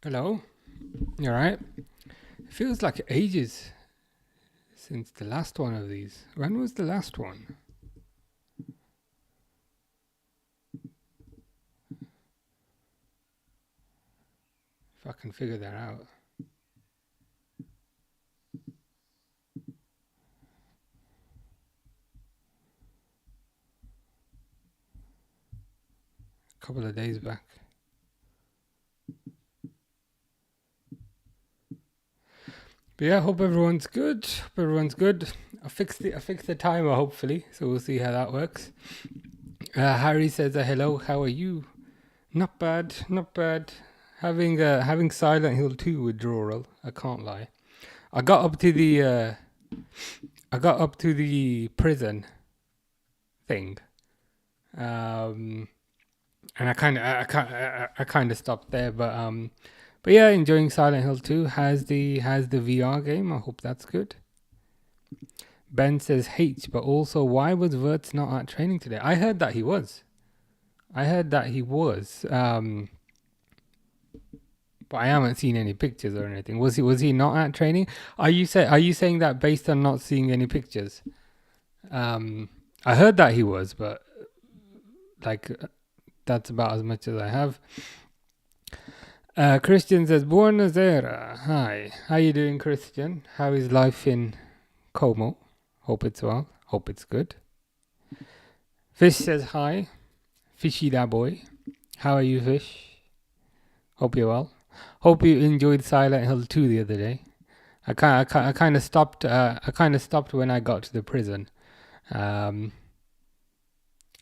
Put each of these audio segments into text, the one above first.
Hello, you alright? It feels like ages since the last one of these. When was the last one? If I can figure that out. A couple of days back. But yeah, hope everyone's good. I fixed the timer hopefully, so we'll see how that works. Harry says hello. How are you? Not bad. Having Silent Hill 2 withdrawal. I can't lie. I got up to the prison thing, and I kind of stopped there. But yeah, enjoying Silent Hill 2. Has the VR game. I hope that's good. Ben says H, but also why was Wirtz not at training today? I heard that he was. But I haven't seen any pictures or anything. Was he not at training? Are you saying that based on not seeing any pictures? I heard that he was, but that's about as much as I have. Christian says Buonasera. Hi, how you doing, Christian? How is life in Como? Hope it's well. Hope it's good. Fish says hi. Fishy that boy. How are you, Fish? Hope you're well. Hope you enjoyed Silent Hill 2 the other day. I kind of stopped. I kind of stopped when I got to the prison. I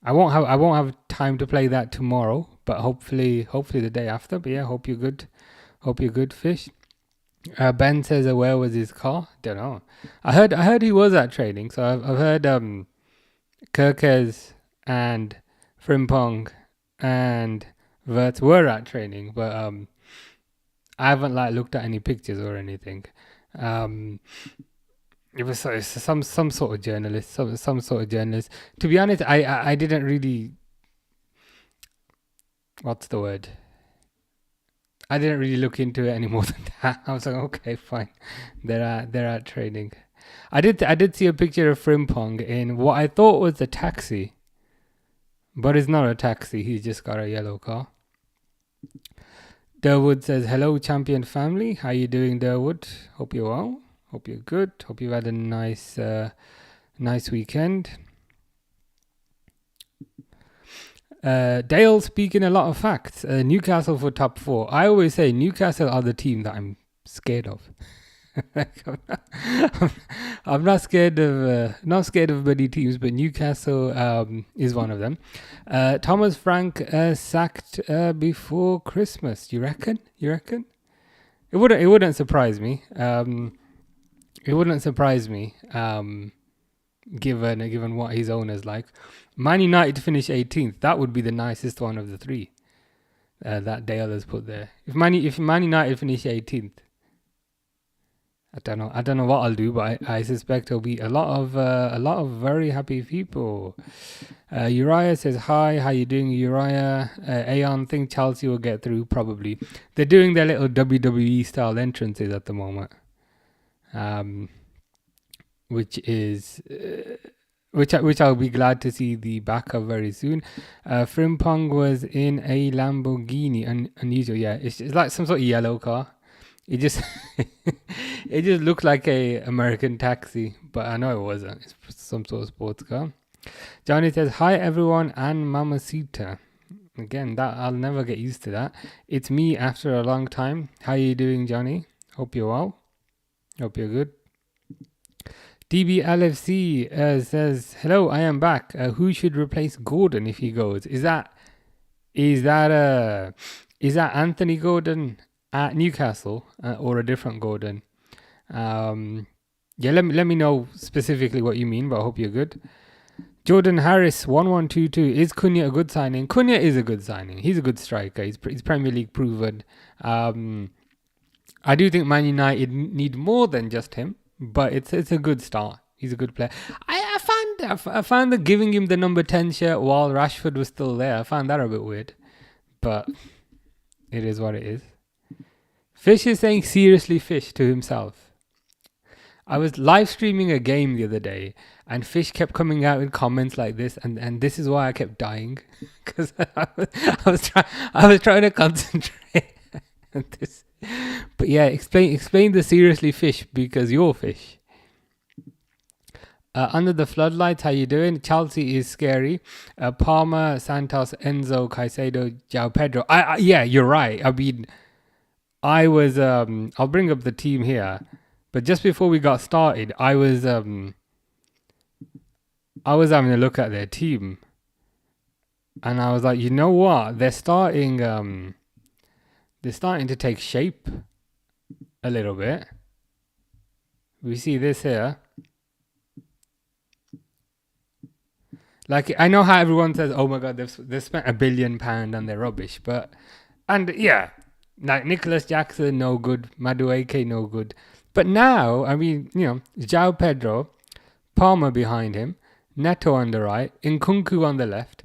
won't have time to play that tomorrow, but hopefully the day after. But yeah, hope you're good. Hope you're good, Fish. Ben says, "Where was his car?" Don't know. I heard he was at training. So I've heard Kirkes and Frimpong and Wirtz were at training, but I haven't looked at any pictures or anything. It was some sort of journalist, some sort of journalist. To be honest, I didn't really. What's the word? I didn't really look into it any more than that. I was like, okay, fine. They're at training. I did see a picture of Frimpong in what I thought was a taxi, but it's not a taxi. He's just got a yellow car. Durwood says, hello, champion family. How you doing, Durwood? Hope you're well. Hope you're good. Hope you've had a nice weekend. Dale speaking a lot of facts. Newcastle for top 4. I always say Newcastle are the team that I'm scared of. I'm not scared of many teams, but Newcastle is one of them. Thomas Frank sacked before Christmas. You reckon? It wouldn't surprise me. Given what his owner's like. Man United to finish 18th. That would be the nicest one of the three that Dale has put there. If Man United finish 18th, I don't know what I'll do, but I suspect there'll be a lot of very happy people. Uriah says hi. How you doing, Uriah? Aeon think Chelsea will get through probably. They're doing their little WWE style entrances at the moment, which I'll be glad to see the back of very soon. Frimpong was in a Lamborghini, unusual. Yeah, it's like some sort of yellow car. It just it just looked like a American taxi, but I know it wasn't. It's some sort of sports car. Johnny says hi everyone and Mamacita. Again, that I'll never get used to that. It's me after a long time. How you doing, Johnny? Hope you're well. Hope you're good. DBLFC says hello. I am back. Who should replace Gordon if he goes? Is that Anthony Gordon at Newcastle or a different Gordon? Yeah, let me know specifically what you mean, but I hope you're good. Jordan Harris 1122. Is Cunha a good signing? Cunha is a good signing. He's a good striker. He's Premier League proven. I do think Man United need more than just him, but it's a good start. He's a good player. I found that giving him the number 10 shirt while Rashford was still there, I found that a bit weird, but it is what it is. Fish is saying seriously fish to himself. I was live streaming a game the other day, and Fish kept coming out with comments like this, and this is why I kept dying, because I was trying to concentrate on this. But yeah, explain the seriously fish, because you're fish. Under the floodlights, how you doing? Chelsea is scary. Palmer, Santos, Enzo, Caicedo, Joao Pedro. Yeah, you're right. I mean, I was. I'll bring up the team here, but just before we got started, I was having a look at their team, and I was like, you know what? They're starting to take shape a little bit. We see this here. Like, I know how everyone says, "Oh my God, they've spent £1 billion on their rubbish," and yeah, like Nicholas Jackson, no good. Madueke, no good. But now, I mean, Joao Pedro, Palmer behind him, Neto on the right, Nkunku on the left,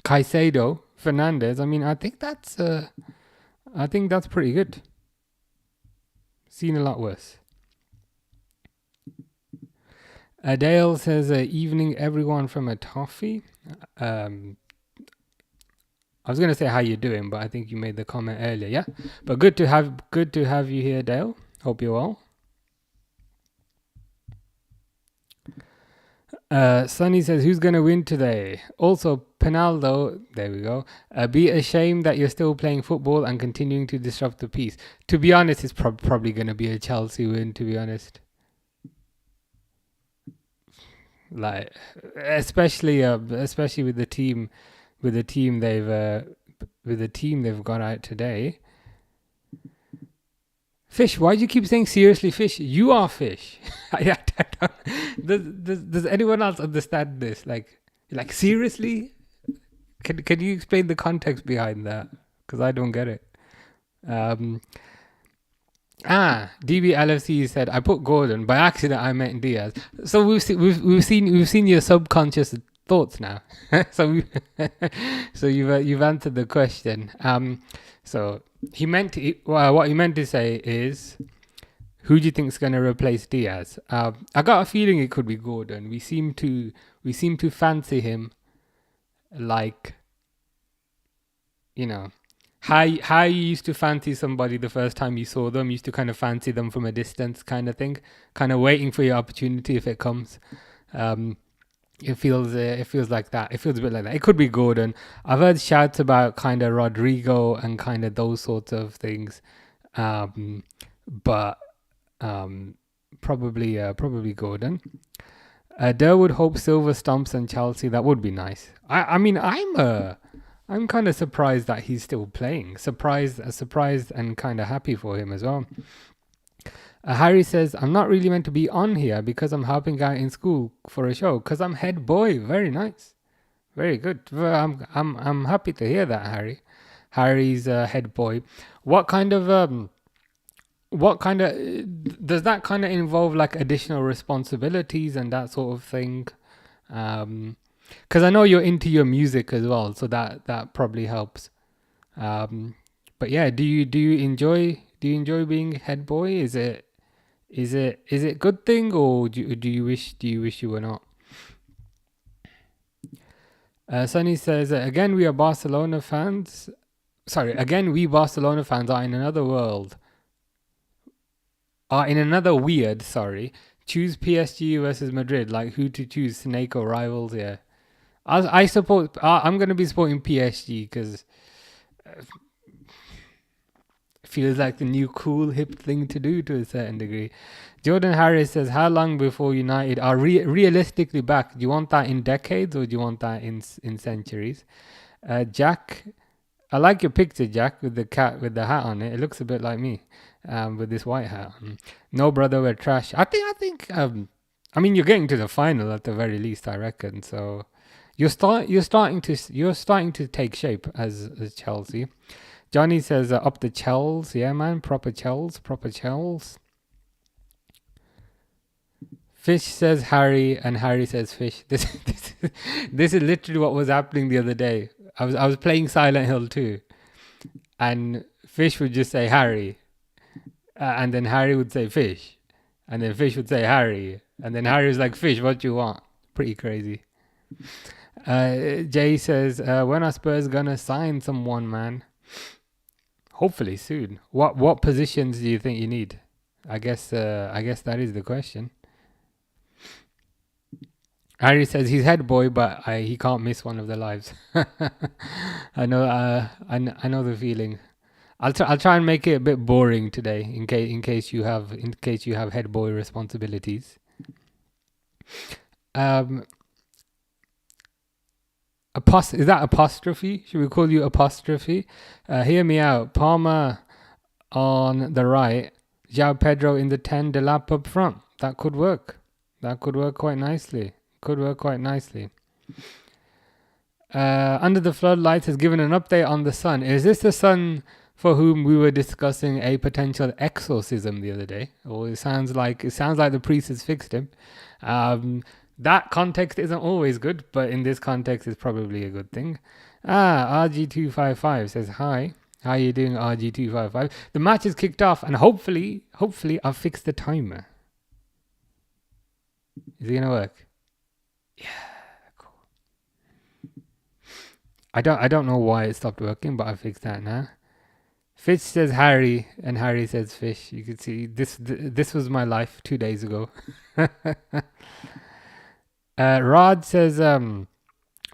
Caicedo, Fernandez. I mean, I think that's pretty good. Seen a lot worse. Dale says, "Evening, everyone from a toffee." I was gonna say how you doing, but I think you made the comment earlier. Yeah, but good to have you here, Dale. Hope you're well. Sonny says, "Who's gonna win today?" Also, Penaldo. There we go. Be ashamed that you're still playing football and continuing to disrupt the peace. To be honest, it's probably gonna be a Chelsea win. To be honest. Like, especially with the team they've got out today. Fish, why do you keep saying seriously fish? You are fish. Does anyone else understand this? Like seriously? Can you explain the context behind that? Because I don't get it. DB LFC said, "I put Gordon by accident. I meant Diaz." So we've seen your subconscious thoughts now. So you've answered the question. So what he meant to say is, who do you think is going to replace Diaz? I got a feeling it could be Gordon. We seem to fancy him, like, how you used to fancy somebody the first time you saw them. You used to kind of fancy them from a distance, kind of thing, kind of waiting for your opportunity if it comes. It feels like that. It feels a bit like that. It could be Gordon. I've heard shouts about kind of Rodrigo and kind of those sorts of things, but probably Gordon. Durwood, Hope, Silver stomps and Chelsea. That would be nice. I mean, I'm kind of surprised that he's still playing. Surprised and kind of happy for him as well. Harry says, "I'm not really meant to be on here because I'm helping out in school for a show because I'm head boy." Very nice, very good. I'm happy to hear that, Harry. Harry's head boy. What kind of does that kind of involve, like, additional responsibilities and that sort of thing? Because I know you're into your music as well, so that probably helps. But yeah, do you enjoy being head boy? Is it a good thing, or do you wish you were not? Sunny says, "Again we Barcelona fans are in another world. Are in another weird. Sorry, choose PSG versus Madrid. Like, who to choose? Snake or rivals? Yeah." I support. I'm going to be supporting PSG because it feels like the new cool hip thing to do to a certain degree. Jordan Harris says, "How long before United are realistically back? Do you want that in decades or do you want that in centuries?" Jack, I like your picture, Jack, with the cat with the hat on it. It looks a bit like me, with this white hat on. No, brother, we're trash. I think. I mean, you're getting to the final at the very least, I reckon. So. You're starting to take shape as Chelsea. Johnny says, "Up the Chels, yeah, man, proper Chels." Fish says Harry, and Harry says Fish. This is literally what was happening the other day. I was playing Silent Hill 2, and Fish would just say Harry, and then Harry would say Fish, and then Fish would say Harry, and then Harry was like, Fish, what you want? Pretty crazy. Jay says, when are Spurs gonna sign someone, man? Hopefully soon. What positions do you think you need? I guess that is the question. Harry says he's head boy, but he can't miss one of the lives. I know. I know the feeling. I'll try and make it a bit boring today, in case you have head boy responsibilities. Is that apostrophe? Should we call you apostrophe? Hear me out. Palmer on the right, Joao Pedro in the 10, Delap up front. That could work. That could work quite nicely. Under the Floodlights has given an update on the Sun. Is this the Sun for whom we were discussing a potential exorcism the other day? Or it sounds like the priest has fixed him. That context isn't always good, but in this context it's probably a good thing. RG255 says hi. How are you doing, RG255? The match is kicked off, and hopefully I'll fix the timer. Is it gonna work? Yeah, cool. I don't know why it stopped working, but I fixed that now. Fish says Harry, and Harry says Fish. You can see this was my life 2 days ago. Rod says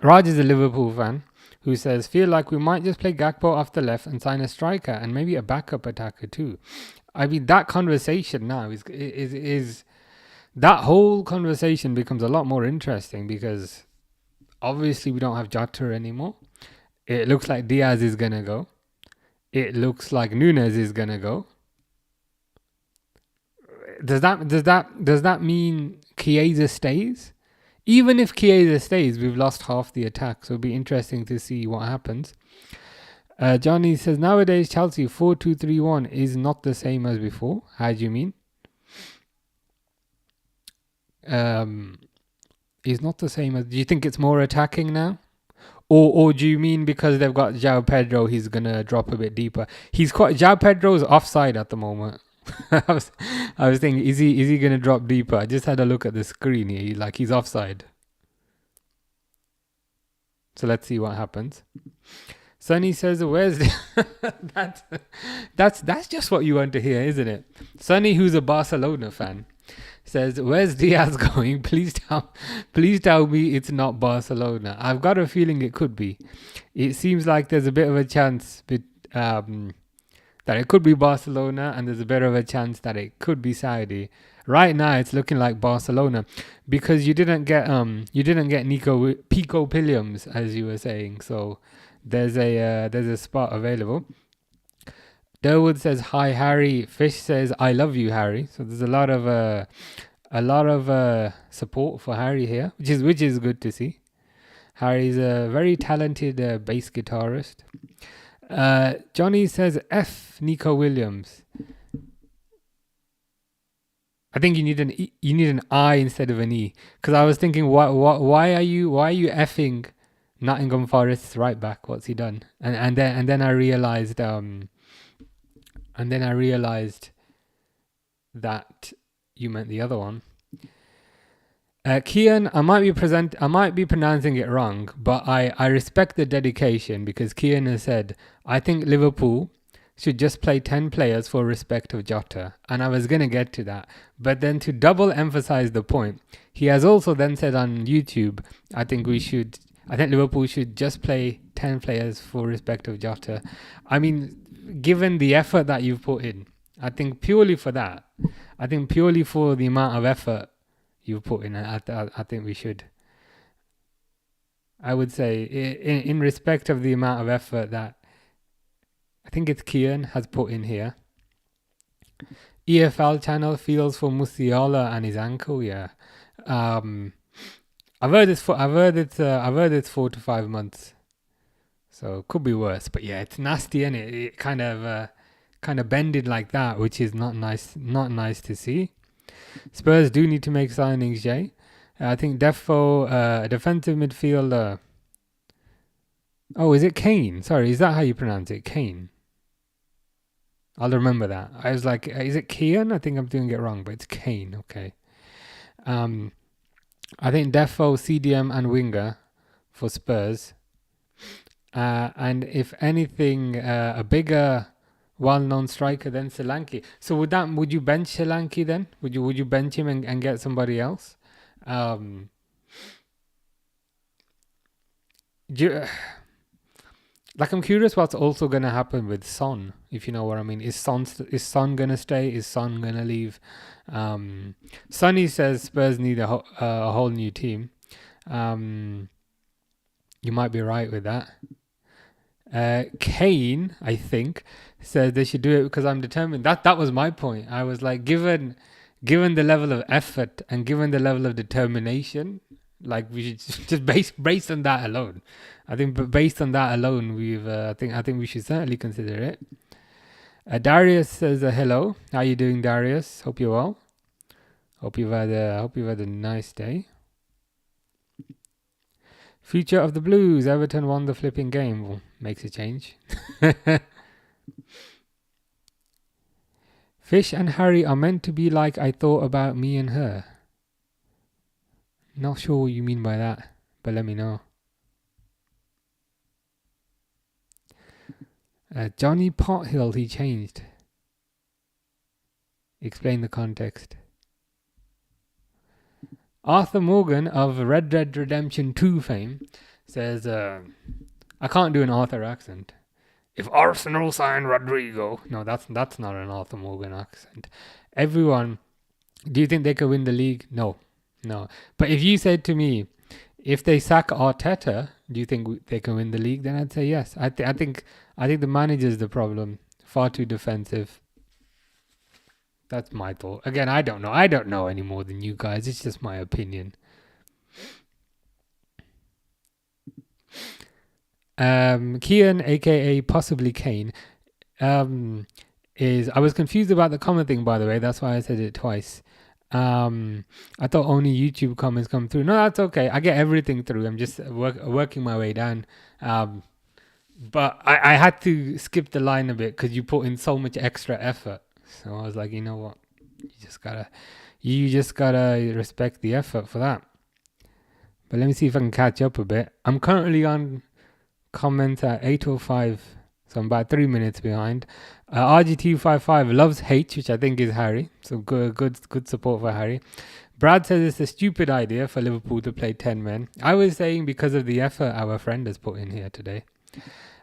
Raj is a Liverpool fan who says, feel like we might just play Gakpo off the left and sign a striker and maybe a backup attacker too. I mean, that conversation now is that whole conversation becomes a lot more interesting because obviously we don't have Jota anymore. It looks like Diaz is gonna go. It looks like Nunes is gonna go. Does that mean Chiesa stays? Even if Chiesa stays, we've lost half the attack, so it'll be interesting to see what happens. Johnny says, nowadays Chelsea 4-2-3-1 is not the same as before. How do you mean? Is not the same as... Do you think it's more attacking now? Or do you mean because they've got Joao Pedro, he's going to drop a bit deeper? Joao Pedro's offside at the moment. I was thinking, is he going to drop deeper? I just had a look at the screen here. He's offside. So let's see what happens. Sonny says, "Where's that's just what you want to hear, isn't it?" Sonny, who's a Barcelona fan, says, "Where's Diaz going? Please tell me it's not Barcelona. I've got a feeling it could be. It seems like there's a bit of a chance that it could be Barcelona, and there's a bit of a chance that it could be Saudi. Right now, it's looking like Barcelona because you didn't get Pico Williams, as you were saying. So there's a spot available." Durwood says, "Hi Harry." Fish says, "I love you, Harry." So there's a lot of support for Harry here, which is good to see. Harry's a very talented bass guitarist. Johnny says, "F Nico Williams." I think you need an I instead of an E, because I was thinking, why are you effing Nottingham Forest's right back? What's he done? And then I realized that you meant the other one. Kian, I might be pronouncing it wrong, but I respect the dedication, because Kian has said, "I think Liverpool should just play 10 players for respect of Jota." And I was going to get to that. But then to double emphasize the point, he has also then said on YouTube, I think Liverpool should just play 10 players for respect of Jota. I mean, given the effort that you've put in, I think purely for the amount of effort you've put in, I think we should. I would say in respect of the amount of effort that I think it's Kian has put in here. EFL channel feels for Musiala and his ankle. Yeah, I've heard it's 4 to 5 months, so it could be worse. But yeah, it's nasty, and it kind of bended like that, which is not nice. Not nice to see. Spurs do need to make signings, Jay. I think Defo, defensive midfielder. Oh, is it Kane? Sorry, is that how you pronounce it? Kane. I'll remember that. I was like, is it Kian? I think I'm doing it wrong, but it's Kane. Okay. I think Defo, CDM, and winger for Spurs. And if anything, a bigger, well-known striker than Solanke. So would you bench Solanke then? Would you bench him and get somebody else? Like, I'm curious what's also gonna happen with Son, if you know what I mean. Is Son gonna stay? Is Son gonna leave? Sonny says Spurs need a whole new team. You might be right with that. Kane, I think, said they should do it because I'm determined. That was my point. I was like, given the level of effort and given the level of determination, like, we should just based on that alone. I think based on that alone, I think we should certainly consider it. Darius says hello. How you doing, Darius? Hope you're well. Hope you've had a nice day. Future of the Blues. Everton won the flipping game. Well, makes a change. Fish and Harry are meant to be like I thought about me and her. Not sure what you mean by that, but let me know. Johnny Pothill, he changed. Explain the context. Arthur Morgan of Red Dead Redemption 2 fame says, I can't do an Arthur accent. If Arsenal sign Rodrigo. No, that's not an Arthur Morgan accent. Everyone, do you think they could win the league? No. But if you said to me, if they sack Arteta, do you think they can win the league? Then I'd say yes. I think the manager's the problem. Far too defensive. That's my thought. Again, I don't know. I don't know any more than you guys. It's just my opinion. Kian, aka possibly Kane, I was confused about the comment thing, by the way. That's why I said it twice. I thought only YouTube comments come through. No, that's okay. I get everything through. I'm just working my way down. But I had to skip the line a bit because you put in so much extra effort. So I was like, you know what? You just gotta respect the effort for that. But let me see if I can catch up a bit. I'm currently on comment at 8:05, so I'm about 3 minutes behind. RG255 loves H, which I think is Harry. So good support for Harry. Brad says it's a stupid idea for Liverpool to play 10 men. I was saying because of the effort our friend has put in here today.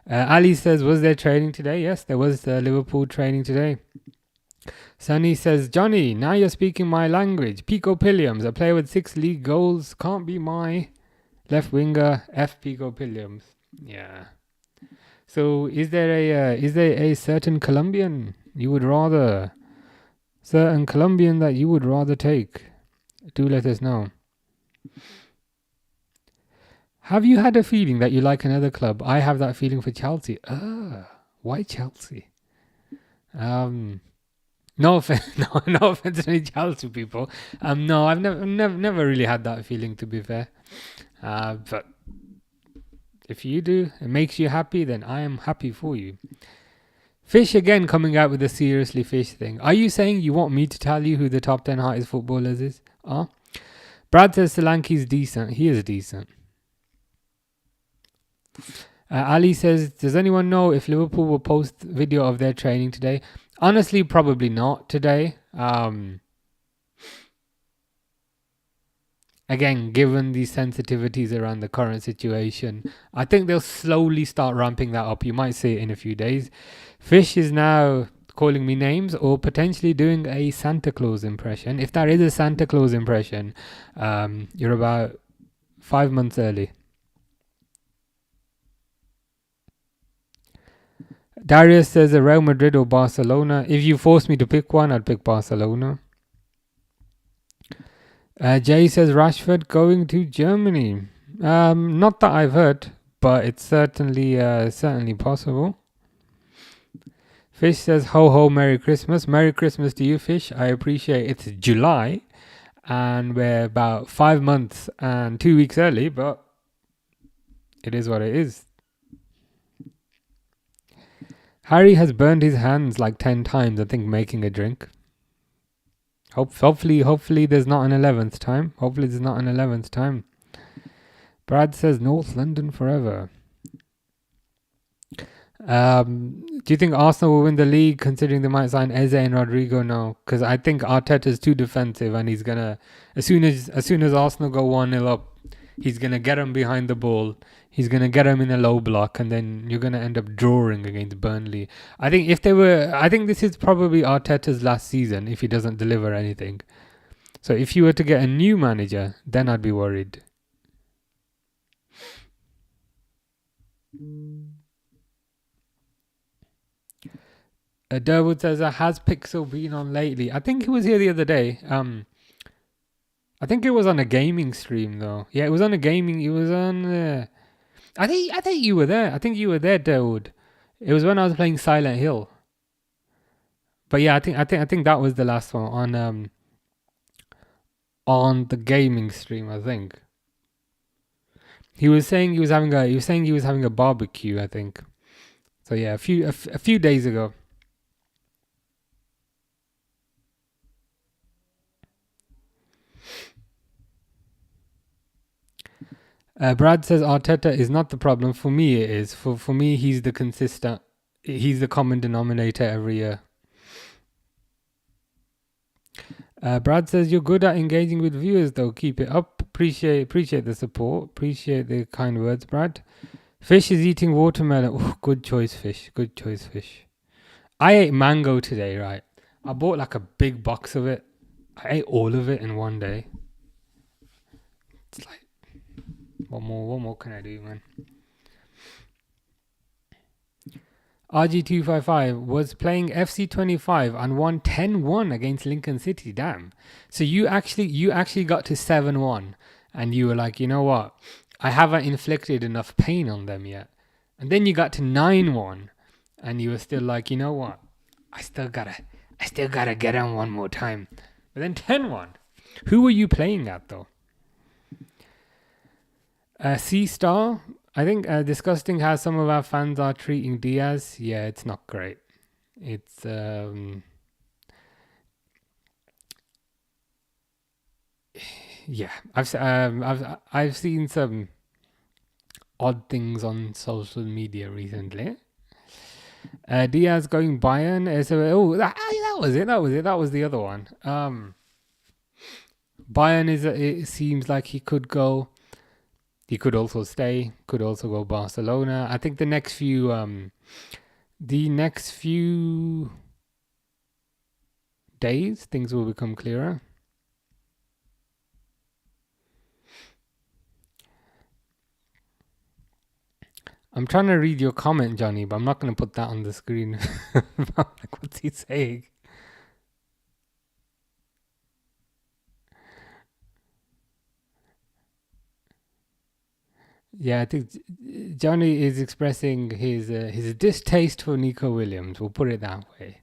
Ali says, was there training today? Yes, there was Liverpool training today. Sunny says, Johnny, now you're speaking my language. Pico Pilliams, a player with 6 league goals, can't be my left winger. F Pico Pilliams. Yeah. So is there a certain Colombian that you would rather take? Do let us know. Have you had a feeling that you like another club? I have that feeling for Chelsea. Why Chelsea? No offense, no offense to any Chelsea people. No, I've never really had that feeling, to be fair. But if you do, it makes you happy, then I am happy for you. Fish again coming out with a seriously Fish thing. Are you saying you want me to tell you who the top 10 hottest footballers is? Brad says Solanke's decent. He is decent. Ali says, does anyone know if Liverpool will post video of their training today? Honestly, probably not today. Again, given the sensitivities around the current situation, I think they'll slowly start ramping that up. You might see it in a few days. Fish is now calling me names or potentially doing a Santa Claus impression. If that is a Santa Claus impression, you're about 5 months early. Darius says Real Madrid or Barcelona. If you force me to pick one, I'd pick Barcelona. Jay says Rashford going to Germany. Not that I've heard, but it's certainly possible. Fish says ho ho, Merry Christmas. Merry Christmas to you, Fish. I appreciate it's July and we're about 5 months and 2 weeks early, but it is what it is. Harry has burned his hands like 10 times, I think, making a drink. Hopefully there's not an 11th time. Hopefully there's not an 11th time. Brad says North London forever. Do you think Arsenal will win the league considering they might sign Eze and Rodrigo? No, because I think Arteta's too defensive and he's gonna as soon as Arsenal go 1-0 up, he's gonna get them behind the ball. He's gonna get them in a low block, and then you're gonna end up drawing against Burnley. I think this is probably Arteta's last season if he doesn't deliver anything. So if you were to get a new manager, then I'd be worried. Durwood says, has Pixel been on lately? I think he was here the other day. I think it was on a gaming stream though. Yeah, it was on a gaming. It was on. I think you were there. I think you were there, Durwood. It was when I was playing Silent Hill. But yeah, I think that was the last one on the gaming stream. I think he was saying he was having a barbecue. I think. So yeah, a few days ago. Brad says Arteta is not the problem. For me, it is. For me, he's the consistent. He's the common denominator every year. Brad says you're good at engaging with viewers, though. Keep it up. Appreciate the support. Appreciate the kind words, Brad. Fish is eating watermelon. Oh, good choice, Fish. Good choice, Fish. I ate mango today, right? I bought like a big box of it. I ate all of it in one day. It's like, what more can I do, man? RG255 was playing FC25 and won 10-1 against Lincoln City. Damn. So you actually got to 7-1 and you were like, you know what? I haven't inflicted enough pain on them yet. And then you got to 9-1 and you were still like, you know what? I still gotta get on one more time. But then 10-1. Who were you playing at though? C-Star, I think disgusting how some of our fans are treating Diaz. Yeah, it's not great. It's yeah. I've seen some odd things on social media recently. Diaz going Bayern. That was it. That was the other one. Bayern it seems like he could go. He could also stay, could also go Barcelona. I think the next few days, things will become clearer. I'm trying to read your comment, Johnny, but I'm not going to put that on the screen. Like, what's he saying? Yeah, I think Johnny is expressing his distaste for Nico Williams. We'll put it that way.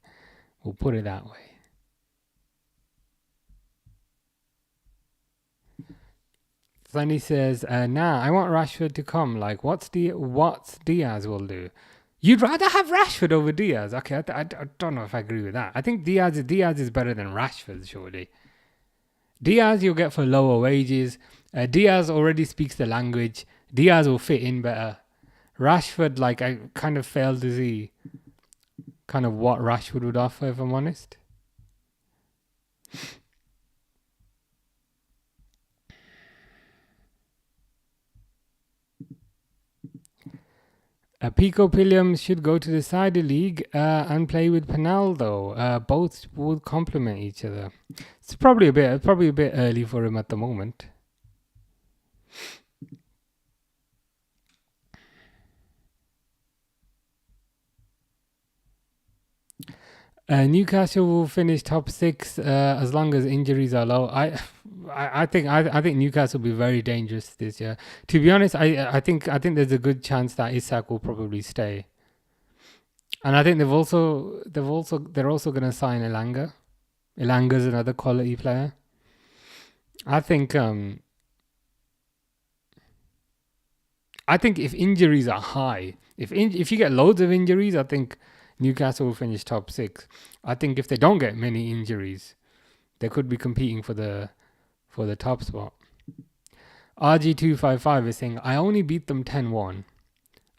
Sunny says, nah, I want Rashford to come. Like, what's Diaz will do? You'd rather have Rashford over Diaz? Okay, I don't know if I agree with that. I think Diaz is better than Rashford, surely. Diaz you'll get for lower wages. Diaz already speaks the language. Diaz will fit in better. Rashford, like, I kind of failed to see kind of what Rashford would offer, if I'm honest. Pico Pilliams should go to the Saudi League and play with Pinaldo. Both would complement each other. It's probably a bit early for him at the moment. Newcastle will finish top 6 as long as injuries are low. I think Newcastle will be very dangerous this year. To be honest, I think there's a good chance that Isak will probably stay. And I think they're also going to sign Elanga. Elanga's another quality player. I think if injuries are high, if you get loads of injuries, I think Newcastle will finish top 6. I think if they don't get many injuries, they could be competing for the top spot. RG255 is saying, I only beat them 10-1.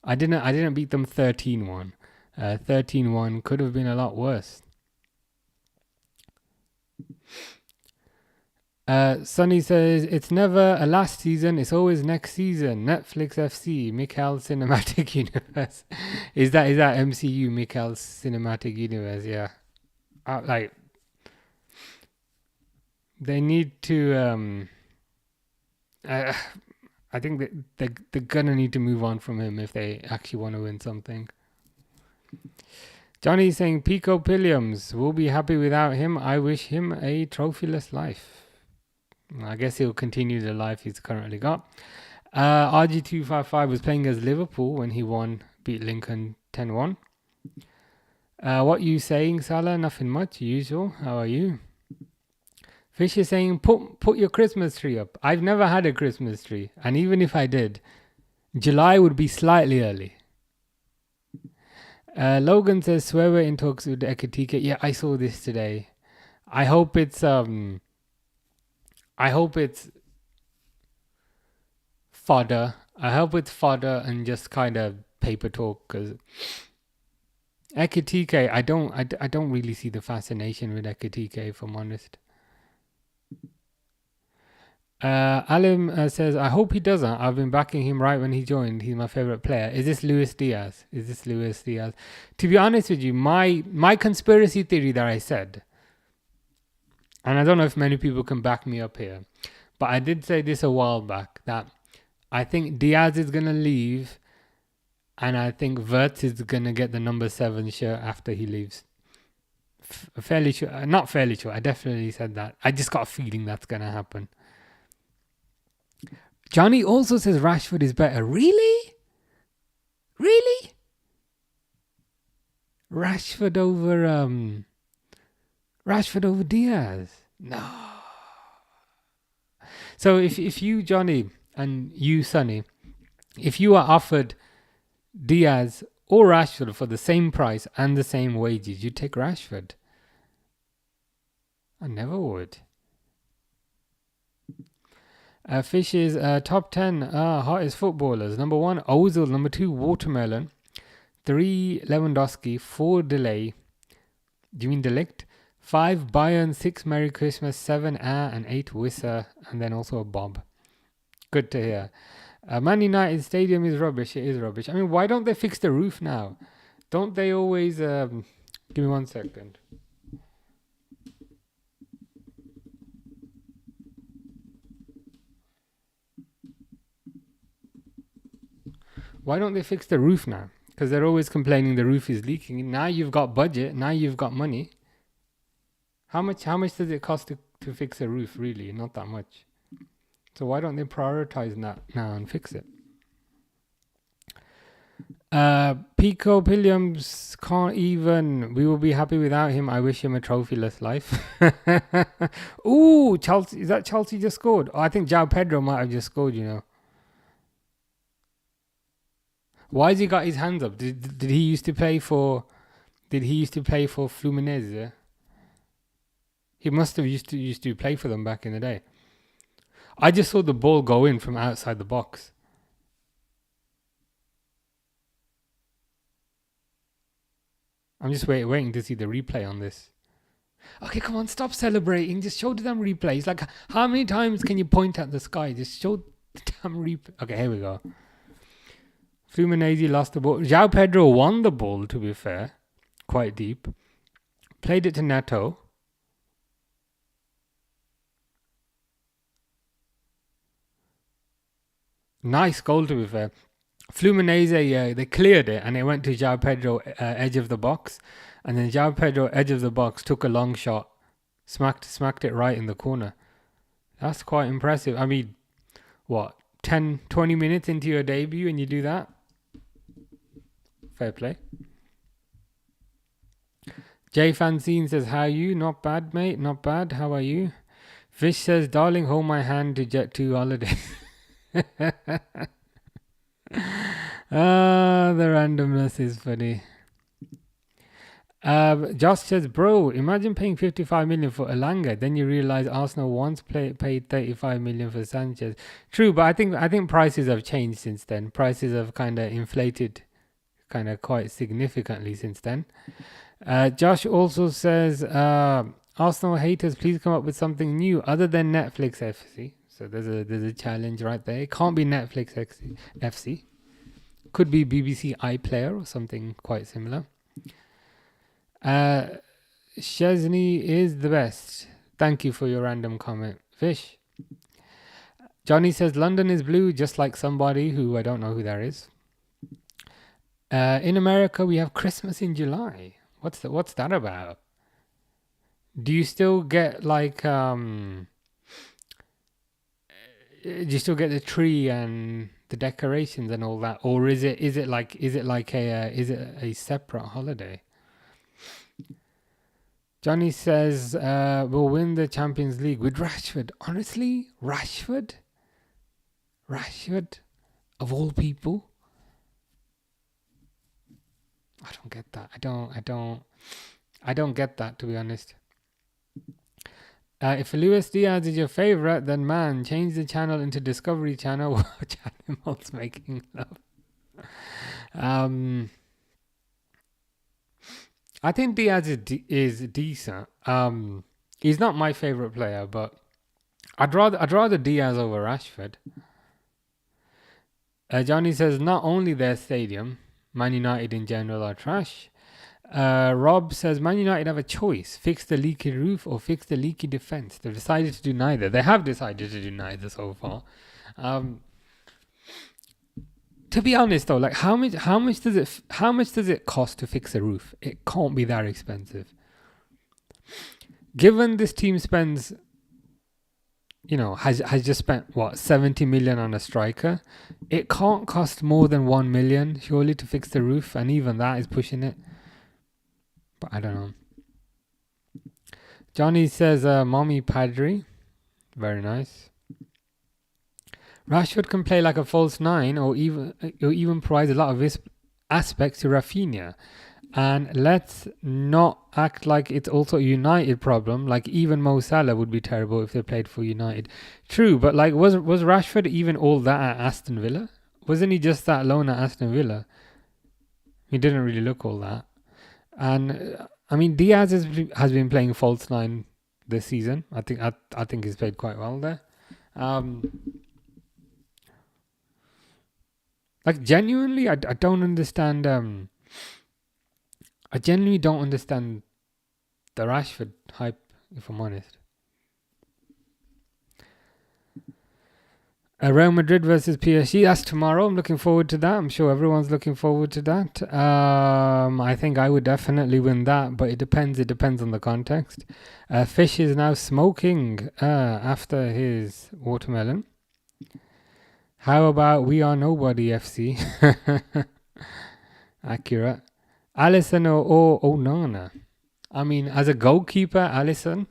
I didn't beat them 13-1. 13-1 could have been a lot worse. Sonny says, it's never a last season, it's always next season. Netflix FC, Mikhail Cinematic Universe. Is that MCU, Mikhail Cinematic Universe? Yeah. They need to... I think that they're gonna need to move on from him if they actually want to win something. Johnny's saying, Pico Pilliams will be happy without him. I wish him a trophyless life. I guess he'll continue the life he's currently got. RG255 was playing as Liverpool when he beat Lincoln 10-1. What you saying, Salah? Nothing much, usual. How are you? Fish is saying, put your Christmas tree up. I've never had a Christmas tree. And even if I did, July would be slightly early. Logan says, Swear in talks with Ekitike. Yeah, I saw this today. I hope it's fodder. I hope it's fodder and just kind of paper talk, because Ekitike, I don't really see the fascination with Ekitike, if I'm honest. Alim says, I hope he doesn't. I've been backing him right when he joined. He's my favorite player. Is this Luis Diaz? To be honest with you, my conspiracy theory that I said, and I don't know if many people can back me up here, but I did say this a while back, that I think Diaz is going to leave, and I think Wirtz is going to get the number 7 shirt after he leaves. Fairly sure. Not fairly sure. I definitely said that. I just got a feeling that's going to happen. Johnny also says Rashford is better. Really? Rashford over Diaz? No. So if you, Johnny, and you, Sonny, if you are offered Diaz or Rashford for the same price and the same wages, you take Rashford. I never would. Fish's top 10 hottest footballers. Number 1, Ozil. Number 2, Watermelon. 3, Lewandowski. 4, Delay. Do you mean Delict? 5, Bayern. 6, Merry Christmas. 7, and 8, Wissa. And then also a Bob. Good to hear. Man United Stadium is rubbish. It is rubbish. I mean, why don't they fix the roof now? Don't they always... give me 1 second. Why don't they fix the roof now? Because they're always complaining the roof is leaking. Now you've got budget. Now you've got money. How much does it cost to fix a roof, really? Not that much. So why don't they prioritize that now and fix it? Pico Pilliams can't even. We will be happy without him. I wish him a trophyless life. Ooh, Chelsea. Is that Chelsea just scored? Oh, I think Joao Pedro might have just scored, you know. Why has he got his hands up? Did he used to play for Fluminese? Yeah? He must have used to play for them back in the day. I just saw the ball go in from outside the box. I'm just waiting to see the replay on this. Okay, come on, stop celebrating. Just show the damn replays. Like, how many times can you point at the sky? Just show the damn replay. Okay, here we go. Fluminese lost the ball. Joao Pedro won the ball, to be fair. Quite deep. Played it to Neto. Nice goal, to be fair. Fluminese, they cleared it and it went to Joao Pedro, edge of the box. And then Joao Pedro, edge of the box, took a long shot. Smacked it right in the corner. That's quite impressive. I mean, what? 10, 20 minutes into your debut and you do that? Fair play. Jay Fancine says, how are you? Not bad, mate. Not bad. How are you? Fish says, darling, hold my hand to jet to holiday. The randomness is funny. Josh says, bro, imagine paying 55 million for Elanga, then you realize Arsenal once paid 35 million for Sanchez. True, but I think prices have changed since then. Prices have kind of inflated kind of quite significantly since then. Josh also says, Arsenal haters, please come up with something new other than Netflix FC. So there's a challenge right there. It can't be Netflix FC. Could be BBC iPlayer or something quite similar. Chesney is the best. Thank you for your random comment, Fish. Johnny says London is blue, just like somebody who I don't know who that is. In America, we have Christmas in July. What's that about? Do you still get like do you still get the tree and the decorations and all that, or is it a separate holiday? Johnny says we'll win the Champions League with Rashford. Honestly, Rashford of all people. I don't get that. I don't get that, to be honest. If Luis Diaz is your favorite, then man, change the channel into Discovery Channel. Watch animals making love. I think Diaz is decent. He's not my favorite player, but I'd rather Diaz over Rashford. Johnny says not only their stadium, Man United in general are trash. Rob says Man United have a choice: fix the leaky roof or fix the leaky defense. They've decided to do neither. They have decided to do neither so far. To be honest though, like how much does it cost to fix a roof? It can't be that expensive. Given this team spends, has just spent 70 million on a striker, it can't cost more than 1 million surely to fix the roof, and even that is pushing it. But I don't know. Johnny says, Mommy Padre. Very nice. Rashford can play like a false nine or even provides a lot of this aspects to Rafinha. And let's not act like it's also a United problem. Like even Mo Salah would be terrible if they played for United. True, but like was Rashford even all that at Aston Villa? Wasn't he just that loan at Aston Villa? He didn't really look all that. And I mean, Diaz has been playing false nine this season. I think he's played quite well there. Like genuinely, I don't understand. I genuinely don't understand the Rashford hype, if I'm honest. Real Madrid versus PSG, that's tomorrow. I'm looking forward to that. I'm sure everyone's looking forward to that. I think I would definitely win that, but it depends. It depends on the context. Fish is now smoking after his watermelon. How about We Are Nobody FC? Accurate. Alisson or Onana? I mean, as a goalkeeper, Alisson.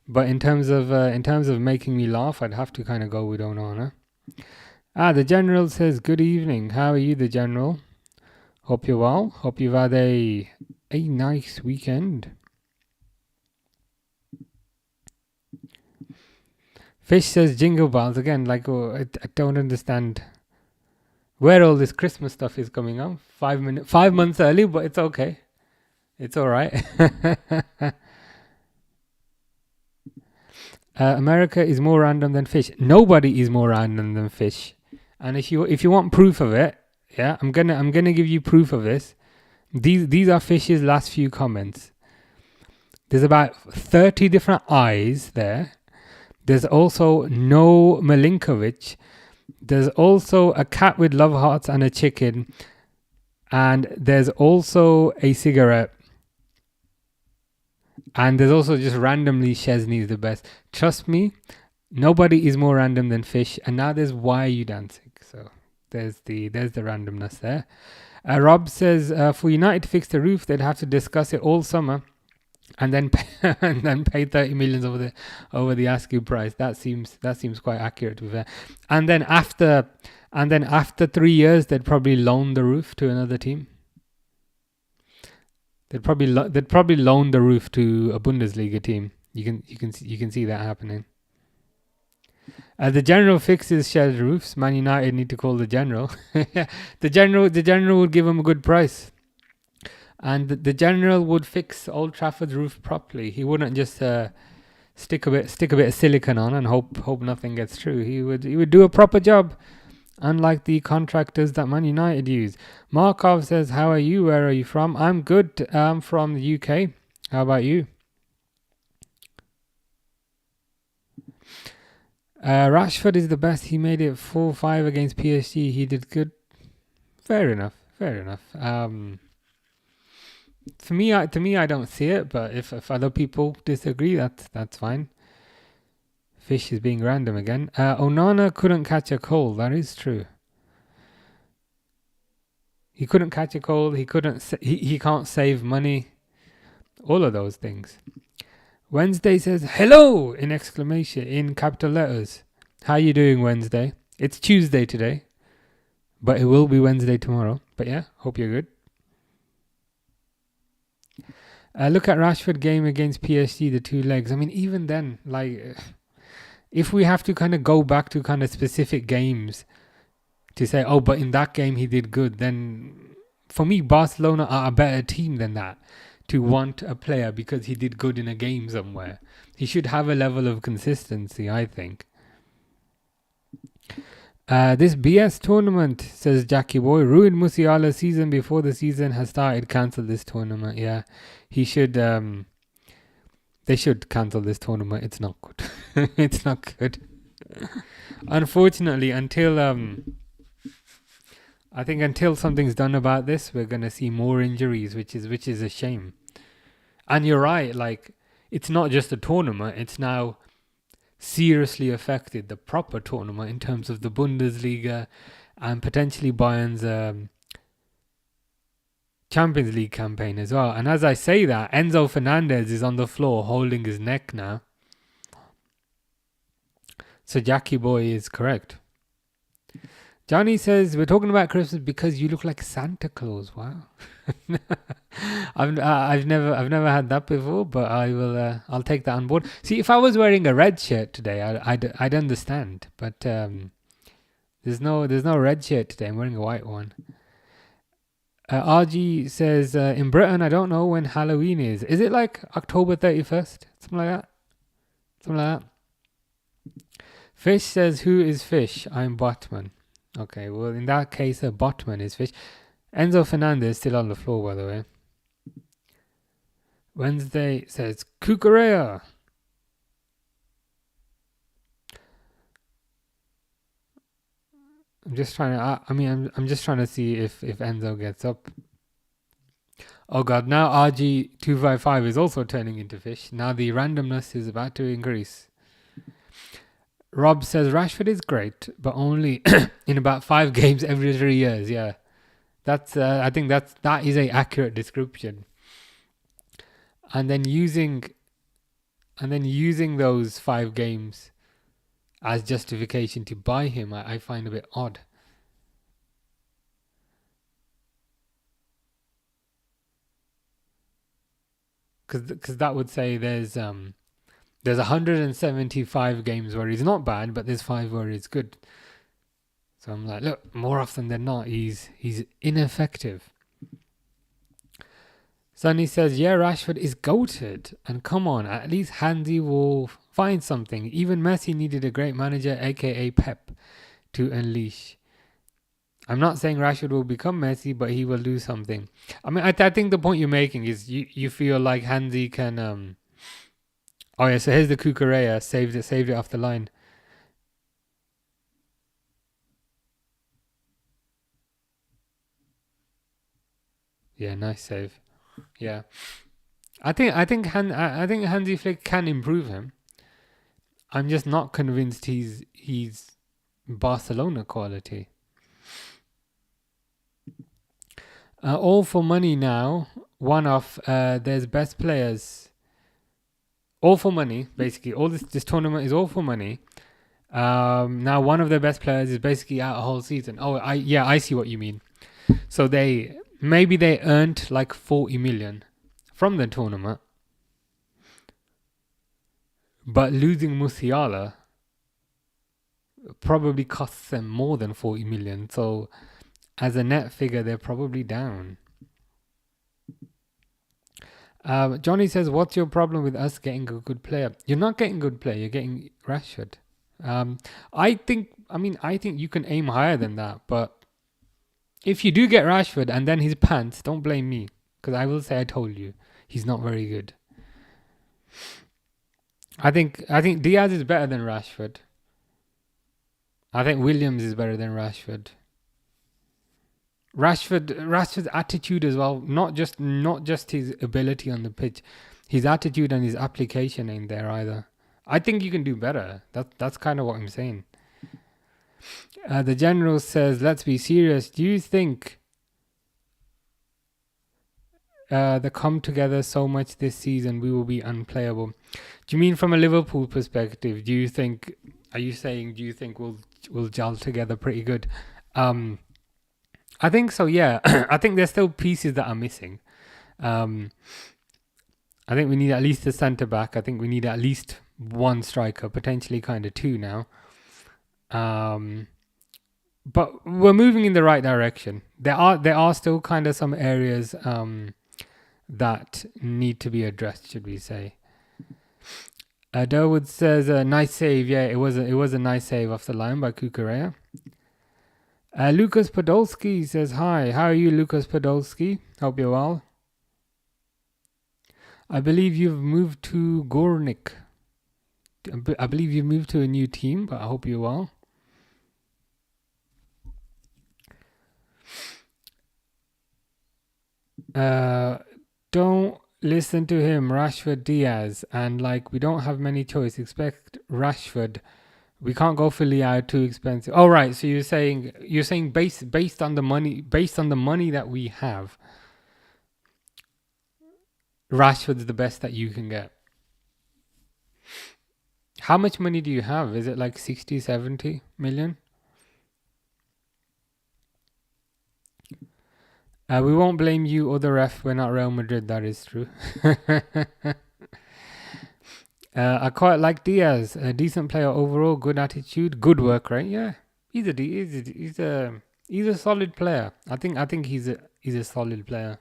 But in terms of making me laugh, I'd have to kind of go with Onana. The General says, good evening. How are you, the General? Hope you're well. Hope you've had a nice weekend. Fish says Jingle Bells. Again, like, I don't understand where all this Christmas stuff is coming on. 5 months early, but it's okay. It's all right. America is more random than fish. Nobody is more random than fish. And if you want proof of it, yeah, I'm gonna give you proof of this. These are Fish's last few comments. There's about 30 different eyes there. There's also no Milinkovic. There's also a cat with love hearts and a chicken. And there's also a cigarette. And there's also just randomly Chesney is the best. Trust me, nobody is more random than Fish. And now there's Why Are You Dancing? So there's the randomness there. Rob says for United to fix the roof, they'd have to discuss it all summer, and then pay 30 million over the asking price. That seems quite accurate to be fair. And then after 3 years, they'd probably loan the roof to another team. they'd probably loan the roof to a Bundesliga team. You can see that happening. The general fixes shed roofs. Man United need to call the general. The general would give him a good price, and the general would fix Old Trafford's roof properly. He wouldn't just stick a bit of silicone on and hope nothing gets through. He would do a proper job, unlike the contractors that Man United use. Markov says, "How are you? Where are you from?" I'm good. I'm from the UK. How about you? Rashford is the best. He made it 4-5 against PSG. He did good. Fair enough. To me, I don't see it. But if other people disagree, that's fine. Fish is being random again. Onana couldn't catch a cold. That is true. He couldn't catch a cold. He can't save money. All of those things. Wednesday says hello in exclamation in capital letters. How you doing, Wednesday? It's Tuesday today, but it will be Wednesday tomorrow. But yeah, hope you're good. Look at Rashford game against PSG, the 2 legs. I mean, even then, like, if we have to kind of go back to kind of specific games to say, oh, but in that game he did good, then for me, Barcelona are a better team than that. To want a player because he did good in a game somewhere. He should have a level of consistency, I think. This BS tournament, says Jackie Boy, ruined Musiala's season before the season has started. Cancel this tournament. Yeah, he should. They should cancel this tournament. It's not good. It's not good. Unfortunately, until I think until something's done about this, we're gonna see more injuries, which is a shame. And you're right, like, it's not just a tournament, it's now seriously affected the proper tournament in terms of the Bundesliga and potentially Bayern's Champions League campaign as well. And as I say that, Enzo Fernandez is on the floor holding his neck now. So Jackie Boy is correct. Johnny says, we're talking about Christmas because you look like Santa Claus. Wow. I've never had that before, but I'll take that on board. See, if I was wearing a red shirt today, I'd understand. But there's no red shirt today. I'm wearing a white one. RG says, in Britain, I don't know when Halloween is. Is it like October 31st? Something like that. Fish says, who is Fish? I'm Botman. Okay, well, in that case, Botman is Fish. Enzo Fernandez still on the floor, by the way. Wednesday says, Cucurella. I'm just trying to. I'm just trying to see if Enzo gets up. Oh God! Now RG255 is also turning into Fish. Now the randomness is about to increase. Rob says Rashford is great, but only in about 5 games every 3 years. Yeah, that's. I think that is a accurate description. And then using those 5 games as justification to buy him, I find a bit odd. Because that would say there's 175 games where he's not bad, but there's 5 where he's good. So I'm like, look, more often than not, he's ineffective. Sonny says, yeah, Rashford is goated. And come on, at least Hansi will find something. Even Messi needed a great manager, aka Pep, to unleash. I'm not saying Rashford will become Messi, but he will do something. I mean, I think the point you're making is you feel like Hansi can... Oh yeah, so here's the Cucurella, saved it off the line. Yeah, nice save. Yeah, I think Hansi Flick can improve him. I'm just not convinced he's Barcelona quality. All for money now. One off. There's best players. All for money, basically. All this tournament is all for money. Now one of their best players is basically out a whole season. Oh, I see what you mean. So maybe they earned like 40 million, from the tournament. But losing Musiala probably costs them more than 40 million. So as a net figure, they're probably down. Johnny says, what's your problem with us getting a good player? You're not getting a good player. You're getting Rashford. I think you can aim higher than that. But if you do get Rashford and then his pants, don't blame me. Because I will say I told you. He's not very good. I think Diaz is better than Rashford. I think Williams is better than Rashford. Rashford's attitude as well, not just his ability on the pitch, his attitude and his application ain't there either. I think you can do better. That's kind of what I'm saying. The general says, let's be serious. Do you think they come together so much this season we will be unplayable? Do you mean from a Liverpool perspective? Are you saying we'll gel together pretty good? I think so, yeah. I think there's still pieces that are missing. I think we need at least a centre back. I think we need at least one striker, potentially kind of two now. But we're moving in the right direction. There are still kind of some areas that need to be addressed, should we say? Durwood says, nice save. Yeah, it was a nice save off the line by Kukurea. Lucas Podolski says, hi. How are you, Lucas Podolski? Hope you're well. I believe you've moved to Gornik. I believe you moved to a new team, but I hope you're well. Don't listen to him, Rashford, Diaz, and we don't have many choice. Expect Rashford. We can't go for Leao, too expensive. Oh right, so you're saying based on the money that we have, Rashford's the best that you can get. How much money do you have? Is it 60, 70 million? We won't blame you or the ref. We're not Real Madrid. That is true. I quite like Diaz. A decent player overall. Good attitude. Good work rate. Yeah, he's a solid player. I think he's a solid player.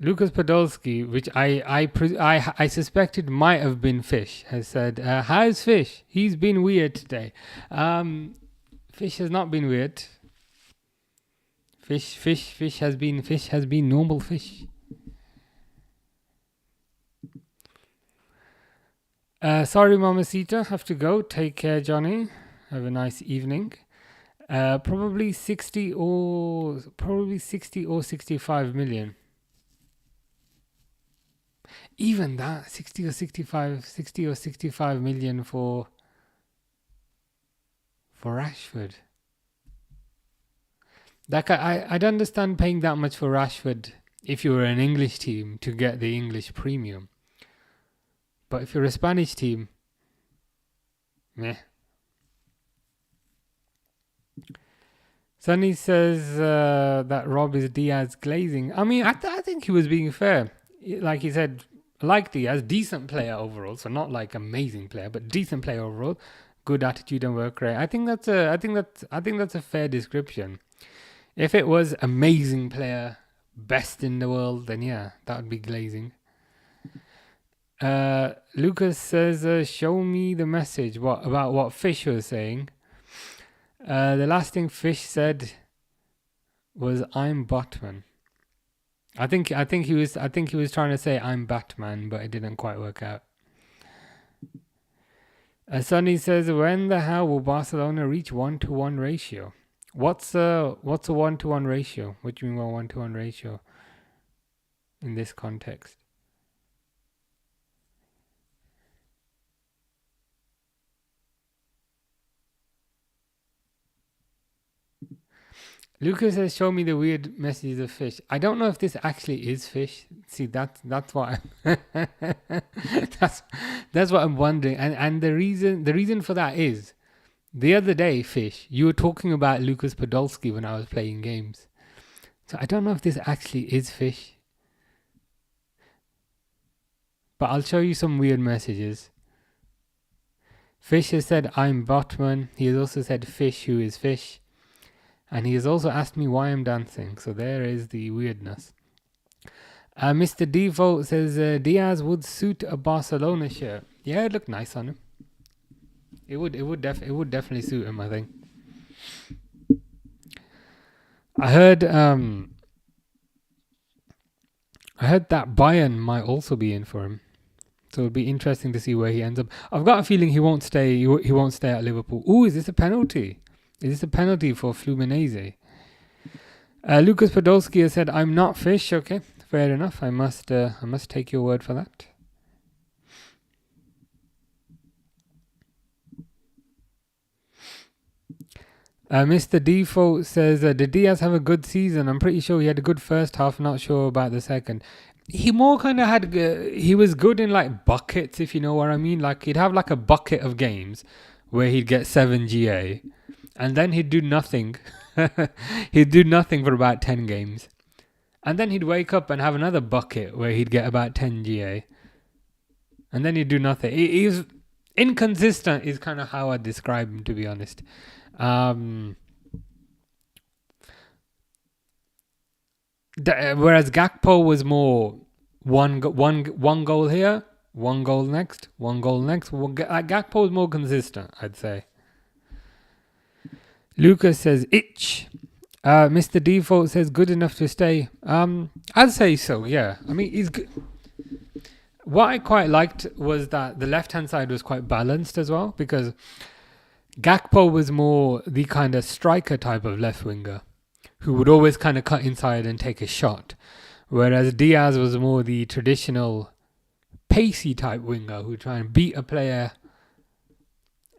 Lucas Podolski, which I suspected might have been Fish, has said, how's Fish? He's been weird today. Fish has not been weird. Fish has been normal fish. Sorry, Mamacita, have to go. Take care, Johnny. Have a nice evening. Probably 60 or 65 million. Even that, 60 or 65 million for Rashford. I'd understand paying that much for Rashford if you were an English team to get the English premium. But if you're a Spanish team, meh. Sonny says that Rob is Diaz glazing. I mean, I think he was being fair. Like he said, like Diaz, decent player overall. So not amazing player, but decent player overall. Good attitude and work rate. I think that's a fair description. If it was amazing player, best in the world, then yeah, that would be glazing. Lucas says, show me the message. About what Fish was saying? The last thing Fish said was, "I'm Batman." I think he was trying to say I'm Batman, but it didn't quite work out. Sonny says, when the hell will Barcelona reach 1-to-1 ratio? What's a 1-to-1 ratio? What do you mean by 1-to-1 ratio in this context? Lucas says, "Show me the weird messages of fish." I don't know if this actually is fish. See, that's what that's that's what I'm wondering. And the reason for that is the other day, fish. You were talking about Lucas Podolski when I was playing games. So I don't know if this actually is fish. But I'll show you some weird messages. Fish has said, "I'm Botman." He has also said, "Fish, who is fish?" And he has also asked me why I'm dancing. So there is the weirdness. Mr. Default says, Diaz would suit a Barcelona shirt. Yeah, it looked nice on him. It would definitely suit him, I think. I heard that Bayern might also be in for him. So it'll be interesting to see where he ends up. I've got a feeling he won't stay. He won't stay at Liverpool. Ooh, is this a penalty? Is this a penalty for Fluminese? Lucas Podolski has said, "I'm not fish." Okay, fair enough. I must take your word for that. Mr. Default says, "Did Diaz have a good season? I'm pretty sure he had a good first half. Not sure about the second." He more kind of had. He was good in like buckets, if you know what I mean. Like he'd have like a bucket of games where he'd get 7 GA, and then he'd do nothing. He'd do nothing for about 10 games, and then he'd wake up and have another bucket where he'd get about 10 GA, and then he'd do nothing. He's inconsistent, is kind of how I describe him, to be honest. Whereas Gakpo was more one goal here, one goal next, one goal next. Gakpo was more consistent, I'd say. Lucas says itch. Mr. Default says good enough to stay. I'd say so. Yeah. I mean, he's good. What I quite liked was that the left-hand side was quite balanced as well, because Gakpo was more the kind of striker type of left winger who would always kind of cut inside and take a shot, whereas Diaz was more the traditional pacey type winger who try and beat a player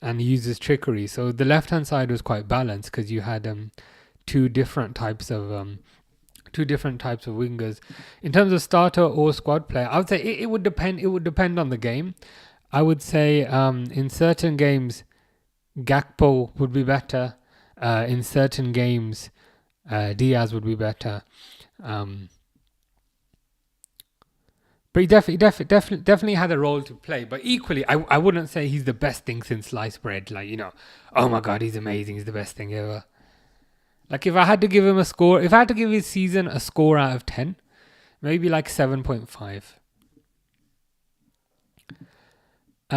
and uses trickery. So the left-hand side was quite balanced because you had two different types of wingers. In terms of starter or squad player, I would say it would depend. It would depend on the game. I would say in certain games, Gakpo would be better. In certain games, Diaz would be better. But he definitely had a role to play. But equally, I wouldn't say he's the best thing since sliced bread. Like, oh my God, he's amazing. He's the best thing ever. Like, if I had to give him a score, if I had to give his season a score out of 10, maybe like 7.5.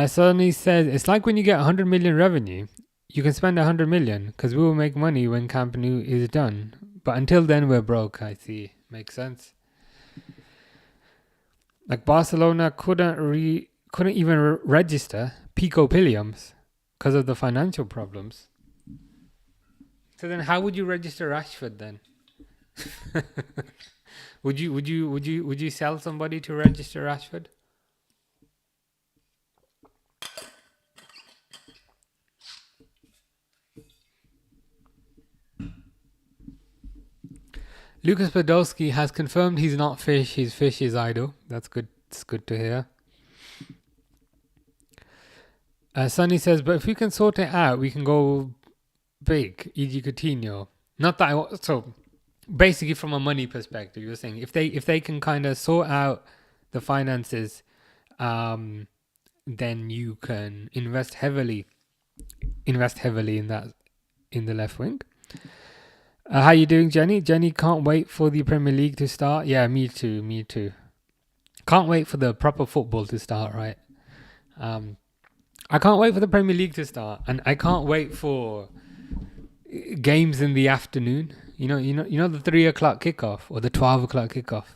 Sonny says, it's like when you get 100 million revenue, you can spend 100 million because we will make money when Camp Nou is done. But until then, we're broke. I see. Makes sense. Like Barcelona couldn't even register Pico Pilliams because of the financial problems. So then, how would you register Rashford then? Would you sell somebody to register Rashford? Lucas Podolski has confirmed he's not fish. He's fish's idol. That's good. It's good to hear. Sonny says, but if we can sort it out, we can go big, e.g. Coutinho. Not that so basically from a money perspective, you're saying if they can kind of sort out the finances, then you can invest heavily in the left wing. How you doing, Jenny? Jenny can't wait for the Premier League to start. Yeah, me too. Can't wait for the proper football to start, right? I can't wait for the Premier League to start, and I can't wait for games in the afternoon. You know the 3 o'clock kickoff or the 12 o'clock kickoff.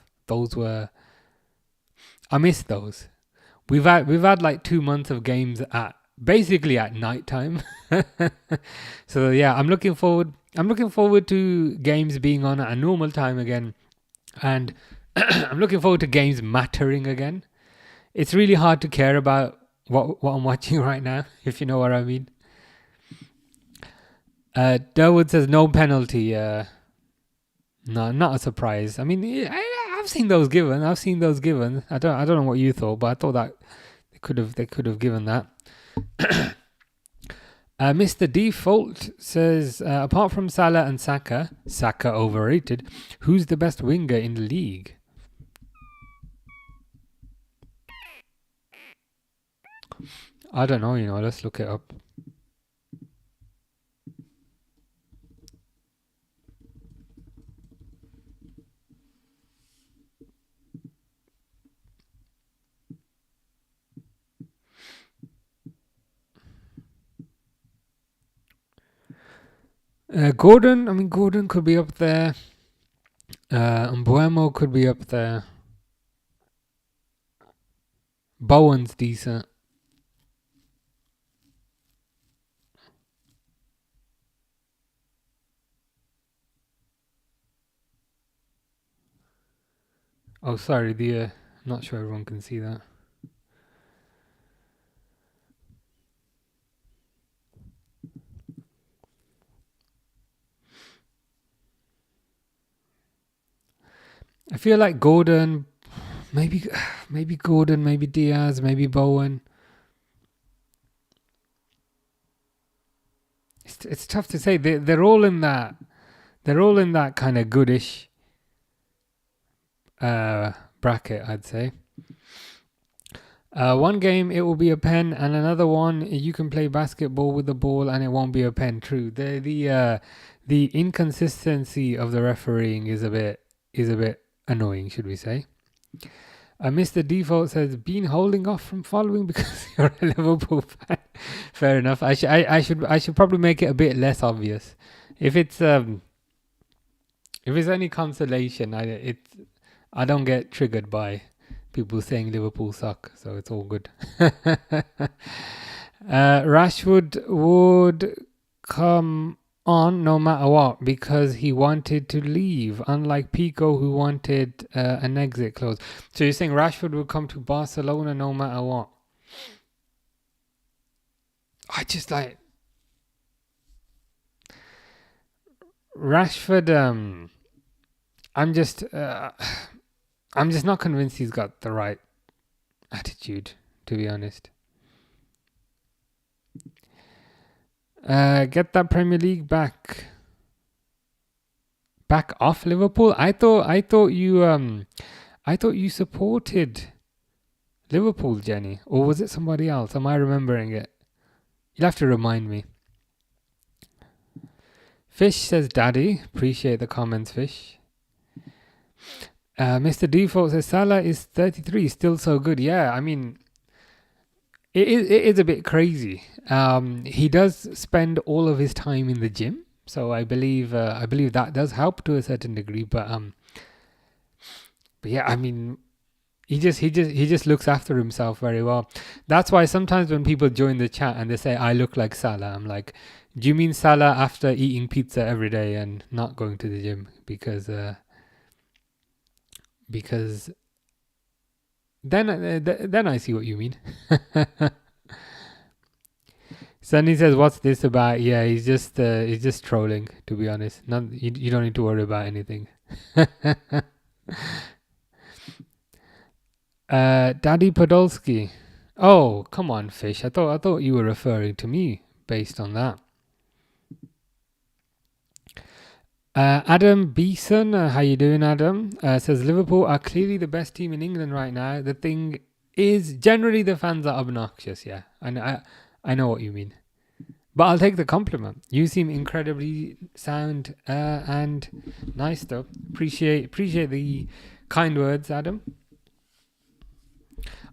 I miss those. We've had like 2 months of games basically at night time. So yeah, I'm looking forward to games being on at a normal time again, and I'm looking forward to games mattering again. It's really hard to care about what I'm watching right now, if you know what I mean. Durwood says no penalty. No, not a surprise. I mean, I've seen those given. I don't know what you thought, but I thought that they could have given that. Mr. Default says, apart from Salah and Saka overrated. Who's the best winger in the league? I don't know. Let's look it up. Gordon could be up there. Mbuemo could be up there. Bowen's decent. Oh, sorry. Not sure everyone can see that. I feel like Gordon, maybe Gordon, maybe Diaz, maybe Bowen. It's tough to say. They're all in that. They're all in that kind of goodish bracket, I'd say. One game it will be a pen, and another one you can play basketball with the ball and it won't be a pen. True. The inconsistency of the refereeing is a bit annoying, should we say? Mr. Default says, been holding off from following because you're a Liverpool fan. Fair enough. I should probably make it a bit less obvious. If it's any consolation, I don't get triggered by people saying Liverpool suck, so it's all good. Rashford would come on no matter what because he wanted to leave, unlike Pico who wanted an exit clause. So you're saying Rashford would come to Barcelona no matter what? I just like Rashford. I'm just not convinced he's got the right attitude, to be honest. Get that Premier League back off Liverpool. I thought you supported Liverpool, Jenny, or was it somebody else? Am I remembering it? You'll have to remind me. Fish says, "Daddy, appreciate the comments, Fish." Mr. Default says Salah is 33, still so good. Yeah, I mean, it is a bit crazy. He does spend all of his time in the gym, so I believe that does help to a certain degree. But yeah, I mean, he just looks after himself very well. That's why sometimes when people join the chat and they say I look like Salah, I'm like, do you mean Salah after eating pizza every day and not going to the gym? Because then I see what you mean. Sunny says, "What's this about?" Yeah, he's just trolling. To be honest, you don't need to worry about anything. Daddy Podolski. Oh, come on, Fish. I thought you were referring to me based on that. Adam Beeson, how you doing, Adam? Says Liverpool are clearly the best team in England right now. The thing is, generally the fans are obnoxious. Yeah, I know what you mean, but I'll take the compliment. You seem incredibly sound and nice, though. Appreciate the kind words, Adam.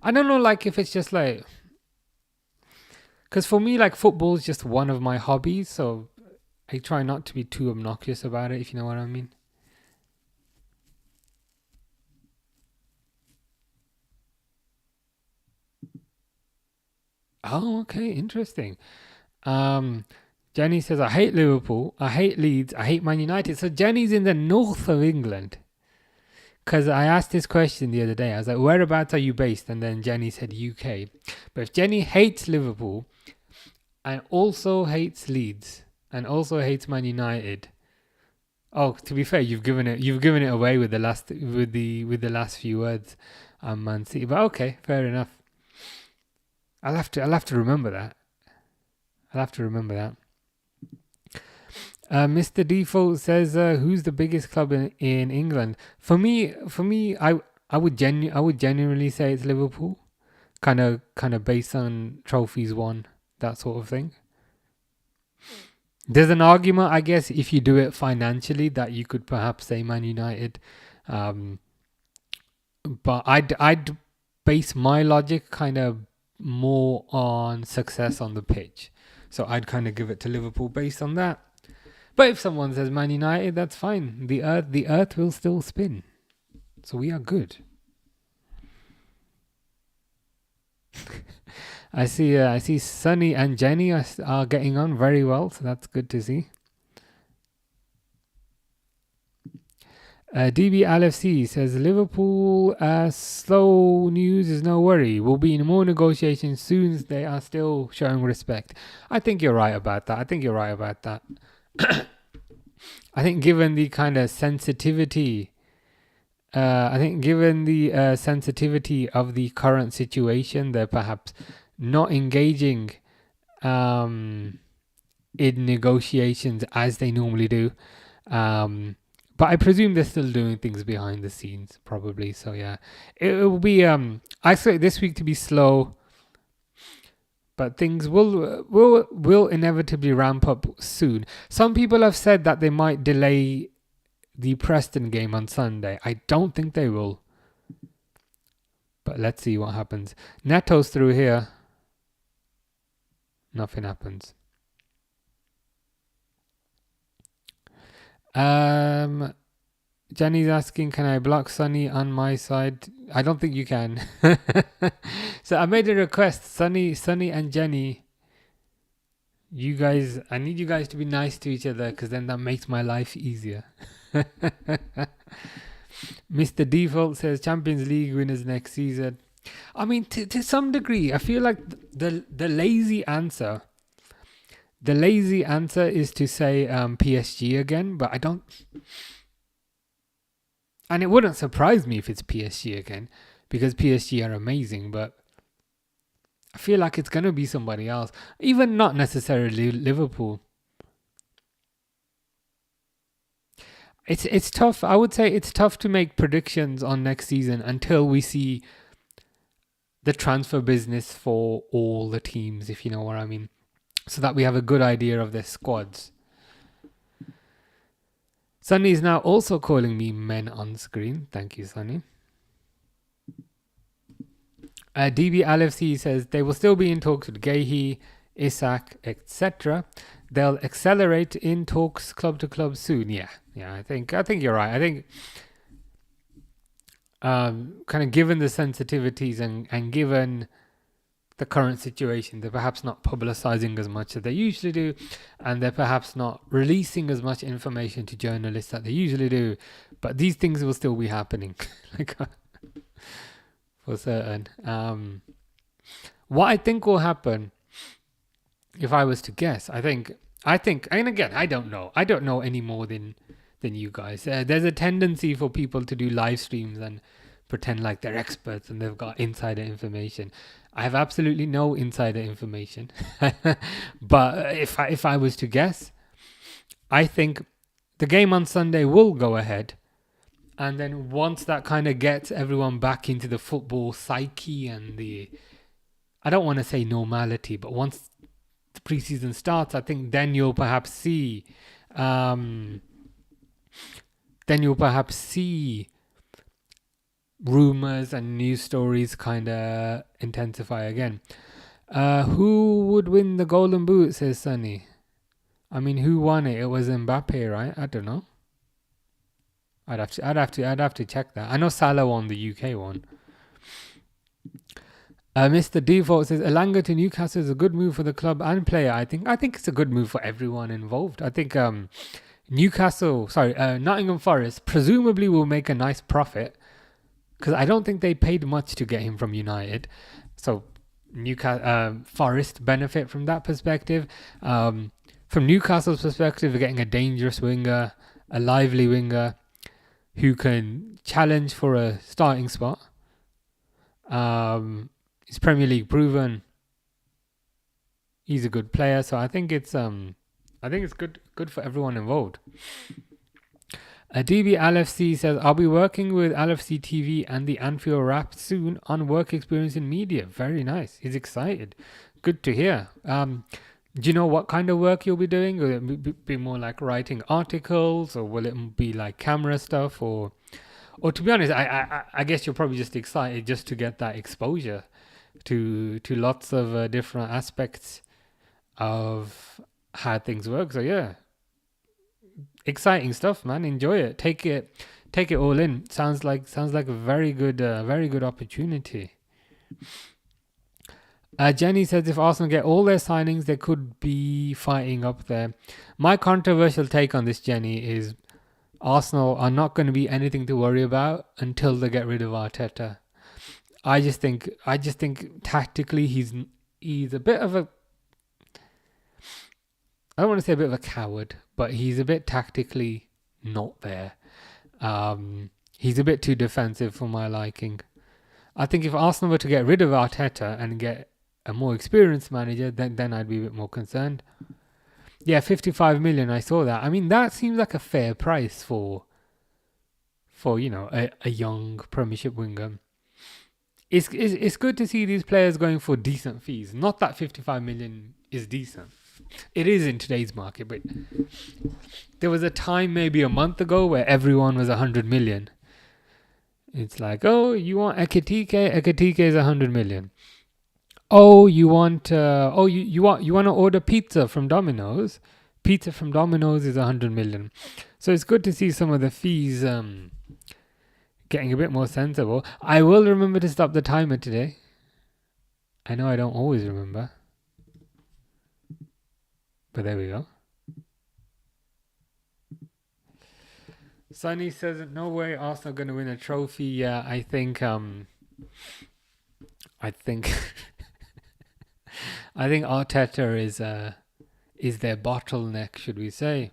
I don't know, like if it's just like, because for me, like football is just one of my hobbies, so I try not to be too obnoxious about it, if you know what I mean. Oh, okay, interesting. Jenny says, I hate Liverpool, I hate Leeds, I hate Man United. So Jenny's in the north of England. Because I asked this question the other day. I was like, whereabouts are you based? And then Jenny said UK. But if Jenny hates Liverpool and also hates Leeds and also hates Man United, Oh, to be fair, you've given it away with the last few words, Man City. But okay, fair enough. I'll have to remember that. I'll have to remember that. Mr. Default says, "Who's the biggest club in England?" For me, I would genuinely say it's Liverpool. Kind of based on trophies won, that sort of thing. There's an argument, I guess, if you do it financially, that you could perhaps say Man United. Um, but I'd base my logic kind of more on success on the pitch. So I'd kind of give it to Liverpool based on that. But if someone says Man United, that's fine. The earth will still spin. So we are good. I see Sunny and Jenny are getting on very well, so that's good to see. DB LFC says Liverpool slow news is no worry. We'll be in more negotiations soon as they are still showing respect. I think you're right about that. I think given the kind of sensitivity, sensitivity of the current situation, they're perhaps not engaging in negotiations as they normally do. But I presume they're still doing things behind the scenes, probably. So yeah, it will be. I expect this week to be slow, but things will inevitably ramp up soon. Some people have said that they might delay the Preston game on Sunday. I don't think they will, but let's see what happens. Neto's through here. Nothing happens. Jenny's asking, can I block Sunny on my side? I don't think you can. So I made a request, Sunny and Jenny. You guys, I need you guys to be nice to each other because then that makes my life easier. Mr. Default says Champions League winners next season. I mean, to some degree, I feel like the lazy answer. The lazy answer is to say PSG again, but I don't. And it wouldn't surprise me if it's PSG again, because PSG are amazing, but I feel like it's going to be somebody else. Even not necessarily Liverpool. It's tough. I would say it's tough to make predictions on next season until we see the transfer business for all the teams, if you know what I mean. So that we have a good idea of their squads. Sunny is now also calling me men on screen. Thank you, Sunny. DB LFC says they will still be in talks with Gehi, Isak, etc. They'll accelerate in talks club to club soon. Yeah, I think you're right. I think kind of given the sensitivities and given the current situation, they're perhaps not publicizing as much as they usually do, and they're perhaps not releasing as much information to journalists that they usually do, but these things will still be happening. Like, for certain. What I think will happen, if I was to guess, I think, and again, I don't know any more than you guys. There's a tendency for people to do live streams and pretend like they're experts and they've got insider information. I have absolutely no insider information. But if I was to guess, I think the game on Sunday will go ahead. And then once that kind of gets everyone back into the football psyche and I don't want to say normality, but once the preseason starts, I think then you'll perhaps see rumors and news stories kind of intensify again. Who would win the Golden Boot, says Sunny. I mean, who won it? It was Mbappe, right? I don't know. I'd have to check that. I know Salah won the UK one. Mr. Default says Elanga to Newcastle is a good move for the club and player. I think it's a good move for everyone involved. I think Nottingham Forest presumably will make a nice profit because I don't think they paid much to get him from United. So Forest benefit from that perspective. From Newcastle's perspective, they're getting a dangerous winger. a lively winger who can challenge for a starting spot. He's Premier League proven. He's a good player, so I think it's good for everyone involved. DB LFC says, I'll be working with LFC TV and the Anfield Wrap soon on work experience in media. Very nice. He's excited. Good to hear. Do you know what kind of work you'll be doing? Will it be more like writing articles, or will it be like camera stuff? Or to be honest, I guess you're probably just excited just to get that exposure to lots of different aspects of how things work. So yeah. Exciting stuff, man. Enjoy it. Take it all in. Sounds like a very good opportunity. Jenny says if Arsenal get all their signings, they could be fighting up there. My controversial take on this, Jenny, is Arsenal are not going to be anything to worry about until they get rid of Arteta. I just think tactically he's a bit of a, I don't want to say a bit of a coward, but he's a bit tactically not there. He's a bit too defensive for my liking. I think if Arsenal were to get rid of Arteta and get a more experienced manager, then I'd be a bit more concerned. Yeah, 55 million, I saw that. I mean, that seems like a fair price for a young Premiership winger. It's good to see these players going for decent fees. Not that 55 million is decent. It is in today's market, but there was a time maybe a month ago where everyone was 100 million. It's like, oh, you want Ekitike? Ekitike is 100 million. Oh, you want you want to order pizza from Domino's? Pizza from Domino's is 100 million. So it's good to see some of the fees getting a bit more sensible. I will remember to stop the timer today. I know I don't always remember. But there we go. Sonny says, no way Arsenal going to win a trophy. Yeah, I think I think Arteta is their bottleneck, should we say.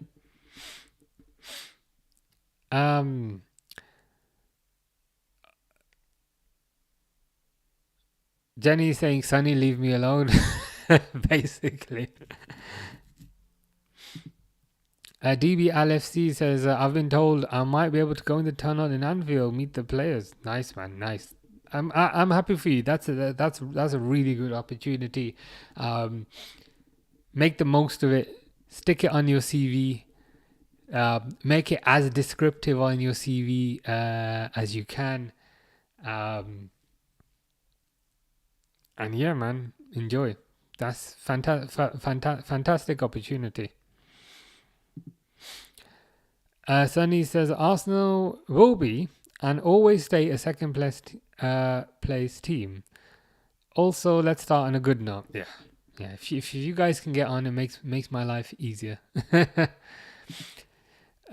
Jenny saying, Sonny, leave me alone. Basically. DB LFC says, I've been told I might be able to go in the tunnel in Anfield, meet the players. Nice, man, nice. I'm happy for you. That's a really good opportunity. Make the most of it. Stick it on your CV. Make it as descriptive on your CV as you can. And yeah, man, enjoy. That's fantastic opportunity. Sonny says Arsenal will be and always stay a second place team. Also, let's start on a good note. Yeah. If you guys can get on, it makes my life easier.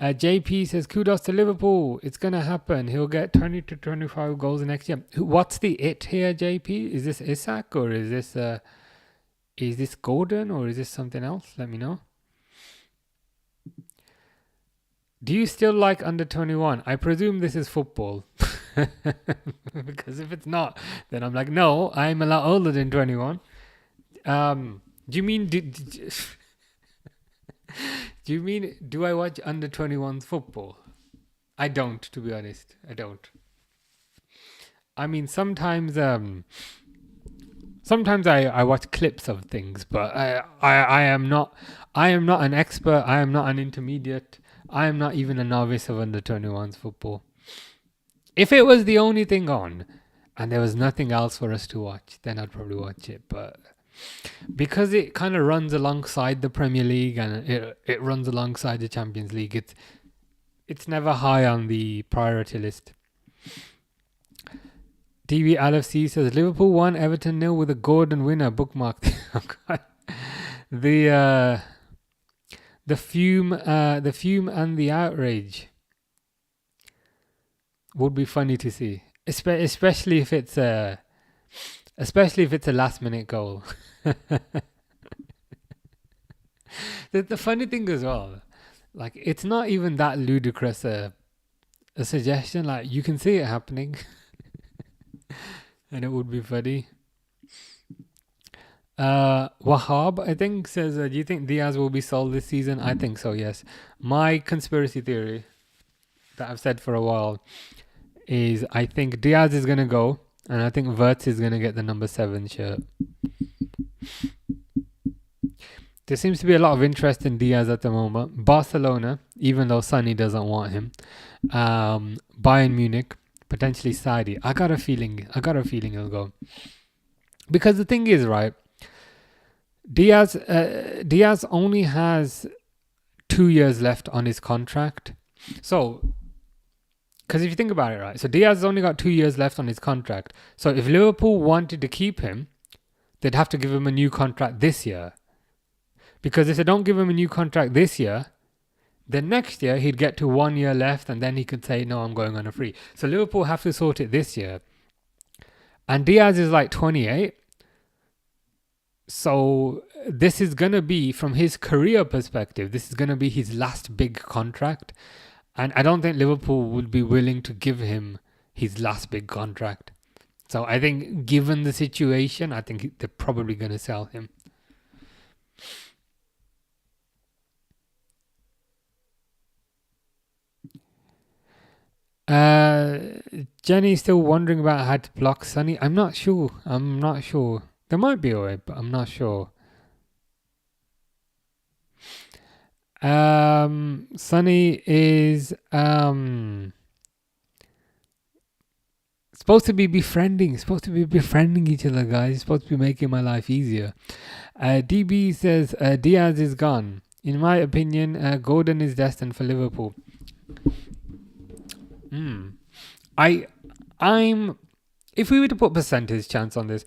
JP says kudos to Liverpool. It's gonna happen. He'll get 20 to 25 goals next year. What's the it here, JP? Is this Isak or is this Gordon or is this something else? Let me know. Do you still like under 21? I presume this is football. Because if it's not, then I'm like, no, I'm a lot older than 21. Do you mean do I watch under 21's football? I don't, to be honest. I don't. I mean, sometimes I watch clips of things, but I am not an expert. I am not an intermediate. I am not even a novice of under 21's football. If it was the only thing on and there was nothing else for us to watch, then I'd probably watch it. But because it kind of runs alongside the Premier League and it runs alongside the Champions League, it's never high on the priority list. DB LFC says Liverpool 1, Everton 0 with a Gordon winner bookmarked. The fume and the outrage would be funny to see, especially if it's a last minute goal. The funny thing as well, Like, it's not even that ludicrous a suggestion. Like, you can see it happening, and it would be funny. Wahab, I think, says, do you think Diaz will be sold this season? I think so, yes. My conspiracy theory that I've said for a while is I think Diaz is going to go, and I think Wirtz is going to get the number 7 shirt. There seems to be a lot of interest in Diaz at the moment. Barcelona, even though Sonny doesn't want him. Bayern Munich, potentially Saudi. I got a feeling he'll go. Because the thing is, right, Diaz only has 2 years left on his contract. So, because if you think about it, right, so Diaz has only got 2 years left on his contract. So if Liverpool wanted to keep him, they'd have to give him a new contract this year. Because if they don't give him a new contract this year, then next year he'd get to 1 year left, and then he could say, no, I'm going on a free. So Liverpool have to sort it this year. And Diaz is like 28. So this is going to be, from his career perspective, this is going to be his last big contract. And I don't think Liverpool would be willing to give him his last big contract. So I think, given the situation, I think they're probably going to sell him. Jenny's still wondering about how to block Sonny. I'm not sure. There might be a way, but I'm not sure. Sonny is supposed to be befriending each other, guys. It's supposed to be making my life easier. DB says Diaz is gone. In my opinion, Gordon is destined for Liverpool. I'm if we were to put percentage chance on this,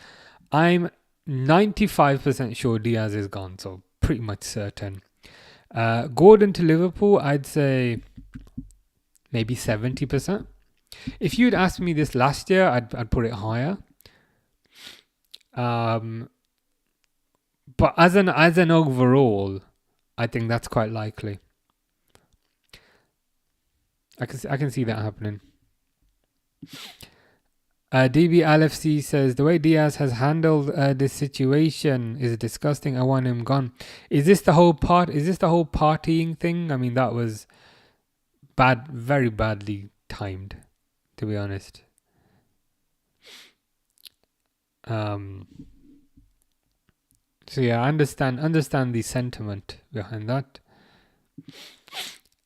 I'm 95% sure Diaz is gone, so pretty much certain. Gordon to Liverpool, I'd say maybe 70%. If you'd asked me this last year, I'd put it higher. But as an overall, I think that's quite likely. I can see that happening. DB LFC says the way Diaz has handled this situation is disgusting. I want him gone. Is this the whole partying thing? I mean, that was very badly timed, to be honest. So yeah, I understand the sentiment behind that.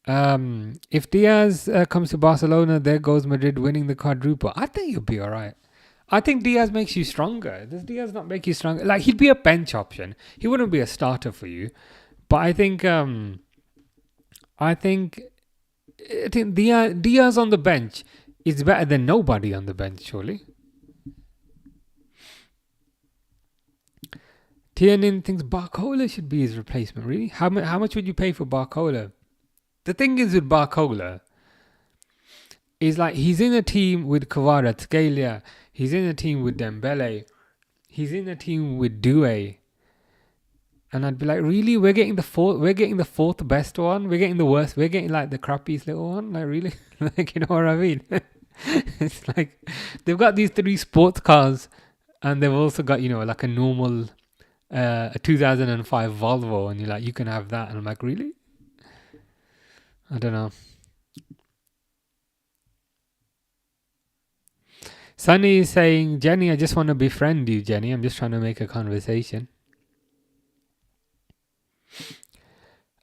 If Diaz comes to Barcelona, there goes Madrid winning the quadruple. I think you'll be all right. I think Diaz makes you stronger. Does Diaz not make you stronger? Like, he'd be a bench option. He wouldn't be a starter for you. But I think Diaz on the bench is better than nobody on the bench, surely. Tiernan thinks Barcola should be his replacement. Really? How much would you pay for Barcola? The thing is with Barcola, is like he's in a team with Kvaratskhelia, he's in a team with Dembele, he's in a team with Doué, and I'd be like, really, we're getting the fourth best one, we're getting the worst, we're getting like the crappiest little one, like, really, like, you know what I mean? It's like they've got these 3 sports cars, and they've also got, you know, like a normal a 2005 Volvo, and you're like, you can have that, and I'm like, really? I don't know. Sunny is saying, Jenny, I just want to befriend you, Jenny. I'm just trying to make a conversation.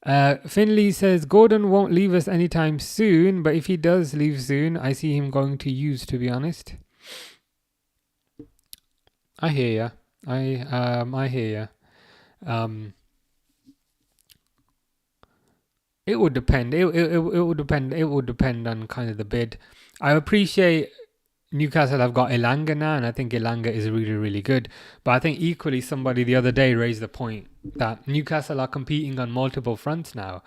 Finley says, Gordon won't leave us anytime soon, but if he does leave soon, I see him going to use, to be honest. I hear ya. I hear ya. It would depend. It would depend. It would depend on kind of the bid. I appreciate Newcastle have got Elanga now, and I think Elanga is really, really good. But I think equally, somebody the other day raised the point that Newcastle are competing on multiple fronts now.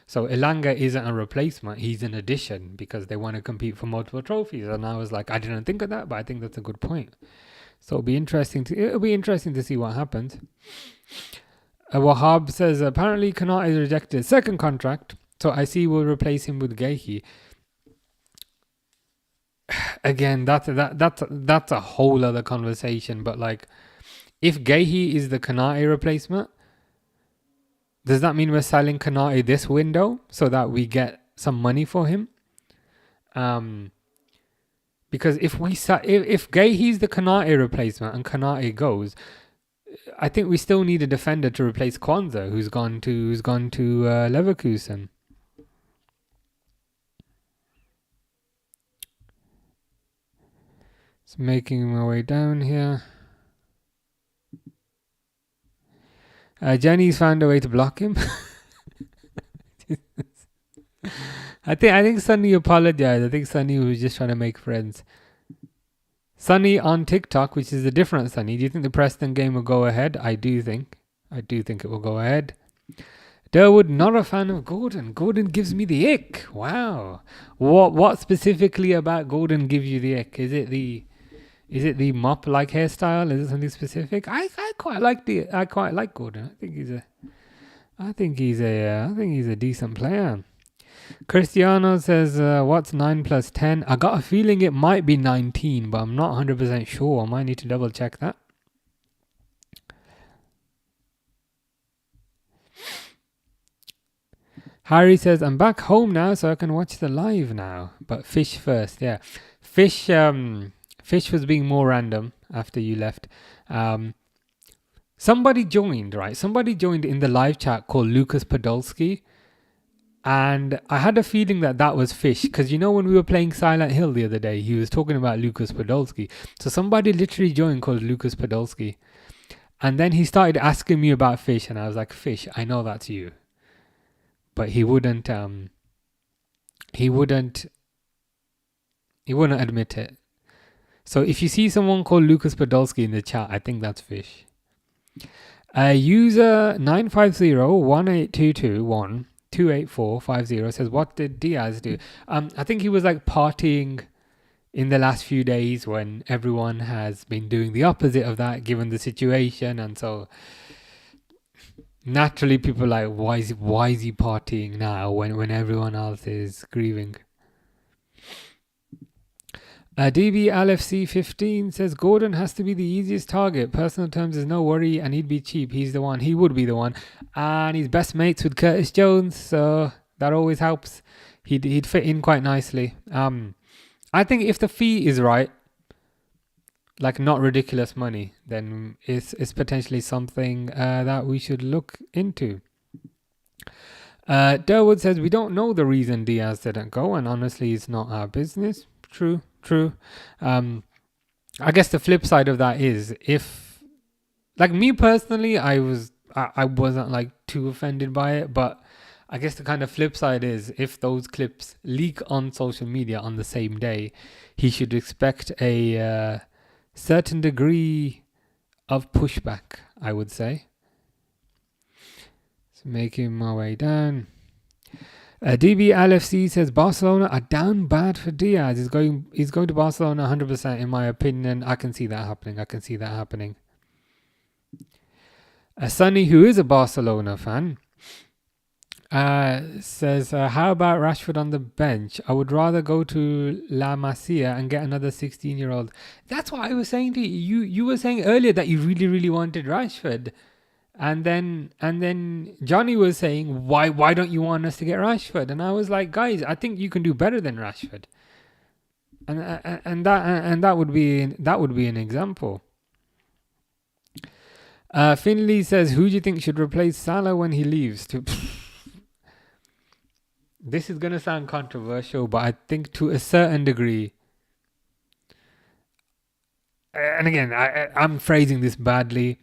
So Elanga isn't a replacement; he's an addition because they want to compete for multiple trophies. And I was like, I didn't think of that, but I think that's a good point. So it'll be interesting to see what happens. Wahab says, apparently Kanat is rejected his second contract So I see we'll replace him with Gahey. Again, that's a whole other conversation. But like, if Gahey is the Kanate replacement, does that mean we're selling Kanate this window so that we get some money for him? Because if Gahey's the Kanate replacement and Kanate goes, I think we still need a defender to replace Kwanzaa, who's gone to Leverkusen. It's making my way down here. Jenny's found a way to block him. I think Sunny apologized. I think Sunny was just trying to make friends. Sunny on TikTok, which is a different Sunny. Do you think the Preston game will go ahead? I do think it will go ahead. Durwood, not a fan of Gordon. Gordon gives me the ick. Wow. What specifically about Gordon gives you the ick? Is it the mop like hairstyle? Is it something specific? I quite like Gordon. I think he's a decent player. Cristiano says, what's 9 plus 10? I got a feeling it might be 19, but I'm not 100% sure. I might need to double check that. Harry says, I'm back home now, so I can watch the live now. But Fish first, yeah. Fish was being more random after you left. Somebody joined, right? Somebody joined in the live chat called Lucas Podolski. And I had a feeling that was Fish, because you know when we were playing Silent Hill the other day, he was talking about Lucas Podolski. So somebody literally joined called Lucas Podolski. And then he started asking me about Fish, and I was like, Fish, I know that's you. But he wouldn't admit it. So if you see someone called Lucas Podolski in the chat, I think that's Fish. User 950-18221-28450 says, what did Diaz do? I think he was like partying in the last few days when everyone has been doing the opposite of that given the situation, and so naturally people are like, why is he partying now when everyone else is grieving? DB LFC 15 says, Gordon has to be the easiest target. Personal terms is no worry, and he'd be cheap. He's the one. He would be the one. And he's best mates with Curtis Jones, so that always helps. He'd fit in quite nicely. I think if the fee is right, like not ridiculous money, then it's potentially something that we should look into. Durwood says, we don't know the reason Diaz didn't go, and honestly, it's not our business. True. I guess the flip side of that is, if, like me personally, I wasn't like too offended by it, but I guess the kind of flip side is, if those clips leak on social media on the same day, he should expect a certain degree of pushback, I would say. So making my way down. DB LFC says, Barcelona are down bad for Diaz. He's going to Barcelona 100% in my opinion. I can see that happening. Sonny, who is a Barcelona fan, says, how about Rashford on the bench? I would rather go to La Masia and get another 16-year-old. That's what I was saying to you. You were saying earlier that you really, really wanted Rashford. And then Johnny was saying, why don't you want us to get Rashford? And I was like, guys, I think you can do better than Rashford. And that would be an example. Finley says, who do you think should replace Salah when he leaves? This is going to sound controversial, but I think to a certain degree, and again, I'm phrasing this badly,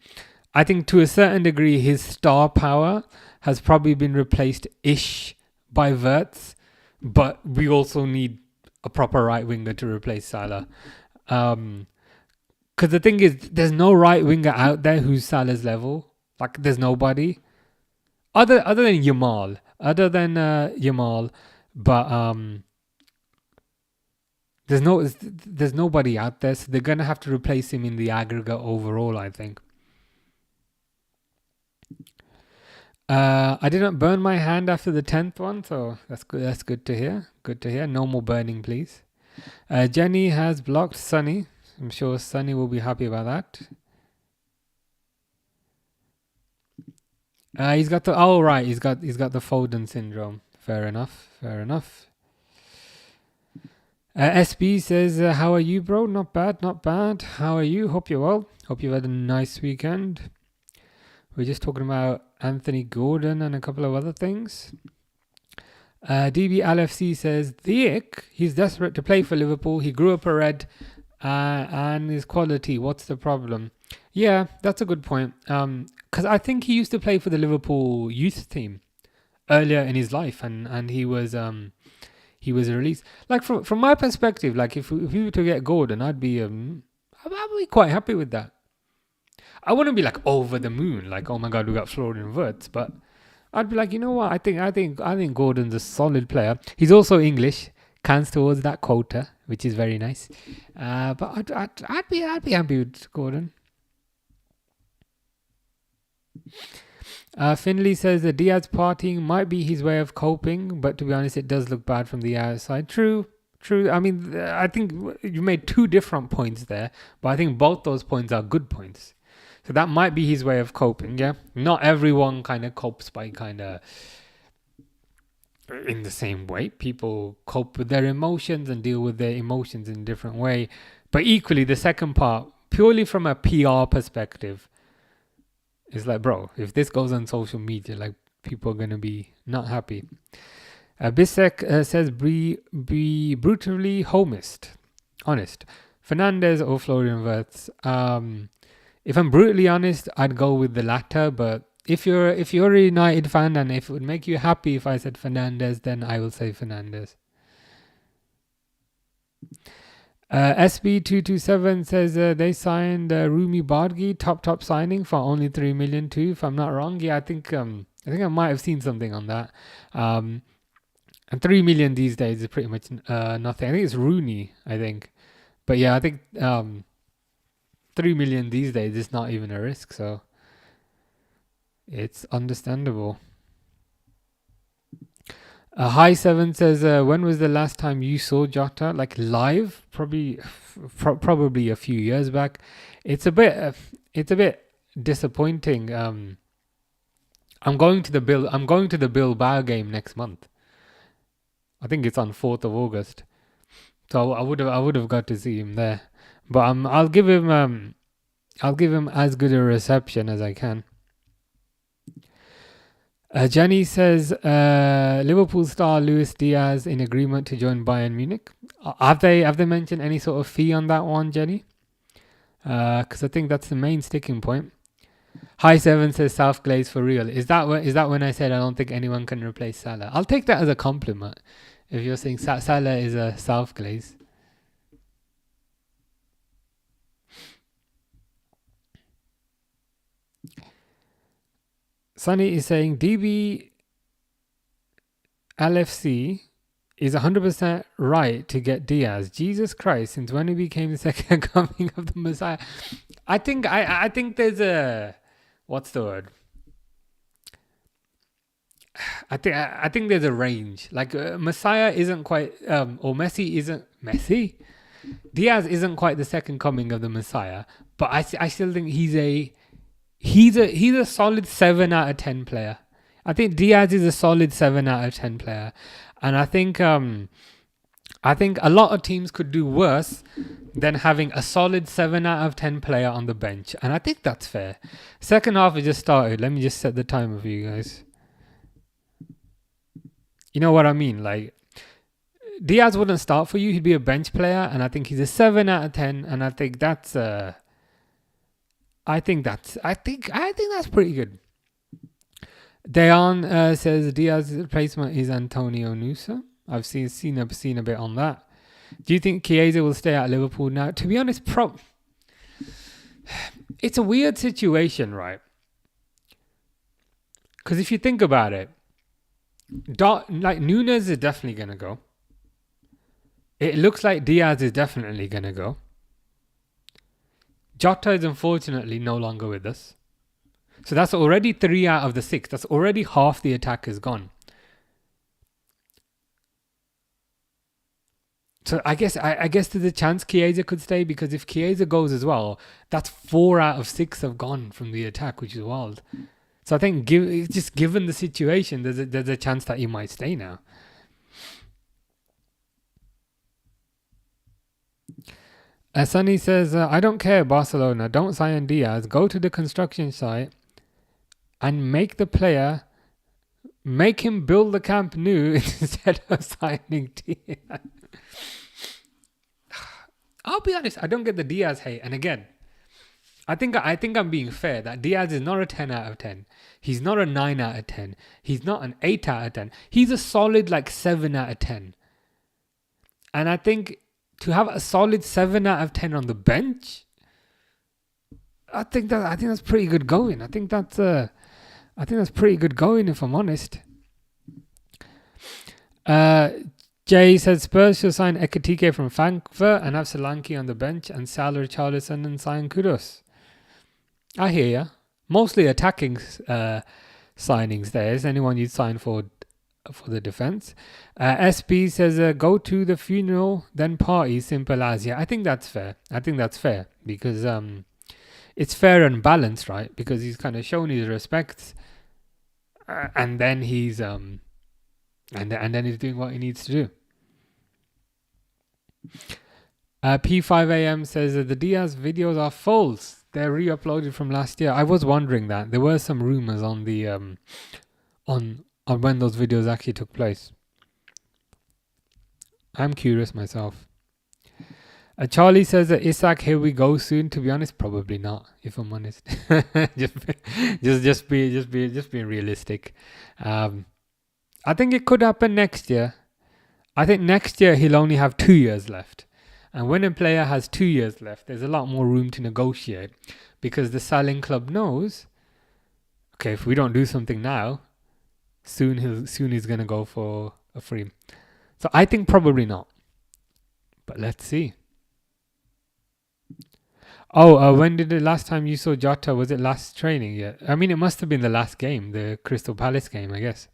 I think to a certain degree his star power has probably been replaced-ish by Wirtz, but we also need a proper right winger to replace Salah. Because the thing is, there's no right winger out there who's Salah's level. Like, there's nobody other than Yamal. But there's nobody out there, so they're gonna have to replace him in the aggregate overall, I think. I didn't burn my hand after the 10th one, so that's good. That's good to hear. Good to hear. No more burning, please. Jenny has blocked Sunny. I'm sure Sunny will be happy about that. He's got the he's got the Foden syndrome. Fair enough. Fair enough. SB says, how are you, bro? Not bad, not bad. How are you? Hope you're well. Hope you've had a nice weekend. We're just talking about Anthony Gordon and a couple of other things. DB LFC says, he's desperate to play for Liverpool. He grew up a Red and his quality. What's the problem? Yeah, that's a good point. Because I think he used to play for the Liverpool youth team earlier in his life, and he was released. Like from my perspective, like if we were to get Gordon, I'd be quite happy with that. I wouldn't be like over the moon, like oh my god, we got Florian Wirtz, but I'd be like, you know what, I think Gordon's a solid player. He's also English, counts towards that quota, which is very nice. But I'd be happy with Gordon. Finley says the Diaz partying might be his way of coping, but to be honest, it does look bad from the outside. True. I mean, I think you made two different points there, but I think both those points are good points. So that might be his way of coping, yeah? Not everyone kind of copes by kind of in the same way. People cope with their emotions and deal with their emotions in a different way. But equally, the second part, purely from a PR perspective, is like, bro, if this goes on social media, like, people are going to be not happy. Bisek says, be brutally honest. Fernandez or Florian Wirtz? If I'm brutally honest, I'd go with the latter. But if you're a United fan and if it would make you happy if I said Fernandez, then I will say Fernandez. SB227 says they signed Rumi Badgi, top signing for only 3 million too, if I'm not wrong. Yeah, I think I might have seen something on that. And 3 million these days is pretty much nothing. I think it's Rooney, I think. But yeah, I think 3 million these days is not even a risk, so it's understandable. High Seven says, when was the last time you saw Jota like live? Probably a few years back. It's a bit disappointing. I'm going to the Bilbao game next month. I think it's on 4th of August. So I would have got to see him there. But I'll give him as good a reception as I can. Jenny says Liverpool star Luis Diaz in agreement to join Bayern Munich. Have they mentioned any sort of fee on that one, Jenny? Because I think that's the main sticking point. High Seven says South Glaze for real. Is that when I said I don't think anyone can replace Salah? I'll take that as a compliment. If you're saying Salah is a South Glaze. Sunny is saying DB LFC is 100% right to get Diaz. Jesus Christ, since when he became the second coming of the Messiah. I think there's a, what's the word? I think there's a range. Like Messiah isn't quite or Messi. Diaz isn't quite the second coming of the Messiah, but I still think he's a solid 7 out of 10 player. I think Diaz is a solid 7 out of 10 player. And I think a lot of teams could do worse than having a solid 7 out of 10 player on the bench. And I think that's fair. Second half has just started. Let me just set the timer for you guys. You know what I mean? Like, Diaz wouldn't start for you. He'd be a bench player. And I think he's a 7 out of 10. And I think that's pretty good. Dayan says Diaz's replacement is Antonio Nusa. I've seen a bit on that. Do you think Chiesa will stay at Liverpool now? To be honest, it's a weird situation, right? Because if you think about it, like Nunes is definitely going to go. It looks like Diaz is definitely going to go. Jota is unfortunately no longer with us. So that's already 3 out of the 6. That's already half the attack is gone. So I guess there's a chance Chiesa could stay, because if Chiesa goes as well, that's 4 out of 6 have gone from the attack, which is wild. So I think just given the situation, there's a chance that he might stay now. Sunny says, I don't care, Barcelona. Don't sign Diaz. Go to the construction site and make him build the Camp Nou instead of signing Diaz. I'll be honest, I don't get the Diaz hate. And again, I think I'm being fair that Diaz is not a 10 out of 10. He's not a 9 out of 10. He's not an 8 out of 10. He's a solid 7 out of 10. And I think to have a solid 7 out of 10 on the bench, I think that's pretty good going. I think that's pretty good going, if I'm honest. Jay says Spurs should sign Ekitike from Frankfurt and have Solanke on the bench and Salah, Richarlison and sign Kudus. I hear ya. Mostly attacking signings there. Is anyone you'd sign for the defense? SB says go to the funeral, then party, simple as. Yeah, I think that's fair. Because it's fair and balanced, right? Because he's kind of shown his respect, and then he's and then he's doing what he needs to do. P5am says that the Diaz videos are false. They're re-uploaded from last year. I was wondering that. There were some rumors on the on when those videos actually took place. I'm curious myself. Charlie says that Isak, here we go soon. To be honest, probably not, if I'm honest. just being realistic. I think it could happen next year. I think next year he'll only have 2 years left. And when a player has 2 years left, there's a lot more room to negotiate, because the selling club knows, okay, if we don't do something now, soon he's going to go for a free. So I think probably not. But let's see. When did the last time you saw Jota? Was it last training yet? I mean, it must have been the last game, the Crystal Palace game, I guess.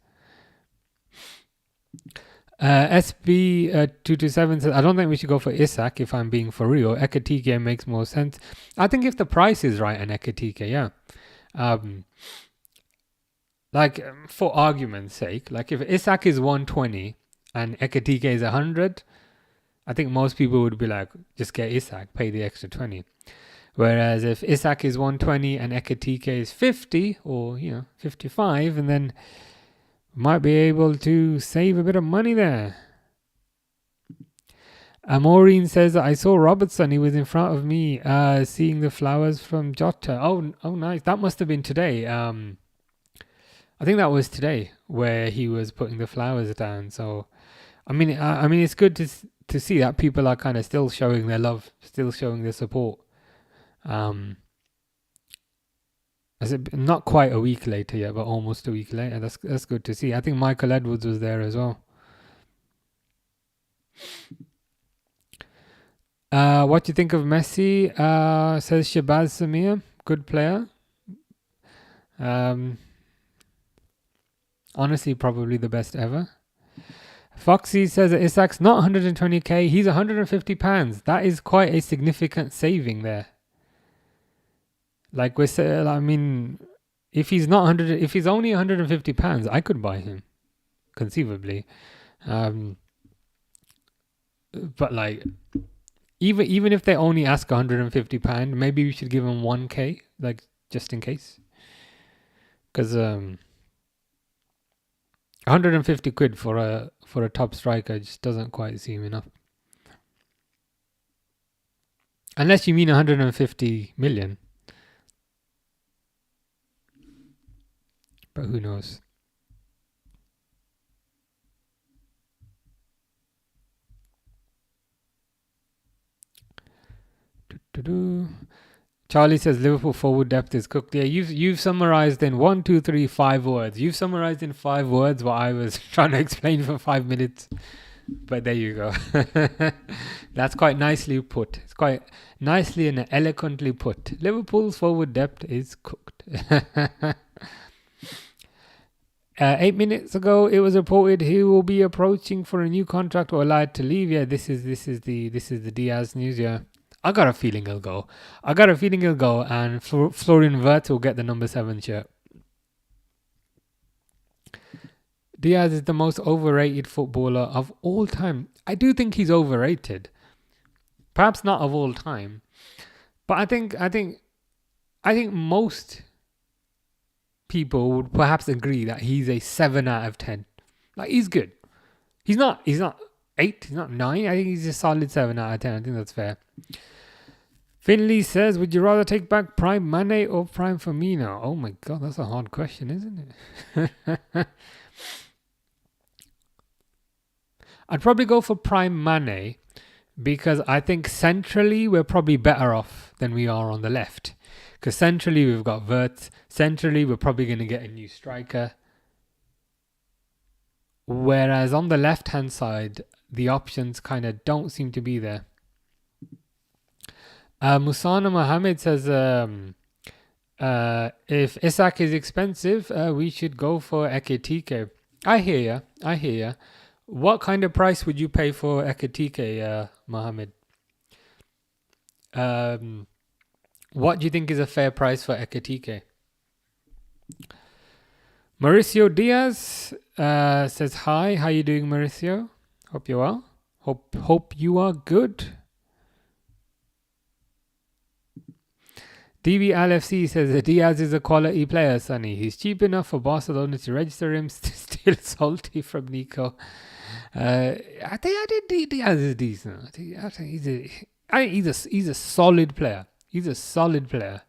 SB227 says, I don't think we should go for Isak, if I'm being for real. Ekitike makes more sense. I think if the price is right on Ekitike, yeah. For argument's sake, if Isak is 120 and Ekitike is 100, I think most people would be like, just get Isak, pay the extra 20. Whereas if Isak is 120 and Ekitike is 50 or 55, and then might be able to save a bit of money there. Maureen says, I saw Robertson. He was in front of me seeing the flowers from Jota. Oh, nice. That must have been today. I think that was today where he was putting the flowers down. So, I mean, it's good to see that people are kind of still showing their love, still showing their support. Not quite a week later yet, but almost a week later. That's good to see. I think Michael Edwards was there as well. What do you think of Messi? Says Shabazz Samir. Good player. Honestly, probably the best ever. Foxy says that Isak's not 120k. He's 150 pounds. That is quite a significant saving there. Like we said, I mean, if he's only 150 pounds, I could buy him, conceivably. But even if they only ask 150 pound, maybe we should give him 1k, just in case. Because 150 quid for a top striker just doesn't quite seem enough. Unless you mean 150 million. But who knows? Charlie says Liverpool forward depth is cooked. Yeah, you've summarized in 1, 2, 3, 5 words. You've summarized in 5 words what I was trying to explain for 5 minutes. But there you go. That's quite nicely put. It's quite nicely and eloquently put. Liverpool's forward depth is cooked. 8 minutes ago, it was reported he will be approaching for a new contract or allowed to leave. Yeah, this is the Diaz news. Yeah, I got a feeling he'll go. And Florian Wirtz will get the number 7 shirt. Diaz is the most overrated footballer of all time. I do think he's overrated. Perhaps not of all time, but I think most people would perhaps agree that he's a 7 out of 10. Like, he's good. He's not 8, he's not 9. I think he's a solid 7 out of 10. I think that's fair. Finley says, would you rather take back Prime Mane or Prime Firmino? Oh my God, that's a hard question, isn't it? I'd probably go for Prime Mane because I think centrally we're probably better off than we are on the left. Because centrally we've got Wirtz. Centrally we're probably going to get a new striker. Whereas on the left-hand side, the options kind of don't seem to be there. Musana Mohammed says, if Isak is expensive, we should go for Ekitike. I hear ya. What kind of price would you pay for Ekitike, Mohammed? What do you think is a fair price for Ekitike? Mauricio Diaz says hi. How you doing, Mauricio? Hope you're well. Hope you are good. DB LFC says Diaz is a quality player, Sonny. He's cheap enough for Barcelona to register him. Still salty from Nico. I think Diaz is decent. I think he's a solid player. He's a solid player.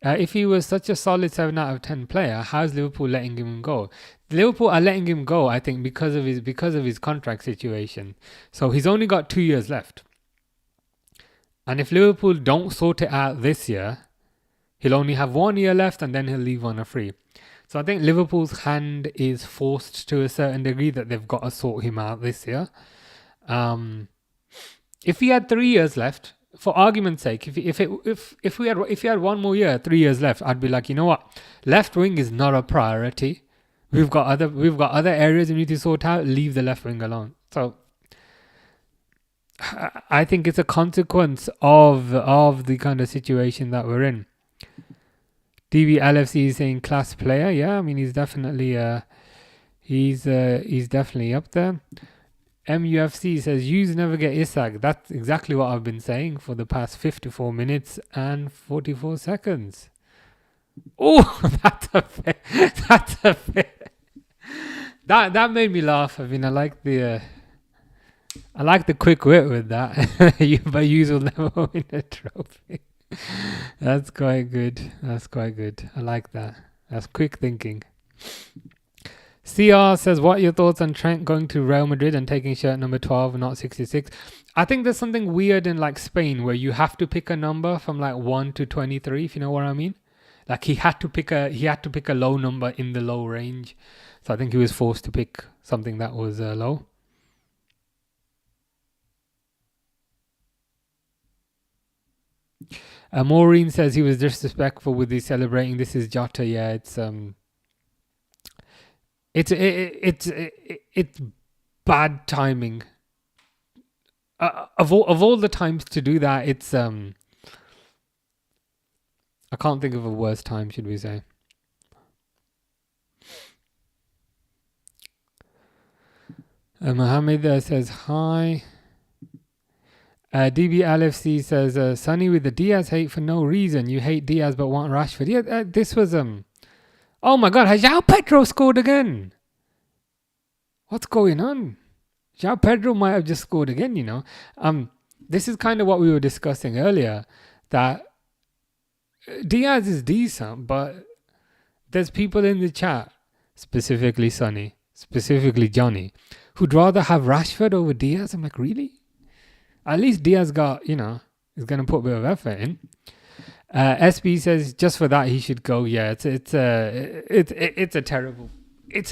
If he was such a solid 7 out of 10 player, how's Liverpool letting him go? Liverpool are letting him go, I think, because of his contract situation. So he's only got 2 years left. And if Liverpool don't sort it out this year, he'll only have 1 year left and then he'll leave on a free. So I think Liverpool's hand is forced to a certain degree that they've got to sort him out this year. If he had 3 years left, for argument's sake, if he had 1 more year, 3 years left, I'd be like, you know what, left wing is not a priority. We've got other areas we need to sort out. Leave the left wing alone. So I think it's a consequence of the kind of situation that we're in. DB LFC is saying class player. Yeah, I mean he's definitely he's definitely up there. MUFC says, "Yous never get Isak." That's exactly what I've been saying for the past 54 minutes and 44 seconds. Oh, that's a bit. That made me laugh. I mean, I like the quick wit with that. But yous will never win a trophy. That's quite good. I like that. That's quick thinking. CR says, what are your thoughts on Trent going to Real Madrid and taking shirt number 12 and not 66? I think there's something weird in like Spain where you have to pick a number from like 1 to 23, if you know what I mean. Like he had to pick a low number in the low range. So I think he was forced to pick something that was low. Maureen says he was disrespectful with the celebrating. This is Jota. Yeah, it's bad timing. Of all the times to do that, it's I can't think of a worse time, should we say? Mohammed says hi. DB LFC says Sonny with the Diaz hate for no reason. You hate Diaz but want Rashford. Yeah, this was oh my God, has Joao Pedro scored again? What's going on? Joao Pedro might have just scored again, you know. This is kind of what we were discussing earlier, that Diaz is decent, but there's people in the chat, specifically Sonny, specifically Johnny, who'd rather have Rashford over Diaz. I'm like, really? At least Diaz got, is going to put a bit of effort in. SB says just for that he should go. Yeah, it's a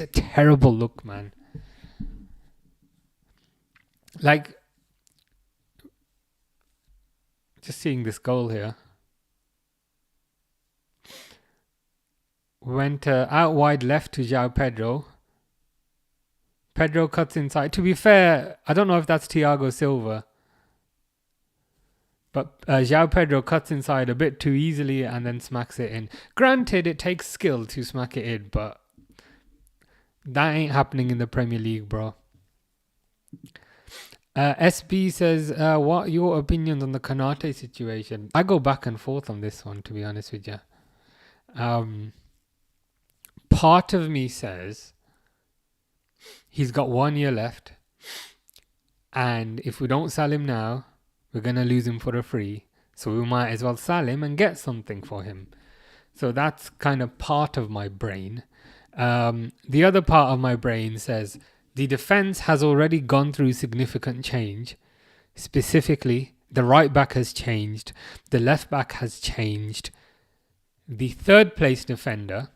terrible look, man. Like, just seeing this goal here. Went out wide left to Joao Pedro. Pedro cuts inside. To be fair, I don't know if that's Thiago Silva. But Joao Pedro cuts inside a bit too easily and then smacks it in. Granted, it takes skill to smack it in, but that ain't happening in the Premier League, bro. SB says, what are your opinions on the Konate situation? I go back and forth on this one, to be honest with you. Part of me says he's got 1 year left, and if we don't sell him now, we're going to lose him for a free. So we might as well sell him and get something for him. So that's kind of part of my brain. The other part of my brain says the defense has already gone through significant change. Specifically, the right back has changed. The left back has changed. The third place defender,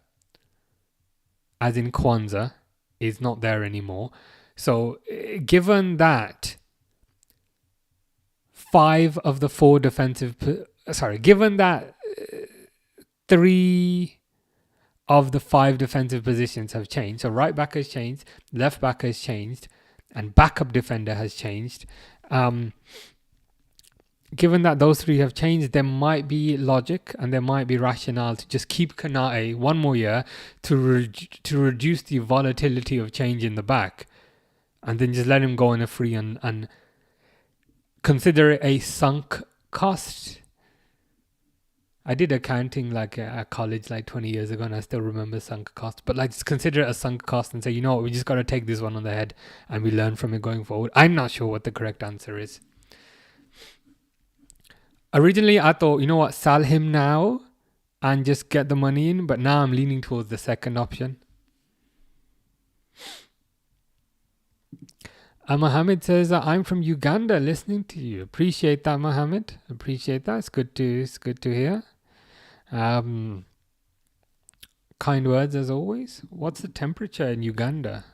as in Kwanzaa, is not there anymore. So given that given that 3 of the 5 defensive positions have changed. So right back has changed, left back has changed, and backup defender has changed. Given that those 3 have changed, there might be logic and there might be rationale to just keep Konate 1 more year to reduce the volatility of change in the back, and then just let him go on a free and consider it a sunk cost. I did accounting like at college like 20 years ago, and I still remember sunk cost. But like, just consider it a sunk cost and say, you know what, we just got to take this one on the head and we learn from it going forward. I'm not sure what the correct answer is. Originally, I thought, you know what, sell him now and just get the money in. But now I'm leaning towards the second option. Mohammed says, I'm from Uganda listening to you. Appreciate that, Mohammed. Appreciate that. It's good to hear. Kind words as always. What's the temperature in Uganda?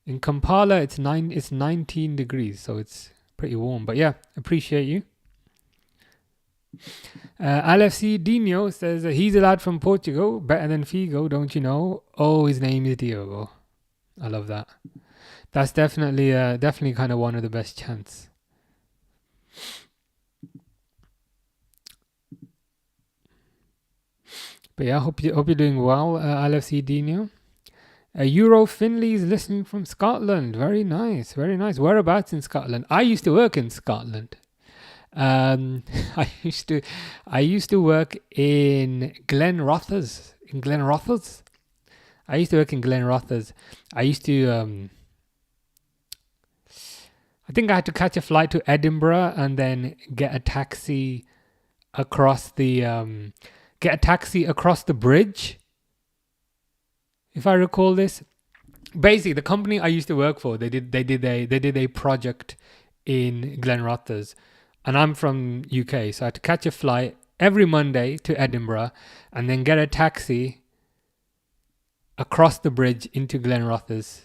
In Kampala, it's 19 degrees, so it's pretty warm. But yeah, appreciate you. LFC Dino says, he's a lad from Portugal, better than Figo, don't you know? Oh, his name is Diogo. I love that. That's definitely kind of one of the best chants. But yeah, hope you're doing well, LFC Dino. Euro Finley's listening from Scotland. Very nice, very nice. Whereabouts in Scotland? I used to work in Scotland. I used to work in Glenrothes. I used to work in Glenrothes. I used to, I think I had to catch a flight to Edinburgh and then get a taxi across the bridge. If I recall this, basically the company I used to work for, they did a project in Glenrothes, and I'm from UK, so I had to catch a flight every Monday to Edinburgh and then get a taxi across the bridge into Glenrothes.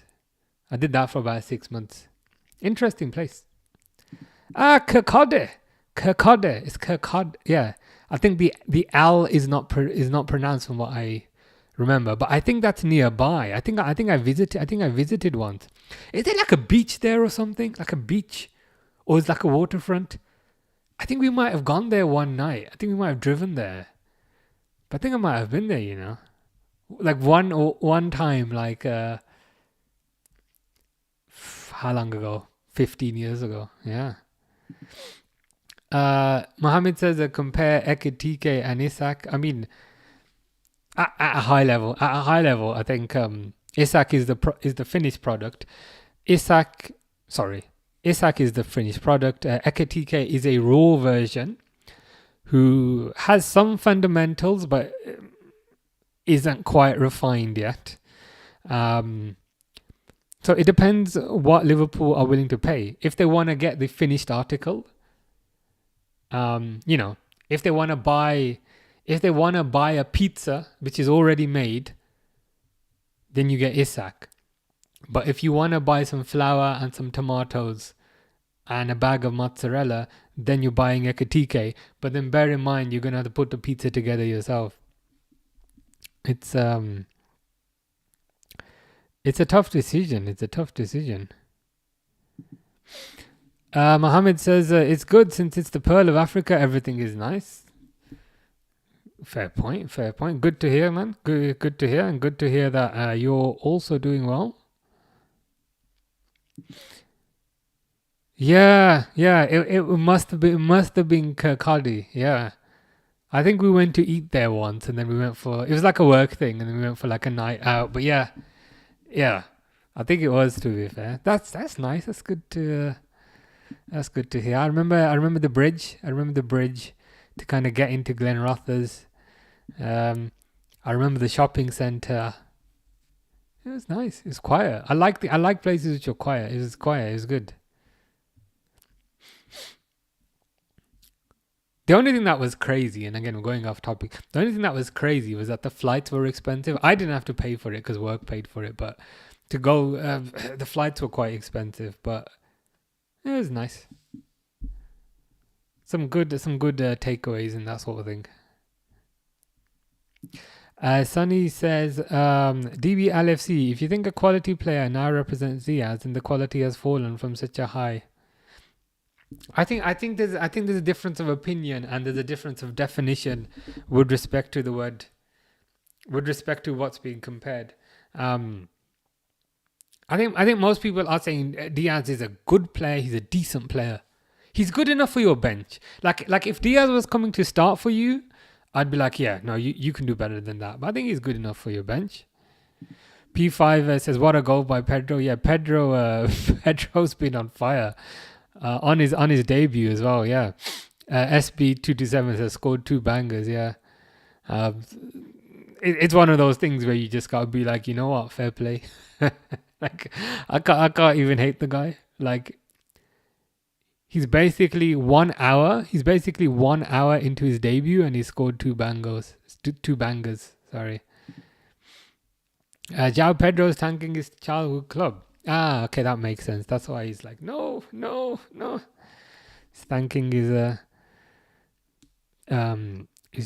I did that for about 6 months. Interesting place. Kirkcaldy. It's Kirkcaldy. Yeah, I think the L is not pronounced from what I remember, but I think that's nearby. I think I visited once. Is there like a beach there or something? Like a beach, or is it like a waterfront? I think we might have gone there one night. I think we might have driven there. But I think I might have been there, you know. Like one time, like how long ago? 15 years ago. Yeah. Mohammed says compare Ekitike and Isak. I mean, at a high level, I think Isak is the finished product. Isak is the finished product. Ekitike is a raw version who has some fundamentals, but isn't quite refined yet. So it depends what Liverpool are willing to pay. If they want to get the finished article, You know, if they want to buy a pizza which is already made, then you get Isak. But if you want to buy some flour and some tomatoes and a bag of mozzarella, then you're buying Ekitike. But then bear in mind, you're gonna have to put the pizza together yourself. It's a tough decision. Mohammed says it's good since it's the pearl of Africa. Everything is nice. Fair point. Good to hear, man. Good to hear, and good to hear that you're also doing well. Yeah. It must have been Kirkcaldy. Yeah. I think we went to eat there once, and then we went for, it was like a work thing, and then we went for like a night out. But yeah. I think it was, to be fair. That's nice. That's good to hear. I remember the bridge. To kind of get into Glenrothes. I remember the shopping centre. It was nice. It was quiet. I like places which are quiet. It was quiet. It was good. The only thing that was crazy, and again, we're going off topic, the only thing that was crazy was that the flights were expensive. I didn't have to pay for it because work paid for it, but to go, the flights were quite expensive, but it was nice. Some good takeaways and that sort of thing. Sunny says, DB LFC, if you think a quality player now represents Diaz, and the quality has fallen from such a high. I think there's a difference of opinion, and there's a difference of definition with respect to what's being compared. I think most people are saying Diaz is a good player. He's a decent player. He's good enough for your bench. Like if Diaz was coming to start for you, I'd be like, yeah, no, you can do better than that. But I think he's good enough for your bench. P5 says, what a goal by Pedro. Yeah, Pedro's been on fire on his debut as well. Yeah. SB227 says, scored 2 bangers. Yeah. It's one of those things where you just gotta be like, you know what, fair play. Like, I can't even hate the guy. Like, he's basically 1 hour into his debut, and he scored 2 bangers. Sorry. Joao Pedro's tanking his childhood club. Okay, that makes sense. That's why he's like, no. He's thanking his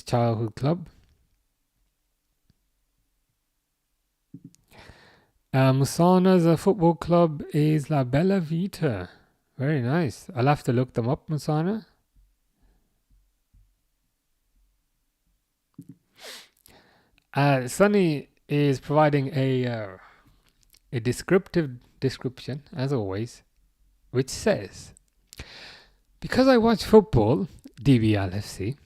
childhood club. Musana's football club is La Bella Vita. Very nice. I'll have to look them up, Musana. Sunny is providing a description, as always, which says, because I watch football, DBLFC,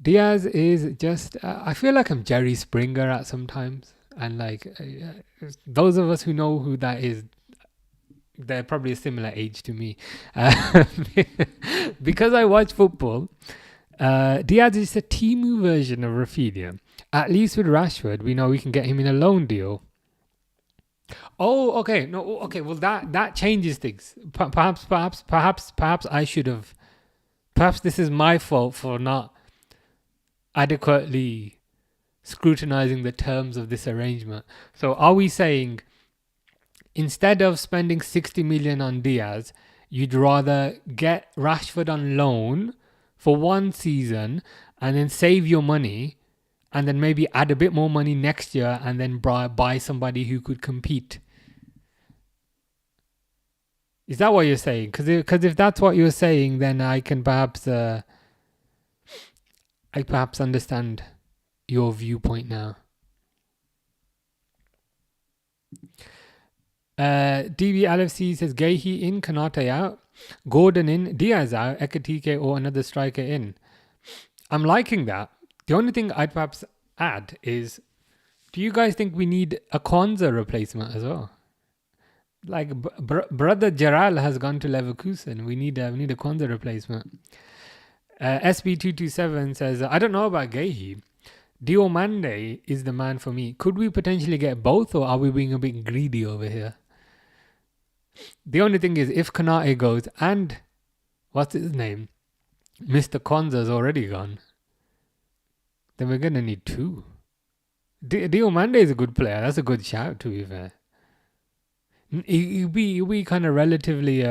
Diaz is just, I feel like I'm Jerry Springer at sometimes. And like, those of us who know who that is, they're probably a similar age to me. Because I watch football, Diaz is a Timu version of Rafinha. At least with Rashford, we know we can get him in a loan deal. Oh, okay. No, okay. Well, that changes things. Perhaps I should have. Perhaps this is my fault for not adequately scrutinizing the terms of this arrangement. So, are we saying instead of spending 60 million on Diaz, you'd rather get Rashford on loan for 1 season and then save your money, and then maybe add a bit more money next year, and then buy somebody who could compete? Is that what you're saying? Because if that's what you're saying, then I can perhaps understand your viewpoint now. DB LFC says Gehi in, Kanate out, Gordon in, Diaz out, Ekitike or another striker in. I'm liking that. The only thing I'd perhaps add is, do you guys think we need a Kwanzaa replacement as well? Like, brother Gerald has gone to Leverkusen. We need a Kwanzaa replacement. SB227 says, I don't know about Gehi. Diomande is the man for me. Could we potentially get both, or are we being a bit greedy over here? The only thing is, if Kanate goes and what's his name, Mr. Kwanzaa's already gone. Then we're going to need two. Diomande is a good player. That's a good shout, to be fair. He'll be kind of relatively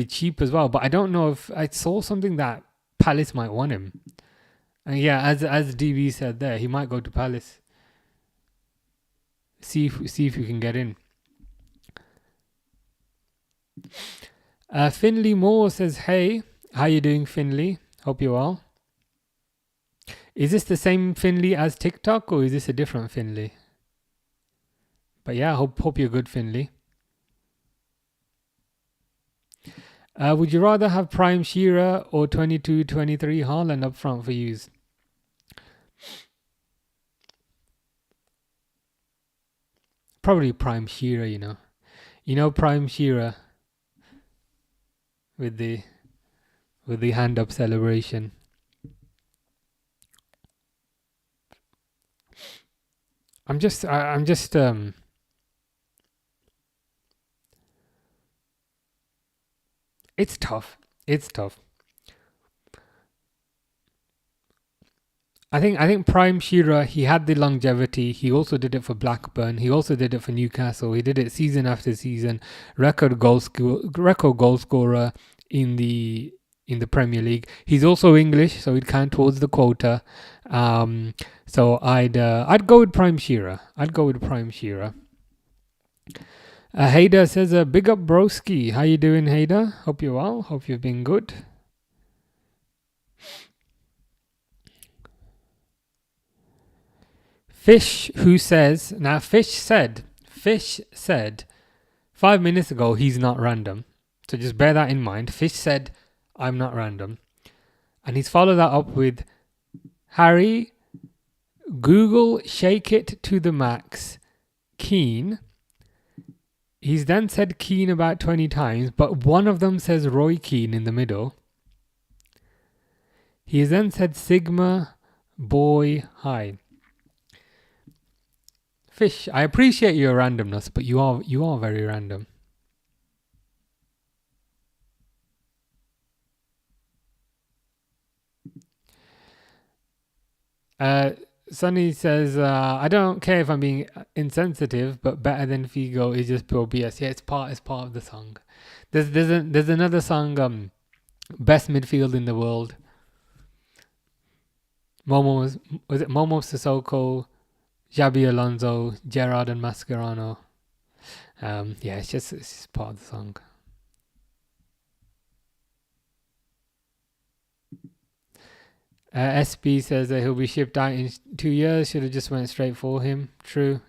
cheap as well. But I don't know if I saw something that Palace might want him. And yeah, as DB said there, he might go to Palace. See if you can get in. Finley Moore says, "Hey, how you doing, Finley? Hope you're well." Is this the same Finley as TikTok, or is this a different Finley? But yeah, hope you're good, Finley. Would you rather have Prime Shearer or 22-23 Haaland up front for use? Probably Prime Shearer, Prime Shearer with the hand up celebration. I'm just it's tough. I think Prime Shearer, he had the longevity. He also did it for Blackburn. He also did it for Newcastle. He did it season after season. Record goal scorer in the Premier League. He's also English, so he'd count towards the quota. So I'd go with Prime Shearer. Hader says, "Big up, broski. How you doing, Hader? Hope you're well. Hope you've been good." Fish said 5 minutes ago he's not random. So just bear that in mind. Fish said, "I'm not random." And he's followed that up with, "Harry, Google shake it to the max. Keane." He's then said Keane about 20 times, but one of them says Roy Keane in the middle. He then said Sigma boy hi. Fish, I appreciate your randomness, but you are very random. Sunny says, "I don't care if I'm being insensitive, but better than Figo is just pure BS." Yeah, it's part of the song. There's another song, best midfield in the world. Was it Momo Sissoko, Xabi Alonso, Gerrard and Mascherano? Yeah, it's just part of the song. SB says that he'll be shipped out in 2 years. Should have just went straight for him. True.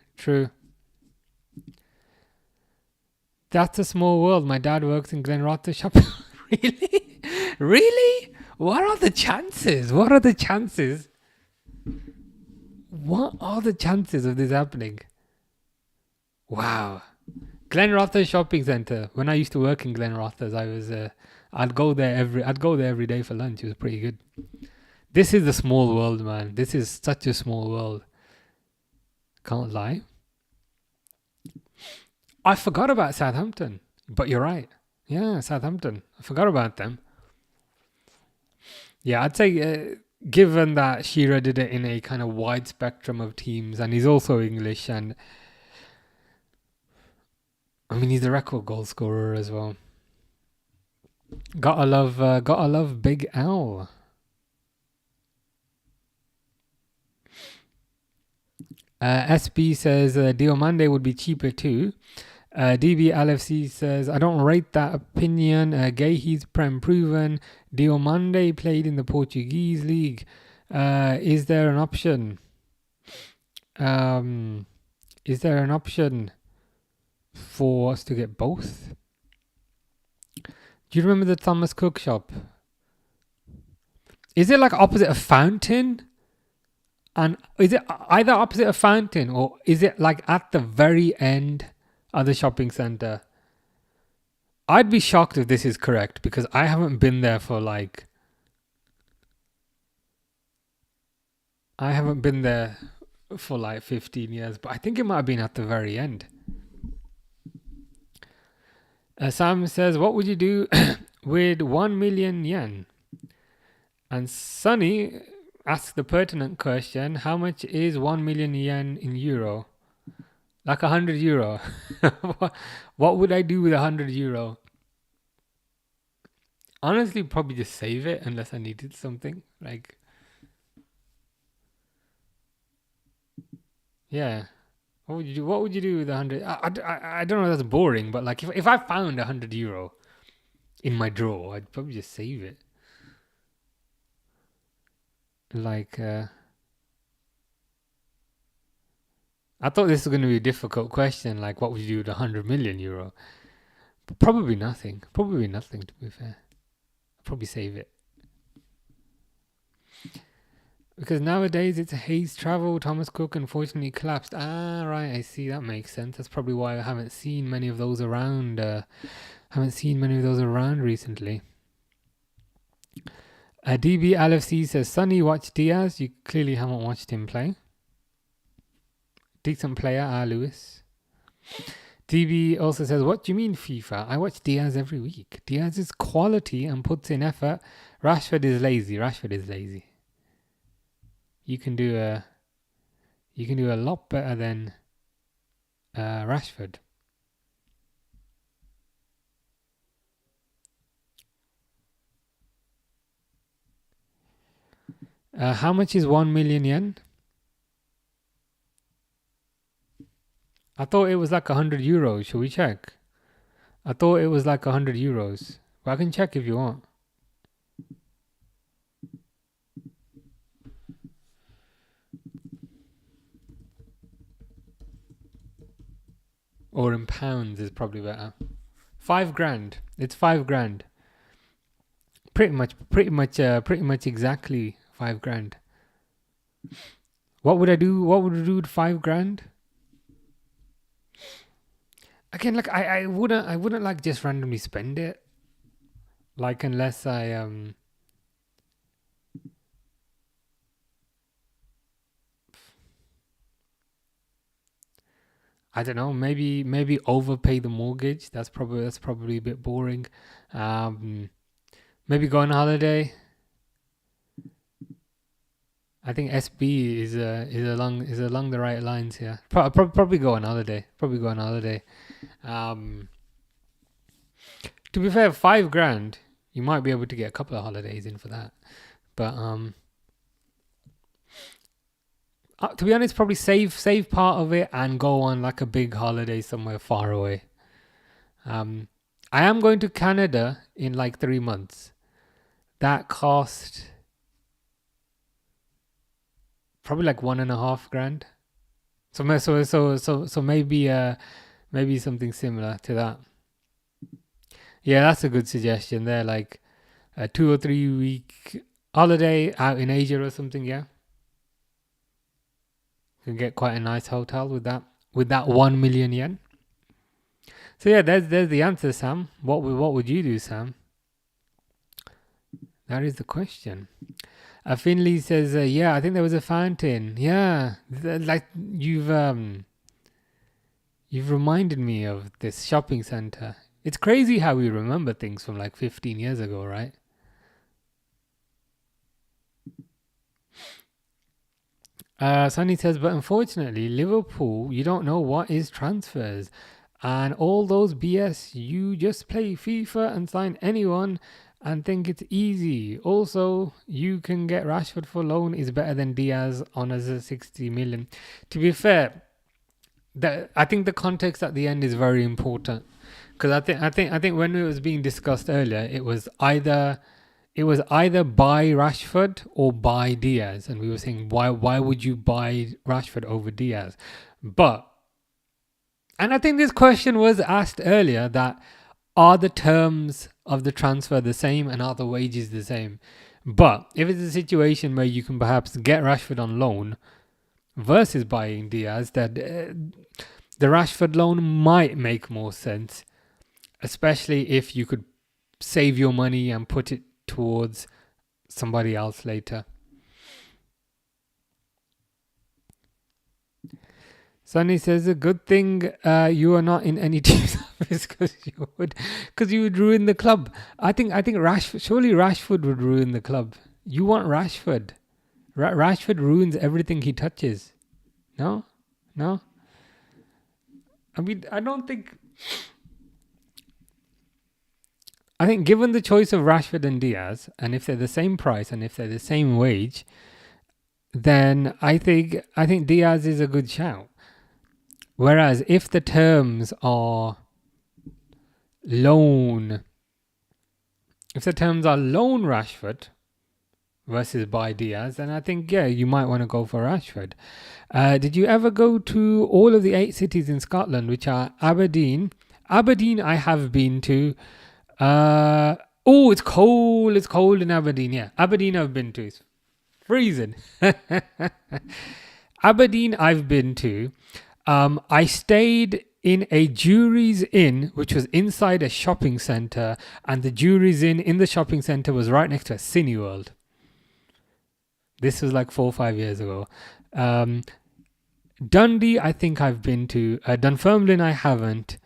That's a small world. My dad works in Glenrothes shop. Really? What are the chances? What are the chances of this happening? Wow. Glenrothes shopping centre. When I used to work in Glenrothes, I'd go there every day for lunch. It was pretty good. This is a small world, man. This is such a small world. Can't lie. I forgot about Southampton, but you're right. Yeah, Southampton. I forgot about them. Yeah, I'd say given that Shearer did it in a kind of wide spectrum of teams, and he's also English, and I mean he's a record goal scorer as well. Gotta love Big L. SB says Diomande would be cheaper too. DB LFC says, "I don't rate that opinion. Gayhe's prem proven. Diomande played in the Portuguese league. Is there an option? For us to get both? Do you remember the Thomas Cook shop? Is it like opposite a fountain? And is it either opposite a fountain or is it like at the very end of the shopping centre? I'd be shocked if this is correct because I haven't been there for like 15 years, but I think it might have been at the very end. Sam says, "What would you do with 1 million yen. And Sunny asks the pertinent question, how much is 1 million yen in euro? Like 100 euro. What would I do with 100 euro? Honestly, probably just save it unless I needed something. Like, yeah. What would you do? What would you do with 100? I don't know. That's boring. But like, if I found 100 euro in my drawer, I'd probably just save it. Like, I thought this was going to be a difficult question. Like, what would you do with 100 million euro? But probably nothing. Probably nothing, to be fair. I'd probably save it. Because nowadays it's Hayes Travel. Thomas Cook unfortunately collapsed. Ah, right. I see. That makes sense. That's probably why I haven't seen many of those around. Recently. DB LFC says, Sonny, watch Diaz. You clearly haven't watched him play. Decent player, Lewis. DB also says, what do you mean FIFA? I watch Diaz every week. Diaz is quality and puts in effort. Rashford is lazy. You can do a lot better than Rashford. How much is 1 million yen? I thought it was like 100 euros. Should we check? I thought it was like 100 euros. But I can check if you want. Or in pounds is probably better. 5 grand. It's 5 grand. Pretty much exactly 5 grand. What would I do? What would I do with 5 grand? Again, like I wouldn't like just randomly spend it. Like unless I I don't know, maybe overpay the mortgage. That's probably a bit boring. Maybe go on holiday. I think SB is along the right lines here. Probably go on holiday. To be fair, 5 grand, you might be able to get a couple of holidays in for that. But to be honest, probably save part of it and go on like a big holiday somewhere far away. I am going to Canada in like 3 months. That cost probably like 1.5 grand. So maybe something similar to that. Yeah, that's a good suggestion there. Like a 2 or 3 week holiday out in Asia or something. Yeah, you can get quite a nice hotel with that 1 million yen. So yeah, there's the answer, Sam. What would you do, Sam? That is the question. Finley says, yeah, I think there was a fountain. Yeah, like you've reminded me of this shopping center. It's crazy how we remember things from like 15 years ago, right? Sunny says, but unfortunately, Liverpool, you don't know what is transfers. And all those BS, you just play FIFA and sign anyone and think it's easy. Also, you can get Rashford for loan is better than Diaz on as a 60 million. To be fair, I think the context at the end is very important, because I think when it was being discussed earlier, it was either buy Rashford or buy Diaz, and we were saying why would you buy Rashford over Diaz? And I think this question was asked earlier, that are the terms of the transfer the same and are the wages the same? But if it's a situation where you can perhaps get Rashford on loan versus buying Diaz, that the Rashford loan might make more sense, especially if you could save your money and put it towards somebody else later. Sonny says a good thing you are not in any team's office because you would ruin the club. I think Rashford, surely Rashford would ruin the club. You want Rashford? Rashford ruins everything he touches. No, no. I mean, I don't think. I think given the choice of Rashford and Diaz, and if they're the same price and if they're the same wage, then I think Diaz is a good shout. Whereas if the terms are loan Rashford versus buy Diaz, then I think you might want to go for Rashford. Did you ever go to all of the 8 cities in Scotland, which are Aberdeen? Aberdeen I have been to. It's cold. It's cold in Aberdeen. Yeah, Aberdeen I've been to. It's freezing. Aberdeen I've been to. I stayed in a Jury's Inn, which was inside a shopping centre, and the Jury's Inn in the shopping centre was right next to a Cineworld. This was like 4 or 5 years ago. Dundee, I think I've been to. Dunfermline, I haven't.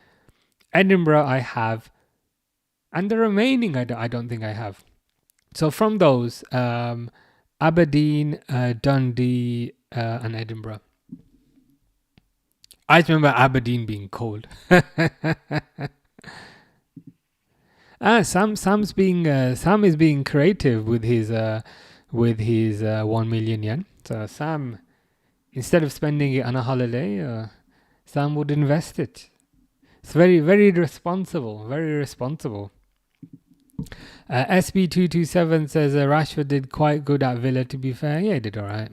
Edinburgh, I have. And the remaining, I don't think I have. So from those, Aberdeen, Dundee, and Edinburgh. I just remember Aberdeen being cold. Sam is being creative with his 1 million yen. So Sam, instead of spending it on a holiday, Sam would invest it. It's very, very responsible. Very responsible. SB227 says Rashford did quite good at Villa, to be fair. Yeah, he did all right.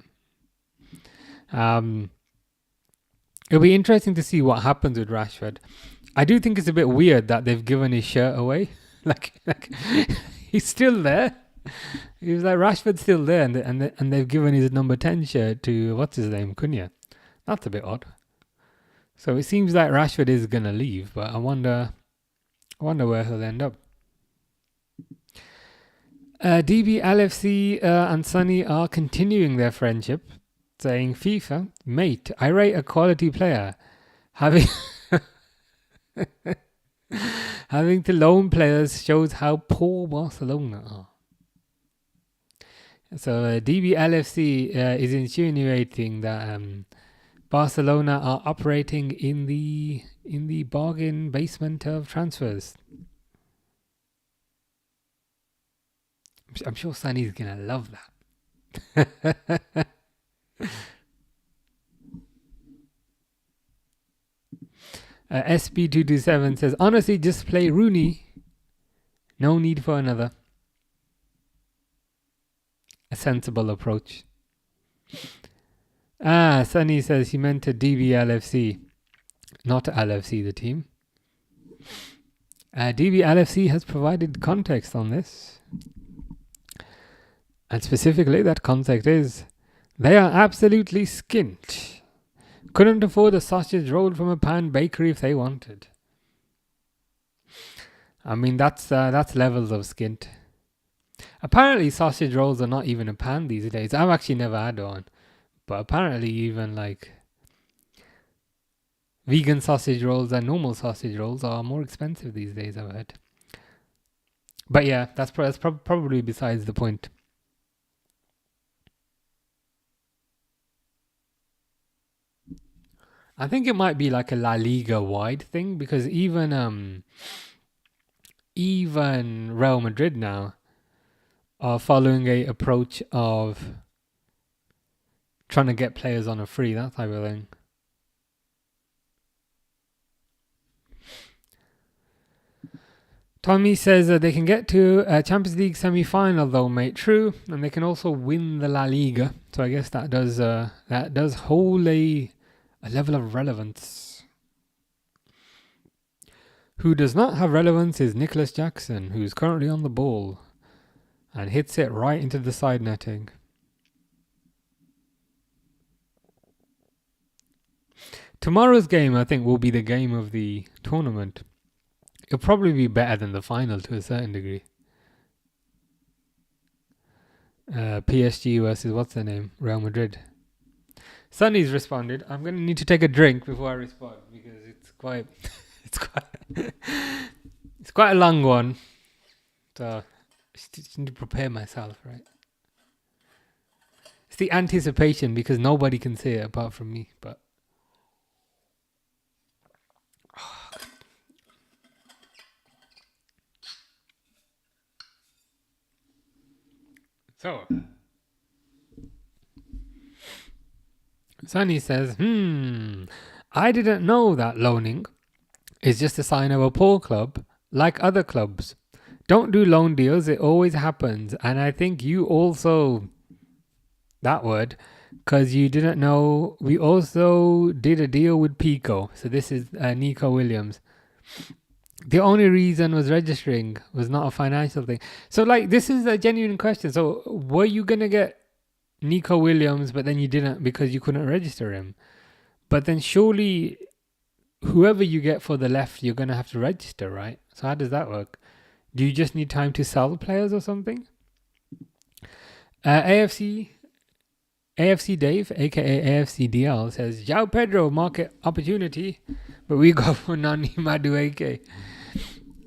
It'll be interesting to see what happens with Rashford. I do think it's a bit weird that they've given his shirt away. like he's still there. He was like, Rashford's still there, and they've given his number 10 shirt to, what's his name, Cunha. That's a bit odd. So it seems like Rashford is going to leave, but I wonder where he'll end up. DB, LFC and Sonny are continuing their friendship, saying, FIFA, mate, I rate a quality player. Having to loan players shows how poor Barcelona are. So DB LFC is insinuating that Barcelona are operating in the bargain basement of transfers. I'm sure Sonny's gonna love that. SB227 says, honestly, just play Rooney. No need for another. A sensible approach. Sonny says he meant to DBLFC, not LFC, the team. DBLFC has provided context on this. And specifically, that context is, they are absolutely skint. Couldn't afford a sausage rolled from a pan bakery if they wanted. I mean, that's levels of skint. Apparently, sausage rolls are not even a pan these days. I've actually never had one. But apparently, even like vegan sausage rolls and normal sausage rolls are more expensive these days, I've heard. But yeah, that's probably besides the point. I think it might be like a La Liga wide thing, because even Real Madrid now are following a approach of trying to get players on a free, that type of thing. Tommy says that they can get to a Champions League semi-final though, mate. True, and they can also win the La Liga. So I guess that does hold a level of relevance. Who does not have relevance is Nicholas Jackson, who's currently on the ball and hits it right into the side netting. Tomorrow's game, I think, will be the game of the tournament. It'll probably be better than the final to a certain degree. PSG versus what's their name? Real Madrid. Sunny's responded. I'm gonna need to take a drink before I respond because it's quite, it's quite, it's quite a long one. So I just need to prepare myself, right? It's the anticipation because nobody can see it apart from me. But so Sunny says, I didn't know that loaning is just a sign of a poor club, like other clubs. Don't do loan deals, it always happens. And I think you also, that word, because you didn't know, we also did a deal with Pico. So this is Nico Williams. The only reason was registering was not a financial thing. So like, this is a genuine question. So were you going to get Nico Williams, but then you didn't because you couldn't register him? But then surely whoever you get for the left, you're going to have to register, right? So how does that work? Do you just need time to sell players or something? AFC Dave, aka AFC DL, says Joao Pedro market opportunity, but we go for Nani Madueke.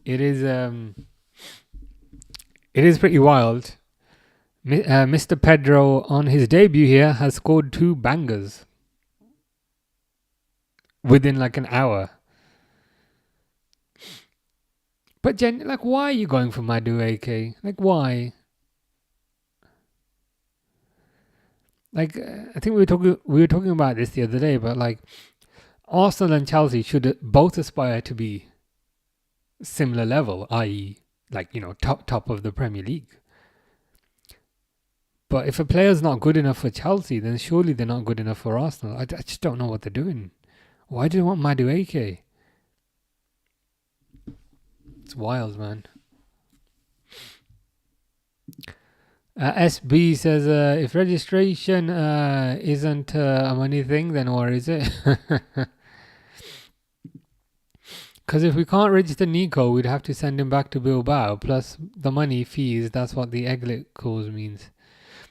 It is pretty wild. Mr. Pedro on his debut here has scored 2 bangers within like an hour. But like, why are you going for Madueke? Like, why? Like, I think we were talking about this the other day, but like, Arsenal and Chelsea should both aspire to be similar level, i.e., like, you know, top of the Premier League. But if a player's not good enough for Chelsea, then surely they're not good enough for Arsenal. I just don't know what they're doing. Why do they want Madueke? It's wild, man. SB says, if registration isn't a money thing, then what is it? Because if we can't register Nico, we'd have to send him back to Bilbao, plus the money, fees, that's what the exit clause means.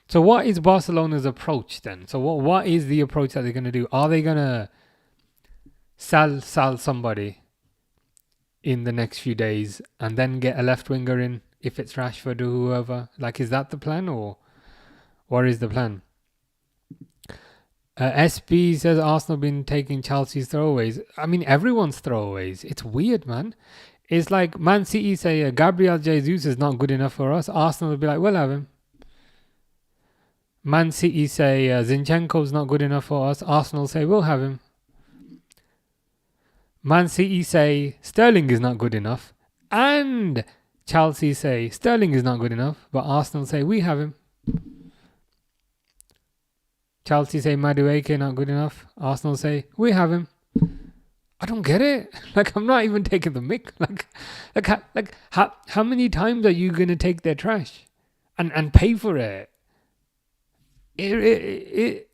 So what is Barcelona's approach then? So what is the approach that they're going to do? Are they going to sell somebody in the next few days and then get a left winger in if it's Rashford or whoever? Like, is that the plan, or what is the plan? SB says Arsenal been taking Chelsea's throwaways. I mean, everyone's throwaways. It's weird, man. It's like Man City say Gabriel Jesus is not good enough for us. Arsenal will be like, we'll have him. Man City say Zinchenko's not good enough for us. Arsenal say, we'll have him. Man City say Sterling is not good enough. And Chelsea say Sterling is not good enough. But Arsenal say, we have him. Chelsea say Madueke not good enough. Arsenal say, we have him. I don't get it. Like, I'm not even taking the mick. How many times are you going to take their trash and pay for it? It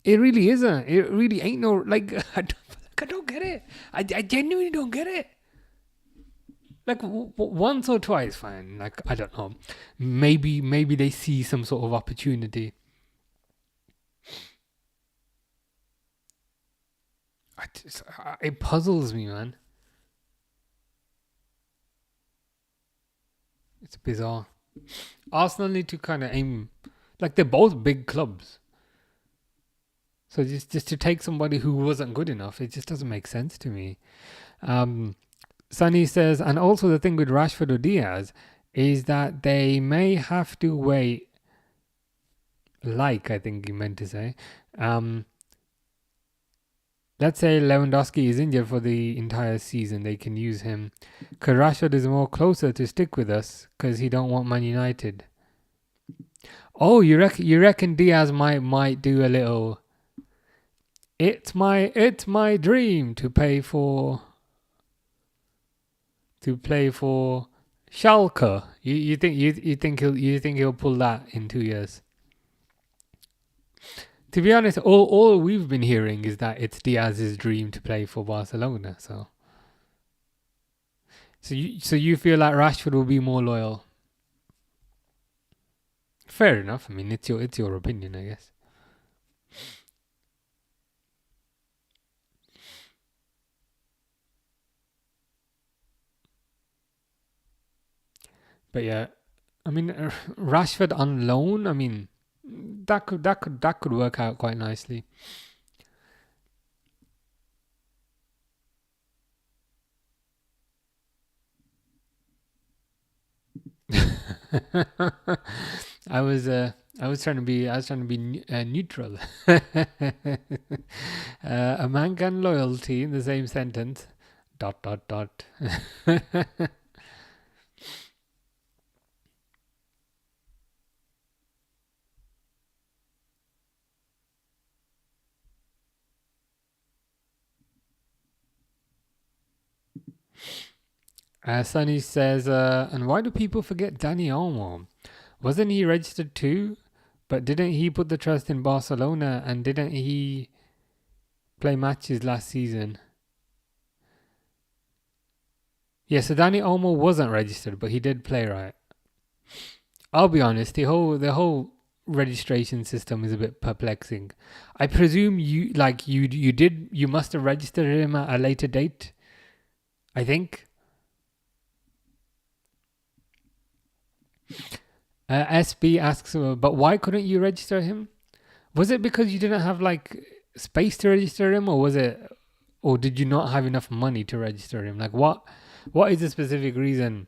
really isn't. It really ain't no, like, I don't get it. I genuinely don't get it. Like, once or twice, fine. Like, I don't know. Maybe they see some sort of opportunity. It puzzles me, man. It's bizarre. Arsenal need to kind of aim, like, they're both big clubs. So just to take somebody who wasn't good enough, it just doesn't make sense to me. Sunny says, and also the thing with Rashford or Diaz is that they may have to wait, like I think he meant to say, let's say Lewandowski is injured for the entire season, they can use him. Because Rashford is more closer to stick with us because he don't want Man United. Oh, you reckon Diaz might do a little... It's my dream to play for Schalke. You think he'll pull that in 2 years? To be honest, all we've been hearing is that it's Diaz's dream to play for Barcelona. So you feel like Rashford will be more loyal? Fair enough. I mean, it's your opinion, I guess. But yeah, I mean, Rashford on loan. I mean, that could work out quite nicely. I was trying to be neutral. A man can loyalty in the same sentence. Dot dot dot. Sunny says, and why do people forget Dani Olmo? Wasn't he registered too? But didn't he put the trust in Barcelona and didn't he play matches last season? Yeah, so Dani Olmo wasn't registered, but he did play, right? I'll be honest, the whole registration system is a bit perplexing. I presume you must have registered him at a later date, I think. SB asks, but why couldn't you register him? Was it because you didn't have like space to register him, or did you not have enough money to register him? Like what is the specific reason?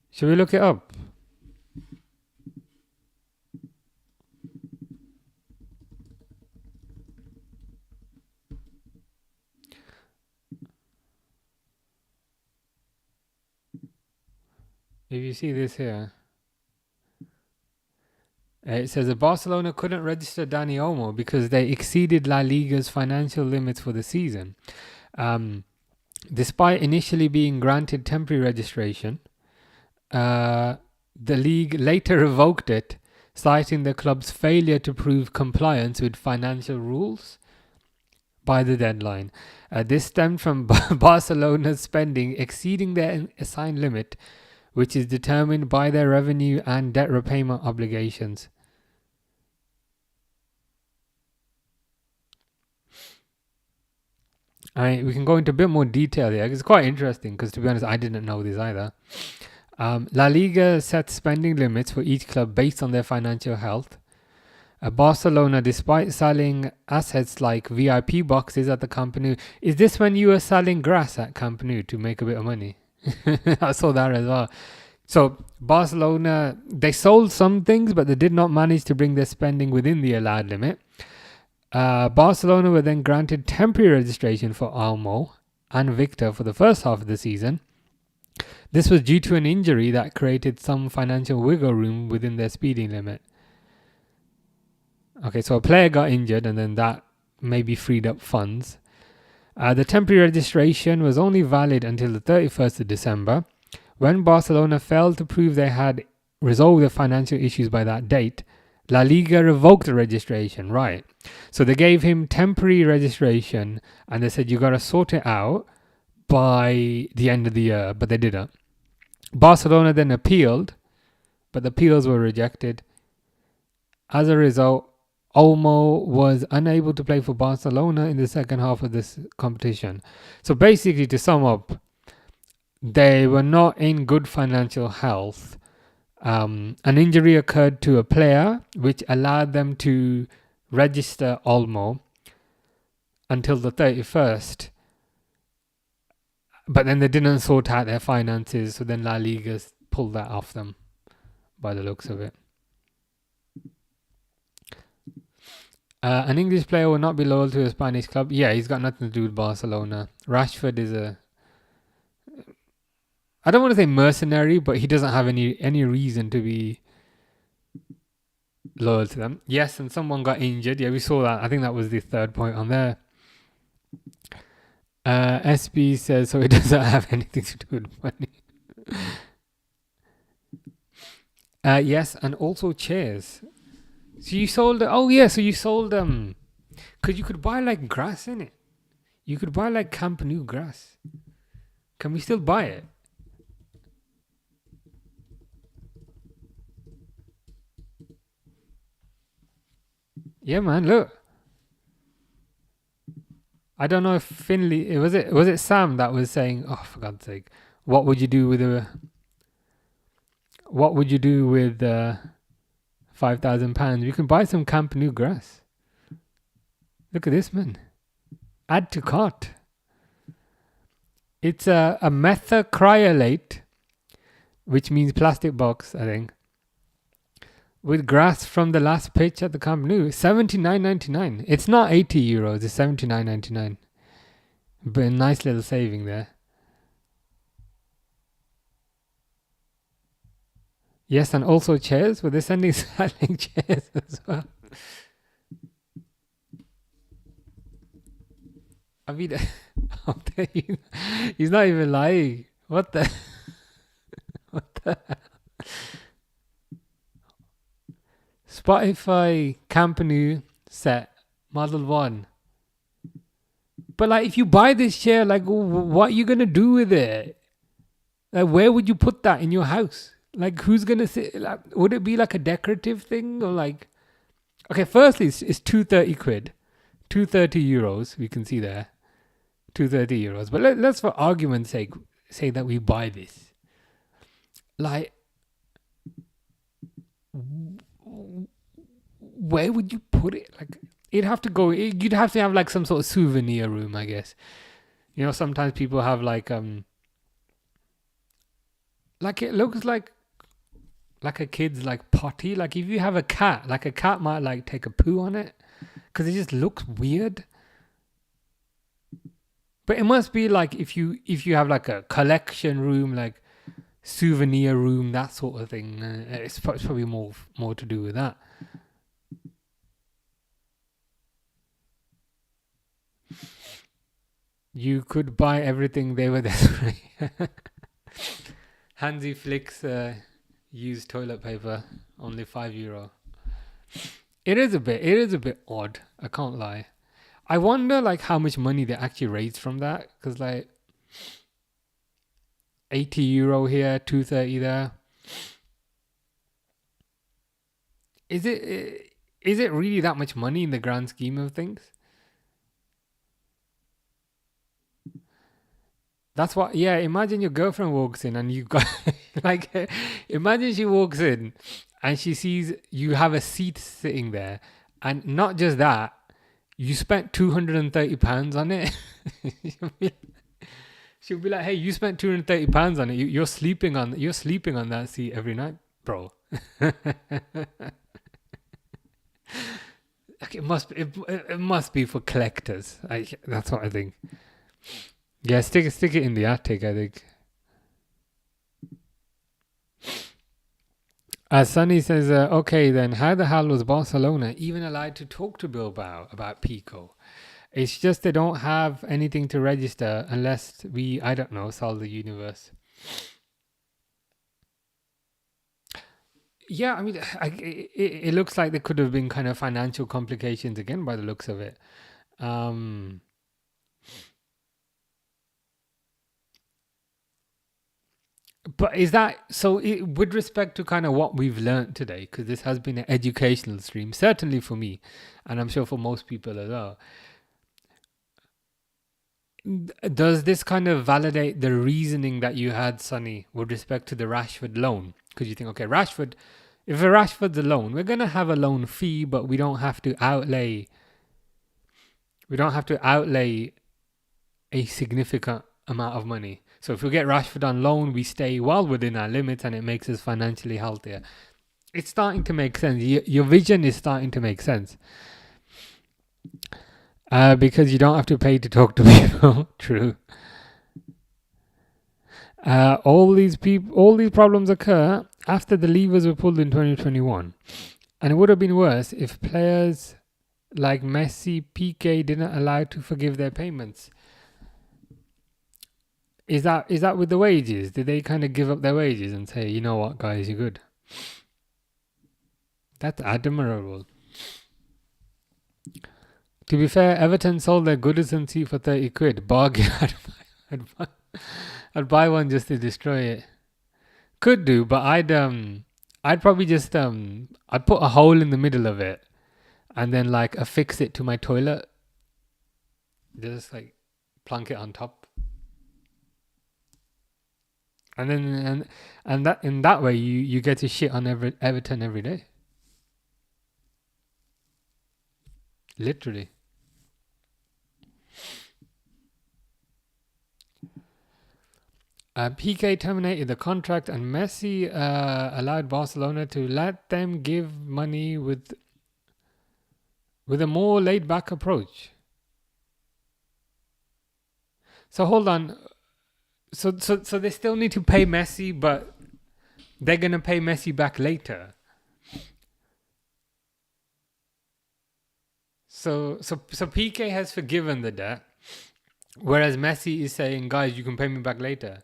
Should we look it up? If you see this here, it says that Barcelona couldn't register Dani Olmo because they exceeded La Liga's financial limits for the season. Um, Despite initially being granted temporary registration, the league later revoked it, citing the club's failure to prove compliance with financial rules by the deadline. This stemmed from Barcelona's spending exceeding their assigned limit, which is determined by their revenue and debt repayment obligations. We can go into a bit more detail here. It's quite interesting because, to be honest, I didn't know this either. La Liga sets spending limits for each club based on their financial health. Barcelona, despite selling assets like VIP boxes at the Camp Nou, is this when you were selling grass at Camp Nou to make a bit of money? I saw that as well. So Barcelona, they sold some things, but they did not manage to bring their spending within the allowed limit. Barcelona were then granted temporary registration for Olmo and Victor for the first half of the season. This was due to an injury that created some financial wiggle room within their speeding limit. Okay, so a player got injured and then that maybe freed up funds. The temporary registration was only valid until the 31st of December. When Barcelona failed to prove they had resolved their financial issues by that date, La Liga revoked the registration, right? So they gave him temporary registration and they said, you got to sort it out by the end of the year, but they didn't. Barcelona then appealed, but the appeals were rejected. As a result, Olmo was unable to play for Barcelona in the second half of this competition. So basically, to sum up, they were not in good financial health. An injury occurred to a player, which allowed them to register Olmo until the 31st. But then they didn't sort out their finances, so then La Liga pulled that off them, by the looks of it. An English player will not be loyal to a Spanish club. Yeah, he's got nothing to do with Barcelona. Rashford is I don't want to say mercenary, but he doesn't have any reason to be loyal to them. Yes, and someone got injured. Yeah, we saw that. I think that was the third point on there. SB says, so it doesn't have anything to do with money. Yes, and also chairs. So you sold, oh yeah, so you sold because you could buy like grass in it. You could buy like Camp Nou grass. Can we still buy it? Yeah, man, look. I don't know if Finley, was it Sam that was saying, oh, for God's sake, what would you do with a... What would you do with £5,000? You can buy some Camp Nou grass. Look at this, man. Add to cart. It's a methacrylate, which means plastic box, I think, with grass from the last pitch at the Camp Nou. €79.99. It's not €80. It's €79.99. But a nice little saving there. Yes, and also chairs. Were they selling chairs as well? I mean, he's not even lying. What the? What the? Spotify Camp Nou set Model 1. But like, if you buy this chair, like, what are you gonna do with it? Like, where would you put that in your house? Like, who's gonna sit? Like, would it be like a decorative thing or like? Okay, firstly, it's £230. €230. We can see there, €230. But let's, for argument's sake, say that we buy this. Like, where would you put it? Like, you'd have to have like some sort of souvenir room, I guess. You know, sometimes people have like it looks like a kid's like potty. Like, if you have a cat, like a cat might like take a poo on it because it just looks weird. But it must be like if you have like a collection room, like souvenir room, that sort of thing. It's probably more to do with that. You could buy everything they were desperate. Hansi Flick's used toilet paper, only €5. It is a bit odd. I can't lie. I wonder like how much money they actually raised from that, because like €80 here, €230 there. Is it really that much money in the grand scheme of things? That's what, yeah, imagine your girlfriend walks in and you got, like, imagine she walks in and she sees you have a seat sitting there. And not just that, you spent £230 on it. She'll be like, hey, you spent £230 on it. You're sleeping on that seat every night, bro. Like, it must be for collectors. That's what I think. Yeah, stick it in the attic, I think. Sunny says, okay then, how the hell was Barcelona even allowed to talk to Bilbao about Pico? It's just they don't have anything to register unless we, I don't know, solve the universe. Yeah, I mean, it looks like there could have been kind of financial complications again by the looks of it. But is that so? With respect to kind of what we've learned today, because this has been an educational stream, certainly for me, and I'm sure for most people as well. Does this kind of validate the reasoning that you had, Sonny, with respect to the Rashford loan? Because you think, okay, Rashford, if a Rashford's a loan, we're gonna have a loan fee, but we don't have to outlay. We don't have to outlay a significant amount of money. So if we get Rashford on loan, we stay well within our limits and it makes us financially healthier. It's starting to make sense. Your vision is starting to make sense. Because you don't have to pay to talk to people. True. All these problems occur after the levers were pulled in 2021. And it would have been worse if players like Messi, Piqué didn't allow to forgive their payments. Is that with the wages? Did they kind of give up their wages and say, you know what, guys, you're good? That's admirable. To be fair, Everton sold their Goodison seat for £30. Bargain. I'd buy one just to destroy it. Could do, but I'd probably just I'd put a hole in the middle of it and then like affix it to my toilet. Just like plunk it on top. And then and that in that way you get to shit on Everton every day. Literally. PK terminated the contract and Messi allowed Barcelona to let them give money with a more laid back approach. So hold on. So they still need to pay Messi, but they're gonna pay Messi back later. So PK has forgiven the debt, whereas Messi is saying, guys, you can pay me back later.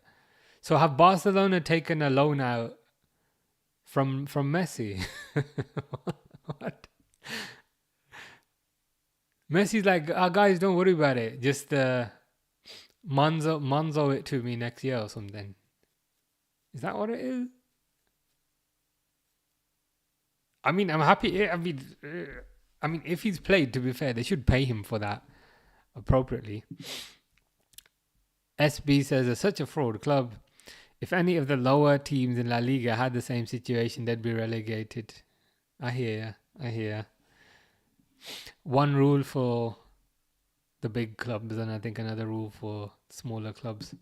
So have Barcelona taken a loan out from Messi? What? Messi's like, guys, don't worry about it. Just Monzo it to me next year or something. Is that what it is? I mean, I'm happy. I mean, if he's played, to be fair, they should pay him for that appropriately. SB says, it's such a fraud club. If any of the lower teams in La Liga had the same situation, they'd be relegated. I hear ya. One rule for the big clubs and I think another rule for smaller clubs.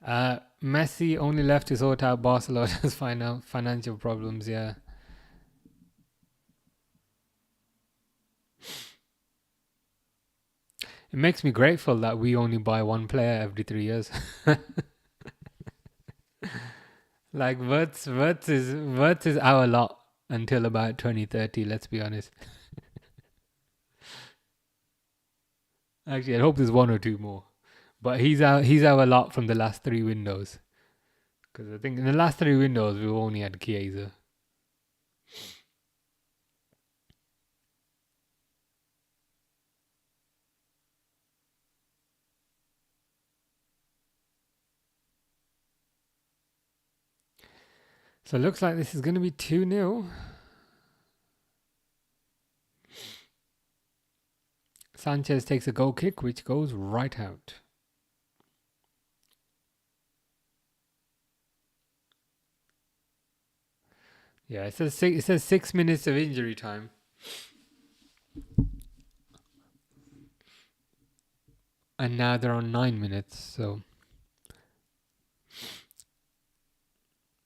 Messi only left to sort out Barcelona's financial problems, yeah. It makes me grateful that we only buy one player every 3 years. Like Wirtz is our lot until about 2030, let's be honest. Actually, I hope there's one or two more. But he's our lot from the last 3 windows. Because I think in the last 3 windows, we've only had Chiesa. So it looks like this is going to be 2-0. Sanchez takes a goal kick, which goes right out. Yeah, it says 6 minutes of injury time. And now they're on 9 minutes, so...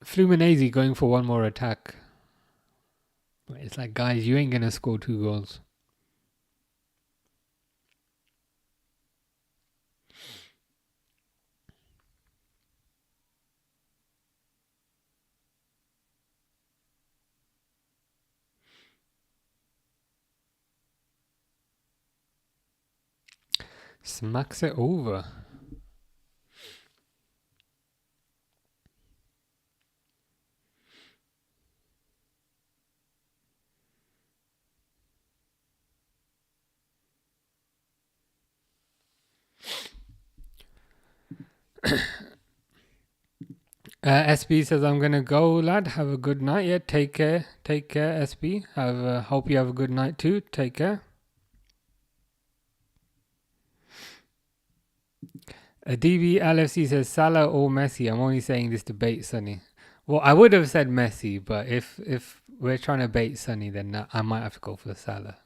Fluminese going for one more attack. It's like, guys, you ain't going to score 2 goals. Smacks it over. SB says, I'm going to go, lad. Have a good night. Yeah, take care. Take care, SB. Hope you have a good night too. Take care. DB LFC says, Salah or Messi? I'm only saying this to bait Sonny. Well, I would have said Messi, but if we're trying to bait Sonny, then I might have to go for Salah.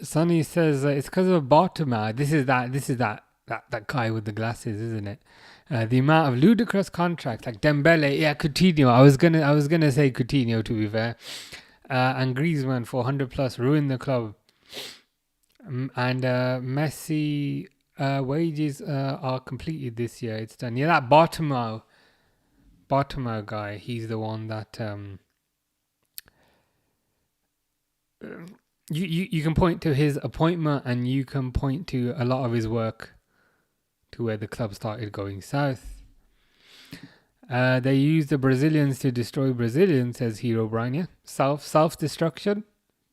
Sonny says, it's because of Bartomeu. This is that guy with the glasses, isn't it? The amount of ludicrous contracts like Dembele, yeah, Coutinho. I was gonna say Coutinho, to be fair, and Griezmann for 100 plus ruined the club. And Messi wages are completed this year. It's done. Yeah, that Bartomeu guy. He's the one that you can point to his appointment, and you can point to a lot of his work to where the club started going south. They used the Brazilians to destroy Brazilians, says Hero Brian. Yeah, self destruction,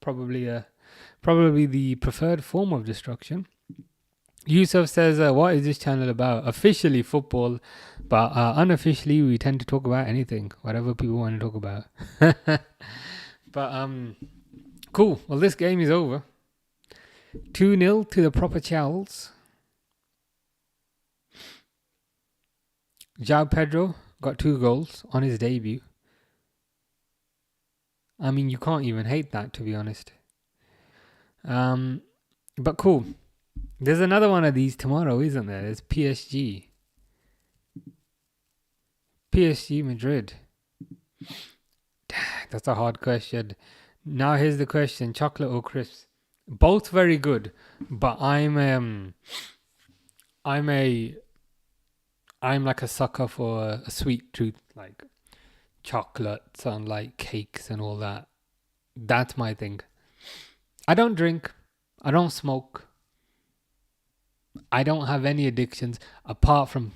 probably the preferred form of destruction. Yusuf says, what is this channel about? Officially football, but unofficially we tend to talk about anything, whatever people want to talk about. But cool. Well, this game is over. 2-0 to the proper Chels. Joao Pedro got 2 goals on his debut. I mean, you can't even hate that, to be honest. But cool. There's another one of these tomorrow, isn't there? There's PSG. PSG Madrid. That's a hard question. Now here's the question: chocolate or crisps? Both very good, but I'm like a sucker for a sweet treat, like chocolates and like cakes and all that. That's my thing. I don't drink. I don't smoke. I don't have any addictions apart from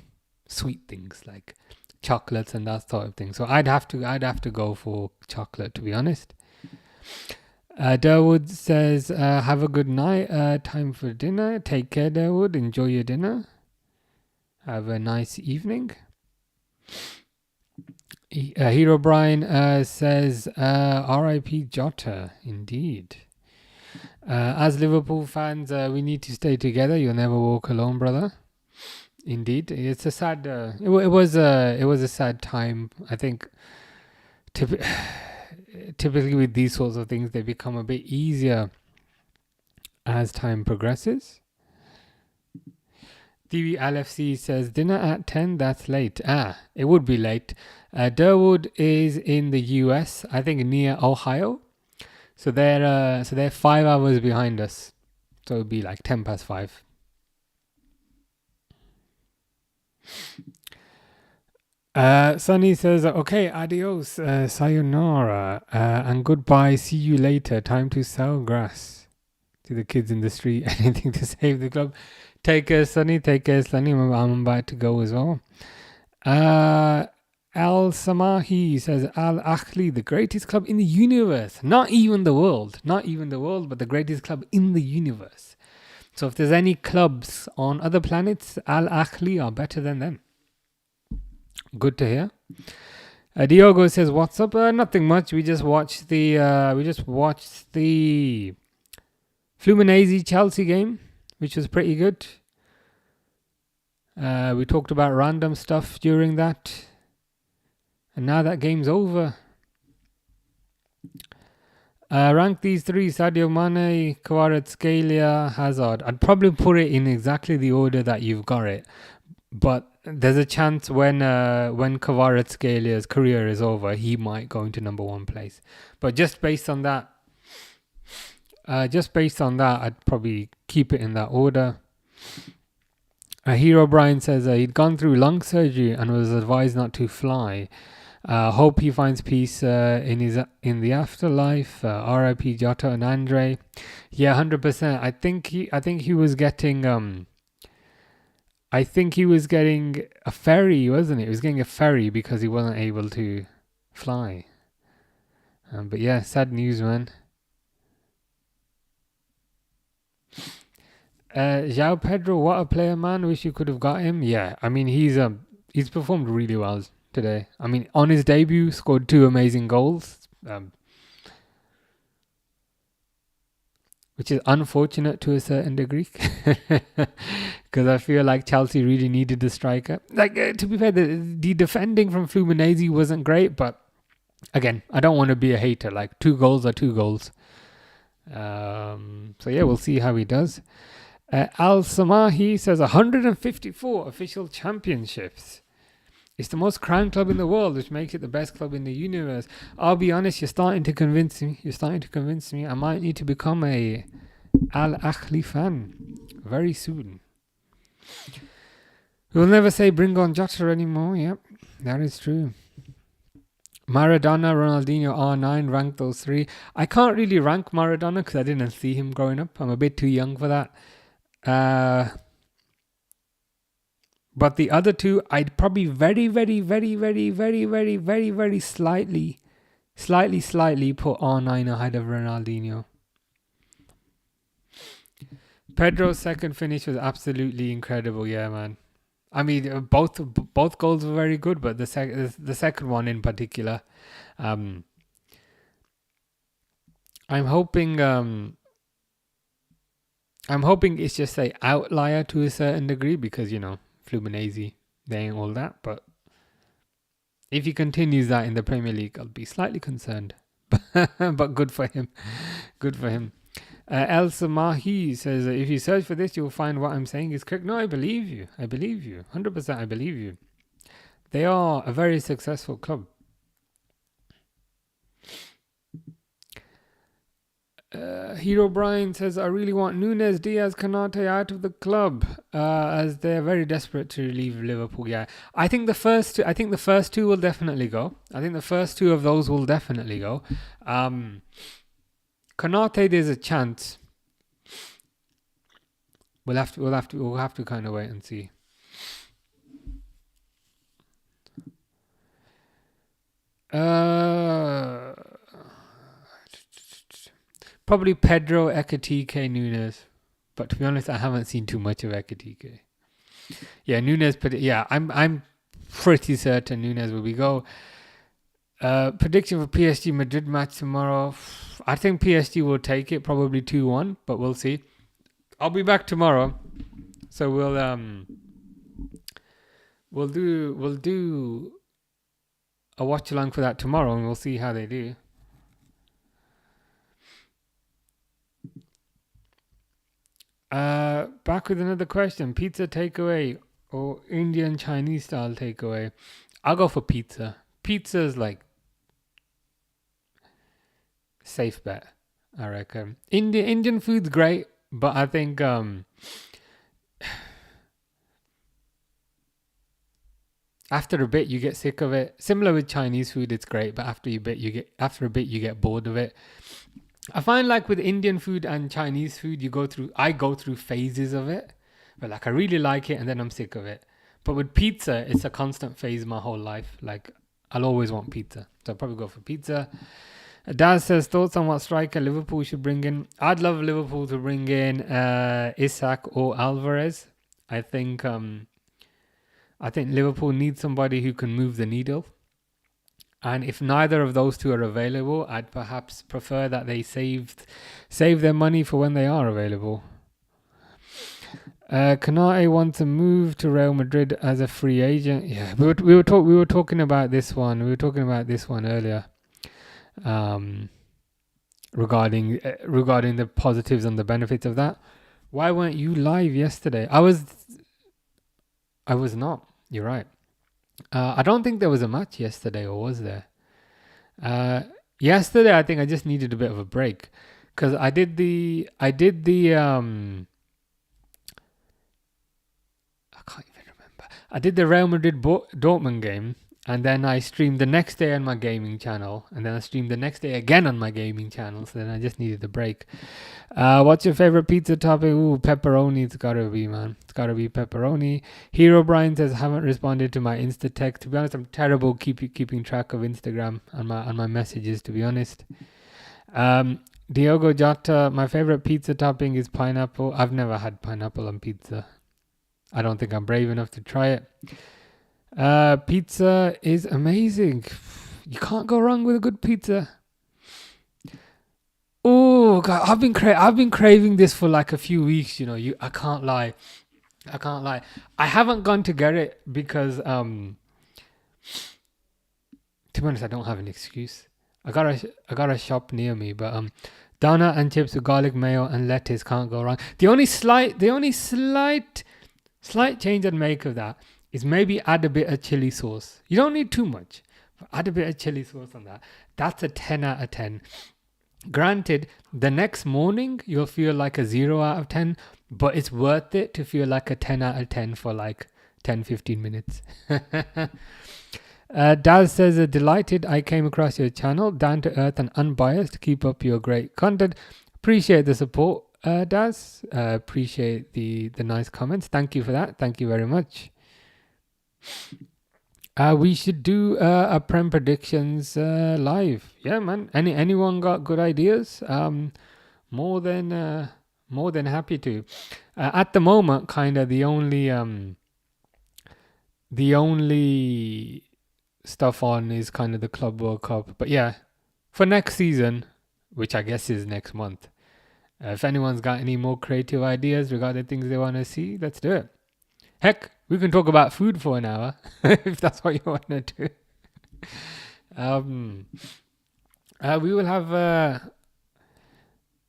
sweet things like chocolates and that sort of thing. So I'd have to go for chocolate, to be honest. Durwood says, have a good night. Time for dinner. Take care, Durwood. Enjoy your dinner. Have a nice evening. Hero Brian says, R.I.P. Jota. Indeed. As Liverpool fans, we need to stay together. You'll never walk alone, brother. Indeed, it's a sad. It was a sad time. I think. Typically, with these sorts of things, they become a bit easier as time progresses. TV LFC says dinner at 10. That's late. It would be late. Durwood is in the US, I think near Ohio. So they're 5 hours behind us. So it'd be like 10 past 5. Sunny says, okay, adios, sayonara, and goodbye, see you later. Time to sell grass to the kids in the street. Anything to save the club. Take care, Sunny. Take care, Sunny. I'm about to go as well. Al Samahi says, Al Ahly, the greatest club in the universe. Not even the world, but the greatest club in the universe. So if there's any clubs on other planets, Al Ahly are better than them. Good to hear. Diogo says, "What's up? Nothing much. We just watched the Fluminese Chelsea game, which was pretty good. We talked about random stuff during that, and now that game's over. Rank these 3: Sadio Mane, Kvaratskhelia, Hazard. I'd probably put it in exactly the order that you've got it, but there's a chance when Kvaratskheilia's career is over, he might go into number 1 place. But just based on that, I'd probably keep it in that order. Hero Brian says he'd gone through lung surgery and was advised not to fly. Hope he finds peace in the afterlife. R.I.P. Jota and Andre. Yeah, 100%. I think he was getting a ferry, wasn't it? He was getting a ferry because he wasn't able to fly. But yeah, sad news, man. Joao Pedro, what a player, man. Wish you could have got him. Yeah, I mean, he's performed really well today. I mean, on his debut, scored 2 amazing goals. Which is unfortunate to a certain degree, because I feel like Chelsea really needed the striker. Like, to be fair, the defending from Fluminese wasn't great, but again, I don't want to be a hater. Like, 2 goals are 2 goals. So yeah, we'll see how he does. Al Samahi says 154 official championships. It's the most crowned club in the world, which makes it the best club in the universe. I'll be honest, you're starting to convince me. I might need to become a Al Ahly fan very soon. We'll never say bring on Jota anymore. Yep, that is true. Maradona, Ronaldinho, R9, rank those 3. I can't really rank Maradona because I didn't see him growing up. I'm a bit too young for that. But the other 2, I'd probably very, very, very, very, very, very, very, very slightly put R9 ahead of Ronaldinho. Pedro's second finish was absolutely incredible. Yeah, man. I mean, both goals were very good, but the second one in particular, I'm hoping it's just an outlier to a certain degree because, you know, Fluminese, they ain't all that, but If he continues that in the Premier League, I'll be slightly concerned. But good for him. Good for him. Elsa Mahi says, if you search for this, you'll find what I'm saying is correct. No, I believe you. I believe you. 100% I believe you. They are a very successful club. Hero Brian says, I really want Nunes, Diaz, Kanate out of the club as they're very desperate to leave Liverpool. Yeah, I think the first two will definitely go. I think the first two of those will definitely go. Kanate, there's a chance. We'll have to kind of wait and see. Probably Pedro, Ekitike, Nunes. But to be honest, I haven't seen too much of Ekitike. Yeah, Nunes. Yeah, I'm pretty certain Nunes will be go. Prediction for PSG Madrid match tomorrow. I think PSG will take it, probably 2-1, but we'll see. I'll be back tomorrow, so we'll do a watch along for that tomorrow, and we'll see how they do. Back with another question: pizza takeaway or Indian Chinese style takeaway? I'll go for pizza. Pizza is like safe bet, I reckon. Indian food's great, but I think after a bit you get sick of it. Similar with Chinese food, it's great, but after a bit you get bored of it. I find like with Indian food and Chinese food, I go through phases of it, but like I really like it and then I'm sick of it. But with pizza, it's a constant phase my whole life. Like I'll always want pizza, so I'll probably go for pizza. Daz says, thoughts on what striker Liverpool should bring in? I'd love Liverpool to bring in Isak or Alvarez. I think Liverpool needs somebody who can move the needle. And if neither of those two are available, I'd perhaps prefer that they save their money for when they are available. Kanate wants to move to Real Madrid as a free agent. Yeah, we were talking about this one. We were talking about this one earlier. Regarding the positives and the benefits of that. Why weren't you live yesterday? I was not. You're right. I don't think there was a match yesterday, or was there? Yesterday, I think I just needed a bit of a break because I did the I can't even remember. I did the Real Madrid Dortmund game, and then I streamed the next day on my gaming channel, and then I streamed the next day again on my gaming channel. So then I just needed a break. What's your favorite pizza topping? Ooh, pepperoni. It's gotta be, man. It's gotta be pepperoni. Hero Brian says, haven't responded to my Insta text. To be honest, I'm terrible keeping track of Instagram on my messages, to be honest. Diogo Jota, my favorite pizza topping is pineapple. I've never had pineapple on pizza. I don't think I'm brave enough to try it. Pizza is amazing. You can't go wrong with a good pizza. Oh God, I've been craving this for like a few weeks. You know, I can't lie. I haven't gone to get it because to be honest, I don't have an excuse. I got a shop near me, but doner and chips with garlic mayo and lettuce can't go wrong. The only slight change I'd make of that is maybe add a bit of chili sauce. You don't need too much, but add a bit of chili sauce on that. That's a 10 out of 10. Granted, the next morning you'll feel like a 0 out of 10, but it's worth it to feel like a 10 out of 10 for like 10-15 minutes. Daz says, delighted I came across your channel, down to earth and unbiased. Keep up your great content. Appreciate the support, Daz. Appreciate the nice comments. Thank you for that. Thank you very much. We should do a Prem predictions live. Yeah, man. Anyone got good ideas? More than happy to. At the moment, kind of the only stuff on is kind of the Club World Cup. But yeah, for next season, which I guess is next month, if anyone's got any more creative ideas regarding things they want to see, let's do it. Heck, we can talk about food for an hour if that's what you want to do. We will have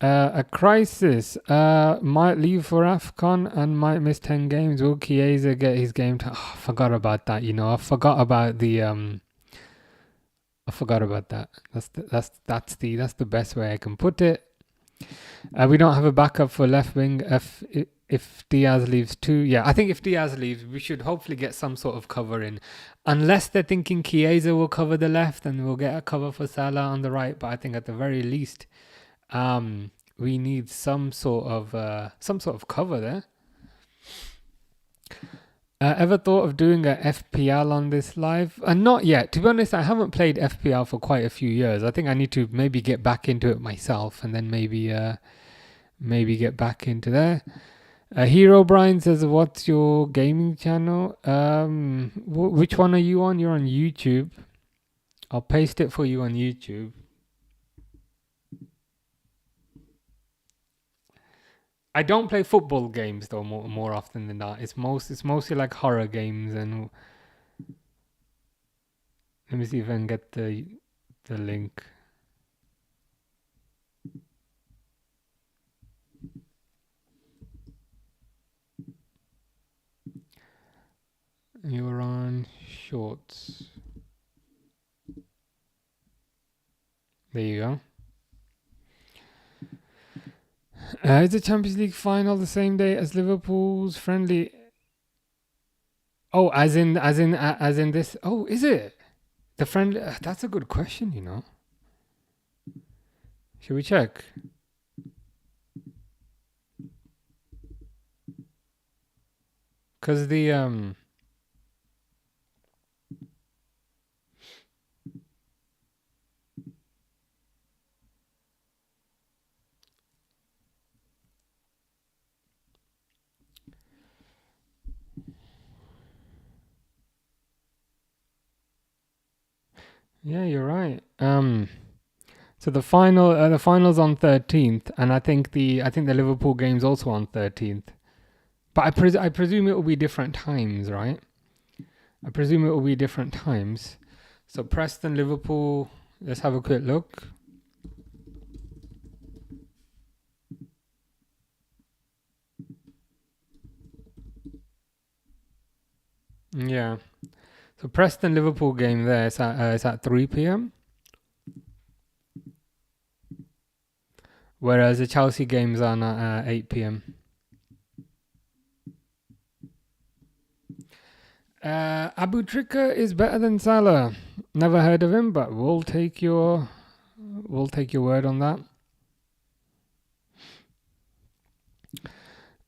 a crisis. Might leave for AFCON and might miss 10 games. Will Chiesa get his game time? Oh, I forgot about that. I forgot about the I forgot about that. That's the best way I can put it. We don't have a backup for left wing if Diaz leaves too. Yeah, I think if Diaz leaves, we should hopefully get some sort of cover in. Unless they're thinking Chiesa will cover the left and we'll get a cover for Salah on the right. But I think at the very least, we need some sort of cover there. Ever thought of doing a FPL on this live? Not yet. To be honest, I haven't played FPL for quite a few years. I think I need to maybe get back into it myself, and then maybe get back into there. Hero Brian says, "What's your gaming channel? Which one are you on? You're on YouTube. I'll paste it for you on YouTube." I don't play football games though more often than that. It's mostly like horror games, and let me see if I can get the link. You're on Shorts. There you go. Is the Champions League final the same day as Liverpool's friendly? Oh, as in this. Oh, is it the friendly? That's a good question. Should we check? Because the yeah, you're right. So the final's on 13th, and I think the Liverpool game's also on 13th. But I presume it will be different times, right? I presume it will be different times. So Preston, Liverpool. Let's have a quick look. Yeah. So Preston Liverpool game there is at 3 p.m. Whereas the Chelsea game's on at 8 p.m. Abu Trika is better than Salah. Never heard of him, but we'll take your word on that.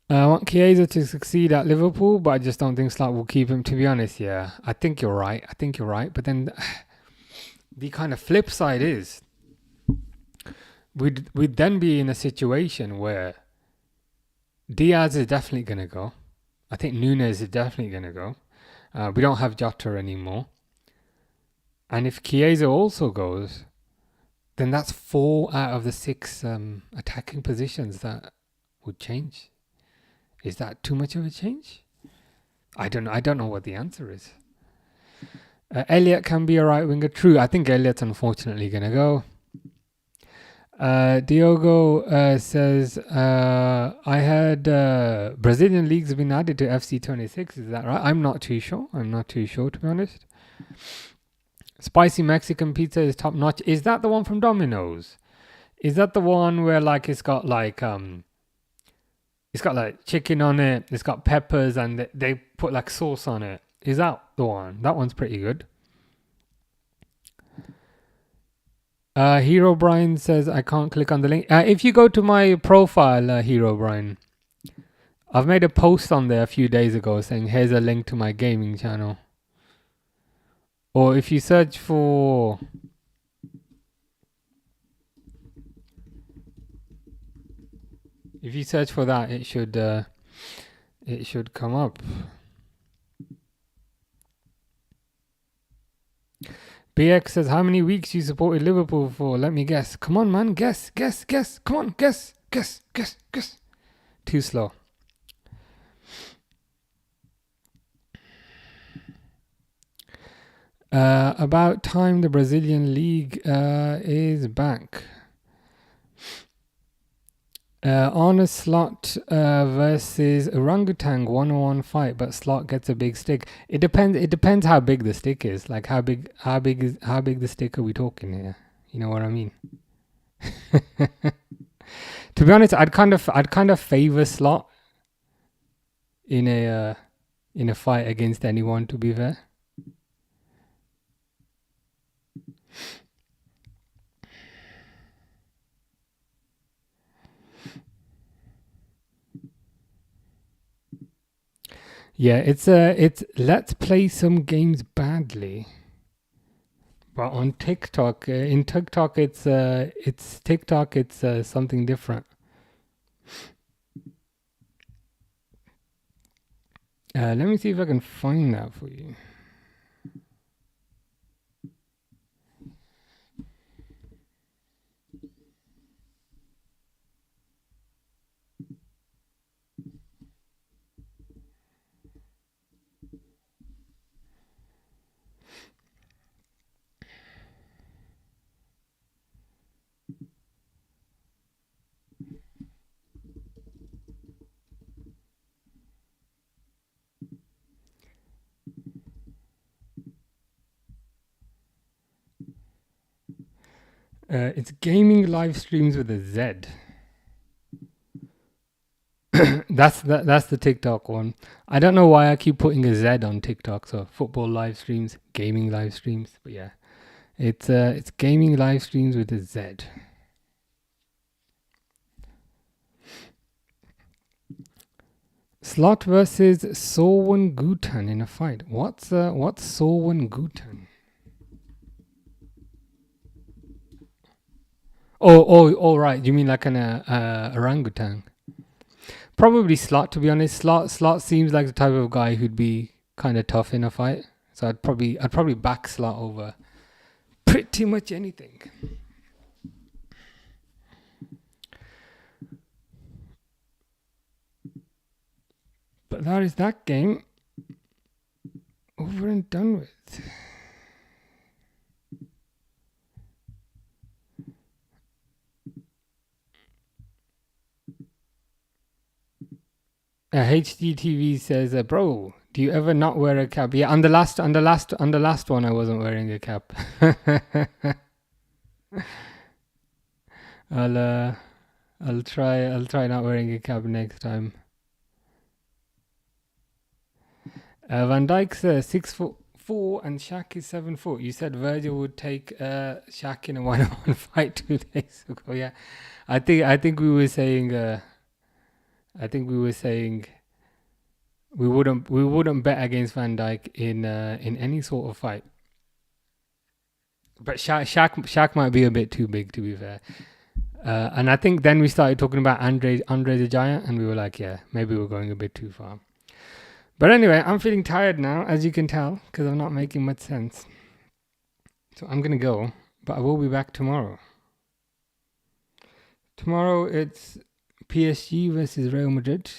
I want Chiesa to succeed at Liverpool, but I just don't think Slack will keep him. To be honest, yeah, I think you're right. But then the kind of flip side is we'd then be in a situation where Diaz is definitely gonna go. I think Nunes is definitely gonna go. We don't have Jota anymore, and if Chiesa also goes, then that's 4 out of the 6 attacking positions that would change. Is that too much of a change? I don't know what the answer is. Elliot can be a right winger. True, I think Elliot's unfortunately going to go. Diogo says, I heard Brazilian leagues have been added to FC26. Is that right? I'm not too sure, to be honest. Spicy Mexican pizza is top notch. Is that the one from Domino's? Is that the one where like it's got like chicken on it, it's got peppers, and they put like sauce on it? Is that the one? That one's pretty good. Hero Brian says I can't click on the link. If you go to my profile, Hero Brian, I've made a post on there a few days ago saying here's a link to my gaming channel. Or if you search for that, it should come up. BX says, how many weeks you supported Liverpool for? Let me guess. Come on, man. Guess. Come on, guess. Too slow. About time the Brazilian league is back. Honor Slot versus Orangutan 1-on-1 fight, but Slot gets a big stick. It depends. It depends how big the stick is. Like how big the stick are we talking here? You know what I mean? To be honest, I'd kind of favor Slot in a fight against anyone. To be fair. Yeah, it's let's play some games badly. But on TikTok, in TikTok, it's TikTok. It's something different. Let me see if I can find that for you. It's gaming live streams with a Z. That's the TikTok one. I don't know why I keep putting a Z on TikTok. So football live streams, gaming live streams. But yeah, it's gaming live streams with a Z. Slot versus Sorwan Gutan in a fight. What's Sorwan Gutan? Oh, right. You mean like an orangutan? Probably Slot, to be honest. Slot seems like the type of guy who'd be kind of tough in a fight. So I'd probably back Slot over pretty much anything. But that is that game over and done with. HDTV says, bro, do you ever not wear a cap? Yeah, on the last one, I wasn't wearing a cap. I'll try not wearing a cap next time. Van Dijk's 6'4" and Shaq is 7 foot. You said Virgil would take Shaq in a 1-on-1 fight 2 days ago. Yeah, I think we were saying we wouldn't bet against Van Dijk in any sort of fight. But Shaq might be a bit too big, to be fair. And I think then we started talking about Andre the Giant, and we were like, yeah, maybe we're going a bit too far. But anyway, I'm feeling tired now, as you can tell, because I'm not making much sense. So I'm going to go, but I will be back tomorrow. Tomorrow it's PSG versus Real Madrid.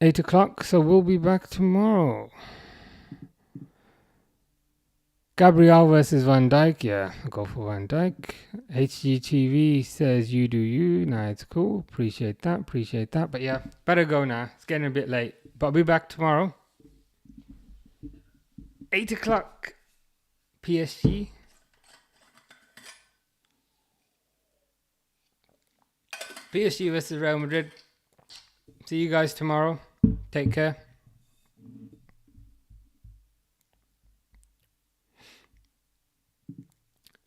8 o'clock, so we'll be back tomorrow. Gabriel versus Van Dijk. Yeah, I'll go for Van Dijk. HGTV says you do you. Nah, it's cool. Appreciate that. But yeah, better go now. It's getting a bit late. But I'll be back tomorrow. 8 o'clock. PSG. PSG versus Real Madrid. See you guys tomorrow. Take care.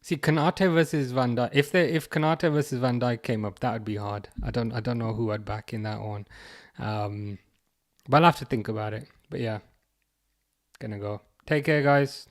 See, Konate versus Van Dijk. If Konate versus Van Dijk came up, that would be hard. I don't know who I'd back in that one. But I'll have to think about it. But yeah, gonna go. Take care, guys.